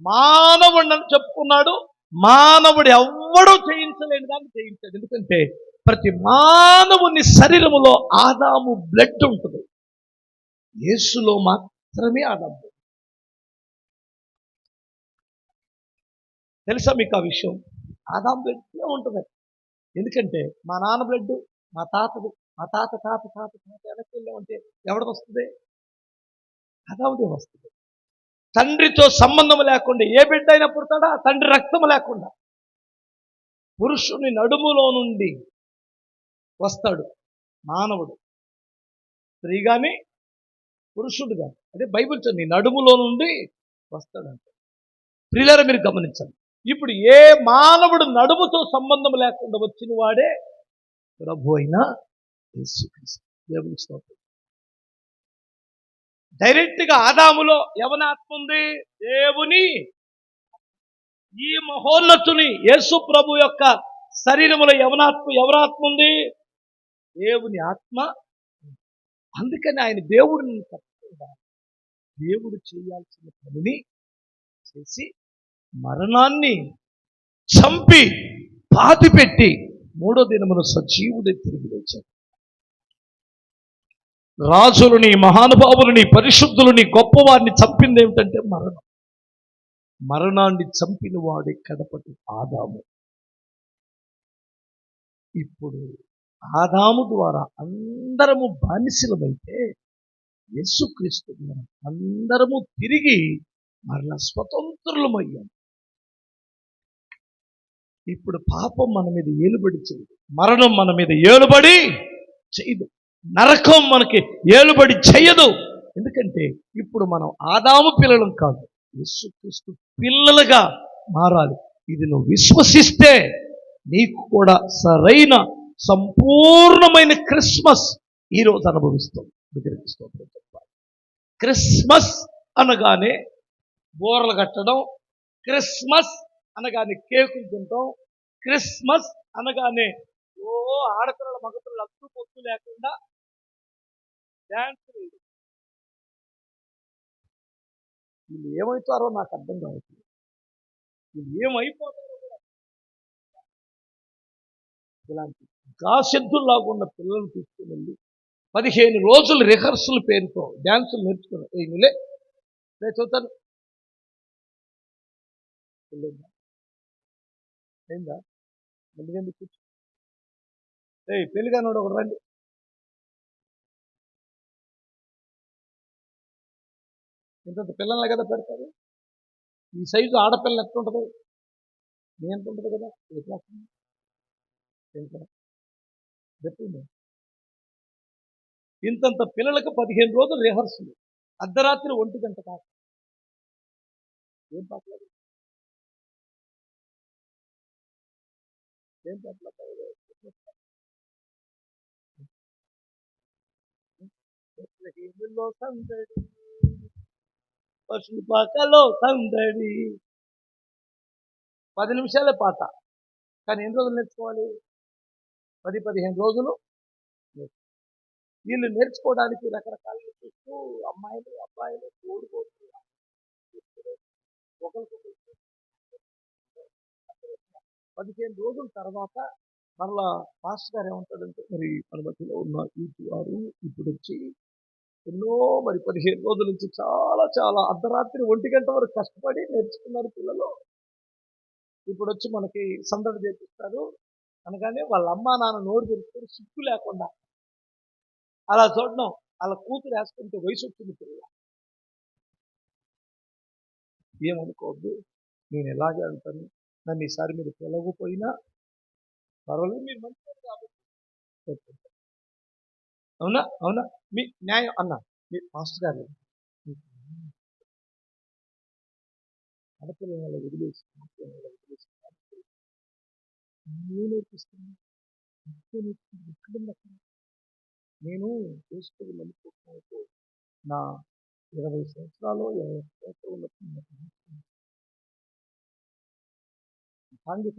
మానవుడు అని చెప్పుకున్నాడు. మానవుడు ఎవ్వడూ జయించలేని దాన్ని జయించాడు. ఎందుకంటే ప్రతి మానవుని శరీరములో ఆదాము బ్లడ్ ఉంటుంది. యేసులో మాత్రమే ఆదాము. తెలుసా మీకు ఆ విషయం? ఆదాము బ్లడ్ ఉంటుంది. ఎందుకంటే మా నాన్న బ్లడ్, మా తాతది, మా తాత తాత తాత తాత వెనక్కి వెళ్ళామంటే ఎవరికి వస్తుంది? ఆదాముదే వస్తుంది. తండ్రితో సంబంధం లేకుండా ఏ బిడ్డ అయినా పుడతాడా? తండ్రి రక్తం లేకుండా. పురుషుని నడుములో నుండి వస్తాడు మానవుడు. స్త్రీ కానీ పురుషుడు కానీ. అదే బైబిల్ నీ నడుములో నుండి వస్తాడంట. ప్రియులారా మీరు గమనించండి. ఇప్పుడు ఏ మానవుడు నడుముతో సంబంధం లేకుండా వచ్చిన వాడే ప్రభు అయిన యేసుక్రీస్తు. దేవుని స్తోత్రం. డైరెక్ట్గా ఆదాములో యవనాత్మ ఉంది, దేవుని. ఈ మహోన్నతుని యేసు ప్రభు యొక్క శరీరములో ఎవరాత్మ ఉంది? దేవుని ఆత్మ. అందుకని ఆయన దేవుడిని తప్పకుండా దేవుడు చేయాల్సిన పనిని చేసి మరణాన్ని చంపి పాతిపెట్టి మూడో దినమున సజీవుడే తిరిగి లేచాడు. రాజులని, మహానుభావులని, పరిశుద్ధులని, గొప్పవారిని చంపింది ఏమిటంటే మరణం. మరణాన్ని చంపిన వాడే కడపటి ఆదాము. ఇప్పుడు ఆదాము ద్వారా అందరము బానిసలమైతే యేసుక్రీస్తు ద్వారా అందరము తిరిగి మరలా స్వతంత్రులమయ్యాం. ఇప్పుడు పాపం మన మీద ఏలుబడి చేయదు, మరణం మన మీద ఏలుబడి చేయదు, నరకం మనకి ఏలుబడి చేయదు. ఎందుకంటే ఇప్పుడు మనం ఆదాము పిల్లలం కాదు, యేసుక్రీస్తు పిల్లలుగా మారాలి. ఇది నువ్వు విశ్వసిస్తే నీకు కూడా సరైన సంపూర్ణమైన క్రిస్మస్ ఈరోజు అనుభవిస్తాం. క్రిస్మస్ అనగానే బోరలు కట్టడం, క్రిస్మస్ అనగానే కేకులు తింటాం, క్రిస్మస్ అనగానే ఆడపిల్లల మగపిల్లలు అత్తు పొత్తు లేకుండా డ్యాన్స్. వీళ్ళు ఏమవుతారో నాకు అర్థం కావట్లేదు. వీళ్ళు ఏమైపోతారో కూడా. ఇలాంటి గాసిద్ధుల్లాగా ఉన్న పిల్లల్ని తీసుకుని వెళ్ళి 15 రోజులు రిహర్సల్ పేరుతో డ్యాన్సులు నేర్చుకున్నాను. చదువుతాను ఏందా ఎందుకంటే కూర్చో పెళ్ళిగానోడు ఒకటి రండి. ఇంత పిల్లల్ని కదా పెడతారు. ఈ సైజు ఆడపిల్ల ఎట్లుంటుంది, నీ ఎంత ఉంటుంది కదా, ఏ క్లాస్ చెప్పింది. ఇంతంత పిల్లలకు 15 రోజులు రిహర్సల్, అర్ధరాత్రి 1 గంట కాక ఏం పాటలేదు, ఏం పాటలు సందడి, పశువు పాకలో సందడి. 10 నిమిషాలే పాట, కానీ ఎన్ని రోజులు నేర్చుకోవాలి? 10-15 రోజులు. వీళ్ళు నేర్చుకోవడానికి రకరకాలుగా చూస్తూ అమ్మాయిలు అబ్బాయిలు తోడుకోవచ్చు. ఒకరికొకరు 15 రోజుల తర్వాత మరలా పాస్టర్ గారు ఏమంటాడంటే, మరి మన మధ్యలో ఉన్న వీటి వారు ఇప్పుడు వచ్చి ఎన్నో మరి 15 రోజుల నుంచి చాలా చాలా అర్ధరాత్రి 1 గంట వరకు కష్టపడి నేర్చుకున్నారు పిల్లలు. ఇప్పుడు వచ్చి మనకి సందడి చేపిస్తారు అనగానే వాళ్ళ అమ్మా నాన్న నోరు తెరుచుకొని సిగ్గు లేకుండా అలా చూడడం. వాళ్ళ కూతురు వేసుకుంటే వయసు వచ్చింది పిల్ల. ఏమనుకోవద్దు, నేను ఎలాగే అంటాను. నన్ను ఈసారి మీరు పిలవకపోయినా పర్వాలేదు, మీరు మంచిది కాబట్టి. అవునా అవునా మీ న్యాయం అన్న మీ మాస్టర్ గారు ఆడపిల్లల వదిలేసి నేర్పిస్తున్నాను. నేను చేసుకుని నమ్ముకుంటున్నాను. నా 20 సంవత్సరాలు 20 సంవత్సరాలు సాంఘిక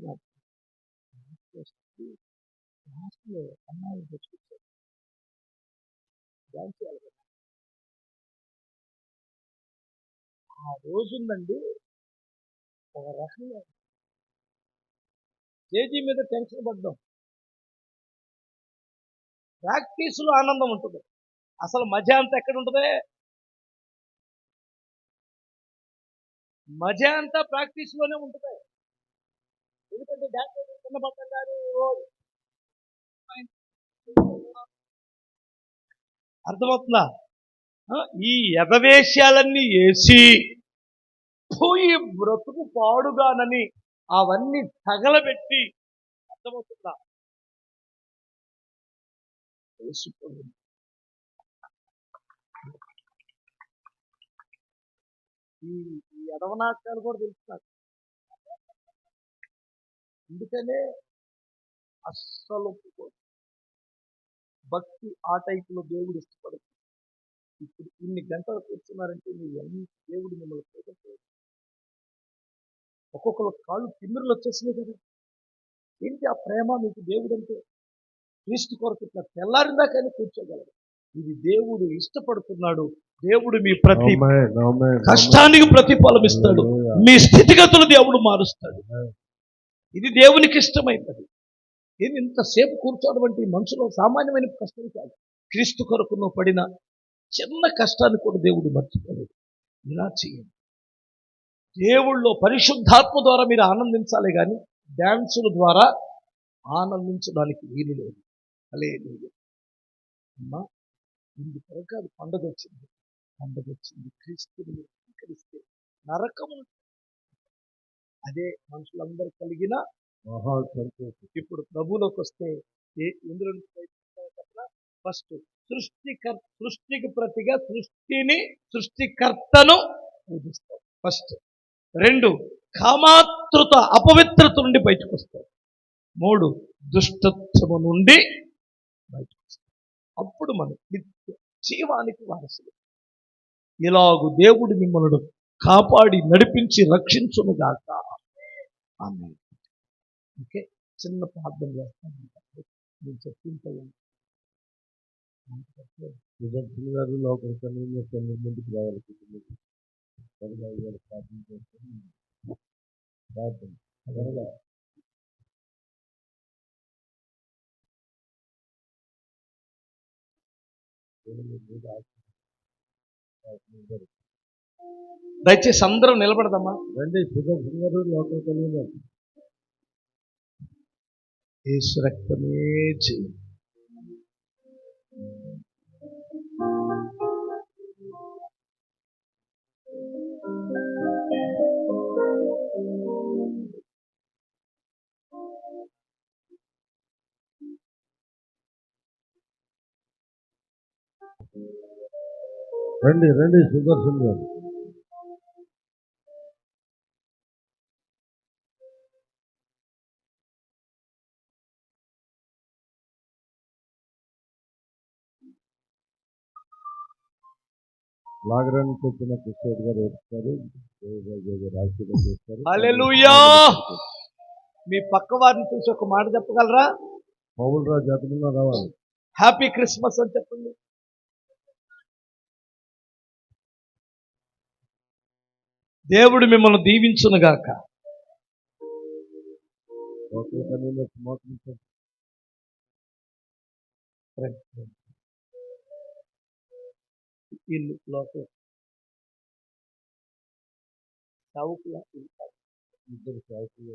లాస్ట్లో అమ్మాయిని తెచ్చుకొచ్చారు, డ్యాన్స్ చేయాలి కదా. ఆ రోజుందండి ఒక రకంగా స్టేజీ మీద టెన్షన్ పడ్డాం. ప్రాక్టీస్లో ఆనందం ఉంటుంది, అసలు మజా అంతా ఎక్కడ ఉంటుంది? మజా అంతా ప్రాక్టీస్లోనే ఉంటుంది. ఎందుకంటే డ్యాన్స్ చిన్న పడ్డం కానీ అర్థమవుతుందా? ఈ ఎగవేశాలన్నీ వేసి పోయి బ్రతుకు పాడుగానని అవన్నీ తగలబెట్టి, అర్థమవుతుందా? ఈ ఎడవనాట్యాలు కూడా తెలుస్తున్నారు. అందుకనే అస్సలు భక్తి ఆ టైపులో దేవుడు ఇష్టపడదు. ఇప్పుడు ఇన్ని గంటలు కూర్చున్నారంటే మీరు ఎంత దేవుడు మిమ్మల్ని చూడలేదు. ఒక్కొక్కరు కాళ్ళు తిమ్మిరులు వచ్చేసినాయి కదా. ఏంటి ఆ ప్రేమ మీకు దేవుడు అంటే? క్రీస్తు కొరకు ఇట్లా తెల్లారిందాకైనా కూర్చోగలరు. ఇది దేవుడు ఇష్టపడుతున్నాడు. దేవుడు మీ ప్రతి కష్టానికి ప్రతిఫలం ఇస్తాడు. మీ స్థితిగతులు దేవుడు మారుస్తాడు. ఇది దేవునికి ఇష్టమైనది. ఇది ఇంతసేపు కూర్చోవడం మనుషులో సామాన్యమైన కష్టం కాదు. క్రీస్తు కొరకు నువ్వు పడిన చిన్న కష్టాన్ని కూడా దేవుడు మర్చిపోలేదు. ఇలా చేయండి. దేవుళ్ళో పరిశుద్ధాత్మ ద్వారా మీరు ఆనందించాలి, కానీ డ్యాన్సుల ద్వారా ఆనందించడానికి వీలు లేదు. హల్లెలూయా. అమ్మా, ఇందుకొరకు అది పండుగ వచ్చింది. క్రీస్తుని మీరు స్వీకరిస్తే నరకము అదే మనుషులందరూ కలిగిన మహా సంతోషం. ఇప్పుడు ప్రభువులోకి వస్తే ఎందులో ఫస్ట్ సృష్టికి ప్రతిగా సృష్టికర్తను పూజిస్తాం ఫస్ట్. 2, కామాతృత అపవిత్రత నుండి బయటకు వస్తాం. 3, దుష్టత్వము నుండి బయటకు వస్తాం. అప్పుడు మనం నిత్య జీవానికి వారసులు. ఇలాగు దేవుడు మిమ్మల్ని కాపాడి నడిపించి రక్షించునుగాక. ఆమేన్. ఓకే, చిన్న ప్రార్థన చేస్తాను. నేను చెప్పింటే సుదర్శన్ గారు లోపల ముందుకు రావాలి. ప్రార్థన చేస్తాను. ప్రార్థన త్వరగా. దయచేసి అందరం నిలబడదమ్మా. రండి, సుదర్శన్ గారు లోపల కలిగిన యేసు రక్తమే జయం. రండి సుదర్శన్ గారు. లాగరానికి వచ్చిన కిషోర్ గారు వేస్తారు, ఆశీర్వాదం చేస్తారు. హల్లెలూయా. మీ పక్క వారిని చూసి ఒక మాట చెప్పగలరా? పౌల్ రాజు జాతకంలో రావాలి. హ్యాపీ క్రిస్మస్ అని చెప్పండి. దేవుడు మిమ్మల్ని దీవించునుగాక. లోపల కలిగిన మోసం ఇల్లు లోపల ఇద్దరు సాక్షులు.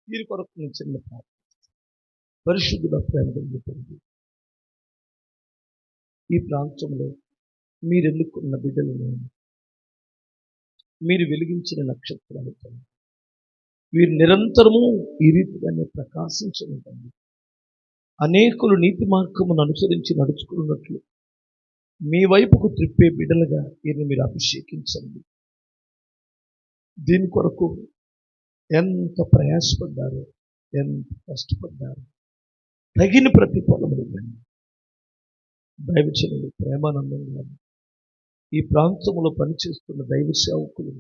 వీరి కొరకు నేను చిన్న ప్రార్థన. పరిశుద్ధుడ ప్రేమ కలిగిన తండ్రి, ఈ ప్రాంతంలో మీరు ఎన్నుకున్న బిడ్డలను మీరు వెలిగించిన నక్షత్రాలు తండ్రి, వీరు నిరంతరము ఈ రీతిగానే ప్రకాశించండి. అనేకులు నీతి మార్గమును అనుసరించి నడుచుకున్నట్లు మీ వైపుకు త్రిప్పే బిడ్డలుగా వీరిని మీరు అభిషేకించండి. దీని కొరకు ఎంత ప్రయాసపడ్డారో, ఎంత కష్టపడ్డారో తగిన ప్రతిఫలములు ఇవ్వండి. దైవజనులు ప్రేమానందం గారు, ఈ ప్రాంతంలో పనిచేస్తున్న దైవ సేవకులు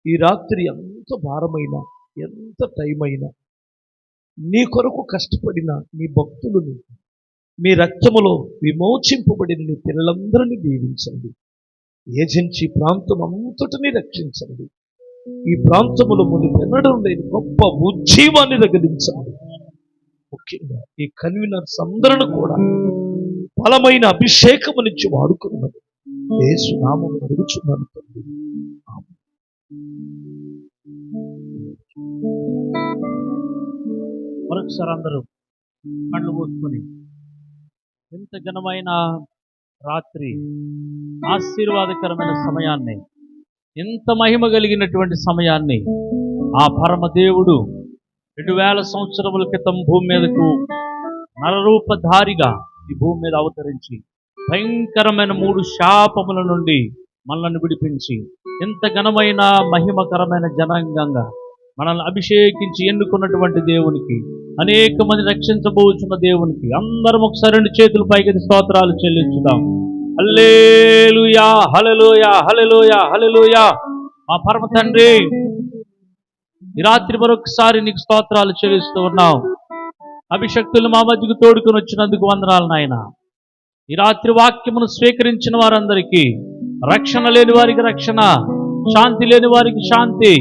ఈ రాత్రి ఎంత భారమైనా ఎంత టైం అయినా నీ కొరకు కష్టపడిన నీ భక్తులను మీ రక్తములో విమోచింపబడిన నీ పిల్లలందరినీ దీవించండి. ఏజెన్సీ ప్రాంతం అంతటినీ రక్షించండి. ఈ ప్రాంతములో మునిపెన్నడం లేని గొప్ప ఉజ్జీవాన్ని రగిలించండి. ముఖ్యంగా ఈ కన్వీనర్స్ అందరూ కూడా బలమైన అభిషేకము నుంచి వాడుకున్నది యేసు నామమున అడుగుచున్నాను తండ్రి. ఆమేన్. మరొకసారి అందరూ కళ్ళు మూసుకొని ఎంత ఘనమైన రాత్రి, ఆశీర్వాదకరమైన సమయాన్ని, ఎంత మహిమ కలిగినటువంటి సమయాన్ని ఆ పరమదేవుడు 2000 సంవత్సరముల క్రితం భూమి మీదకు నరరూపధారిగా ఈ భూమి మీద అవతరించి భయంకరమైన 3 శాపముల నుండి మనల్ని విడిపించి ఎంత ఘనమైన మహిమకరమైన జనాంగంగా మనల్ని అభిషేకించి ఎన్నుకున్నటువంటి దేవునికి, అనేక మంది రక్షించబోచున్న దేవునికి అందరం ఒకసారి 2 చేతులు పైకి స్తోత్రాలు చెల్లించుదాం. హల్లెలూయా, హల్లెలూయా, హల్లెలూయా, హల్లెలూయా. మా పరమ తండ్రి, ఈ రాత్రి మరొకసారి నీకు స్తోత్రాలు చెల్లిస్తూ ఉన్నాం. అభిషక్తులు మా మధ్యకు తోడుకొని వచ్చినందుకు వందనాలు నాయన. ఈ రాత్రి వాక్యమును స్వీకరించిన వారందరికీ రక్షణ లేని వారికి రక్షణ, శాంతి లేని వారికి శాంతి,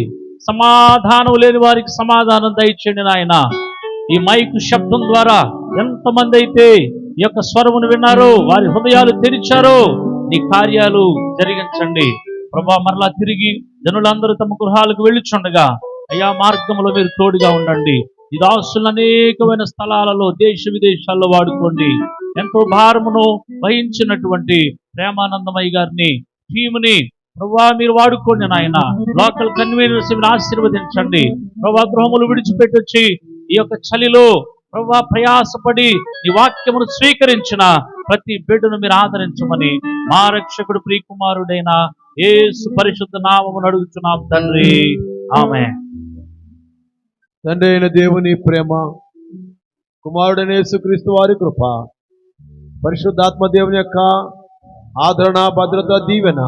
సమాధానం లేని వారికి సమాధానం దయచేయండి నాయన. ఈ మైకు శబ్దం ద్వారా ఎంతమంది అయితే ఈ యొక్క స్వరమును విన్నారో, వారి హృదయాలు తెరిచారో, నీ కార్యాలు జరిగించండి ప్రభా. మరలా తిరిగి జనులందరూ తమ గృహాలకు వెళ్ళుచుండగా అయ్యా మార్గంలో మీరు తోడుగా ఉండండి. ఈ దాసులను అనేకమైన స్థలాలలో దేశ విదేశాల్లో వాడుకోండి. ఎంతో భారమును వహించినటువంటి ప్రేమానందమయ్య గారిని, టీముని ప్రభువా మీరు వాడుకోండి నాయన. లోకల్ కన్వీనర్స్ ఆశీర్వదించండి ప్రభువా. గృహములు విడిచిపెట్టి వచ్చి ఈ యొక్క చలిలో ప్రభువా ప్రయాసపడి ఈ వాక్యమును స్వీకరించిన ప్రతి బిడ్డను మీరు ఆదరించమని మా రక్షకుడు ప్రియకుమారుడైన యేసు పరిశుద్ధ నామమును అడుగుచున్నాం తండ్రి, ఆమేన్. తండ్రి అయిన దేవుని ప్రేమ, కుమారుడైన యేసుక్రీస్తు వారి కృప, పరిశుద్ధాత్మ దేవుని యొక్క ఆదరణ, భద్రత, దీవెన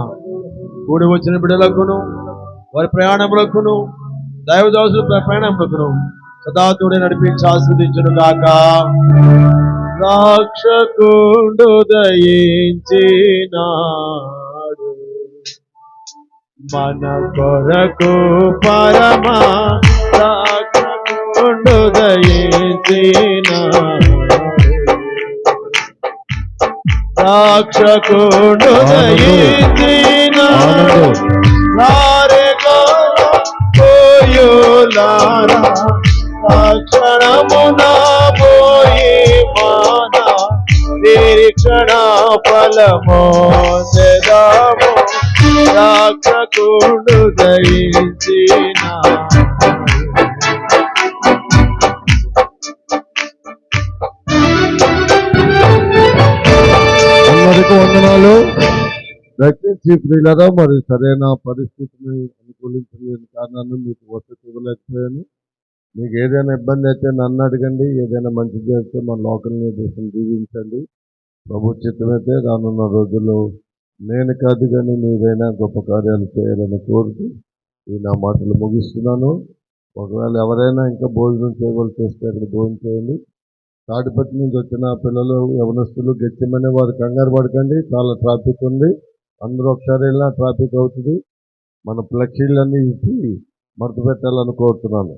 కూడి వచ్చిన బిడ్డలకును వారి ప్రయాణములకును దైవదాసుల ప్రయాణములకును సదా తోడే నడిపించి ఆస్వాదించును గాక. రక్షకుడు దయించినాడు మన కొరకు పరమా రక్షకుడు దయించినాడు. రక్షకుడు దయించినాడు పోయులారా రక్షణమున పోయి మాన నిరీక్షణ ఫలమో తెదాము రక్షకుడు దయించినాడు. అందరికీ వందనాలు. దయచేసి ప్రియులారా, మరి సరైన పరిస్థితిని అనుకూలించలేని కారణాన్ని మీకు వసతి ఇవ్వలేకపోయాను. మీకు ఏదైనా ఇబ్బంది అయితే నన్ను అడగండి. ఏదైనా మంచి చేస్తే మన లోకల్ దేశం దీవించండి. ప్రభు చిత్తమైతే రానున్న రోజుల్లో నేను కాదు కానీ మీరైనా గొప్ప కార్యాలు చేయాలని కోరుతూ ఈ నా మాటలు ముగిస్తున్నాను. ఒకవేళ ఎవరైనా ఇంకా భోజనం చేయవలసి వస్తే అక్కడ భోజనం చేయండి. తాడిపత్రి నుంచి వచ్చిన పిల్లలు, యవనస్తులు గెచ్చిమనే వారు కంగారు పడకండి. చాలా ట్రాఫిక్ ఉంది. అందరూ ఒకసారి వెళ్ళినా ట్రాఫిక్ అవుతుంది. మన ఫ్లెక్సీలన్నీ ఇచ్చి మడత పెట్టాలని కోరుతున్నాను.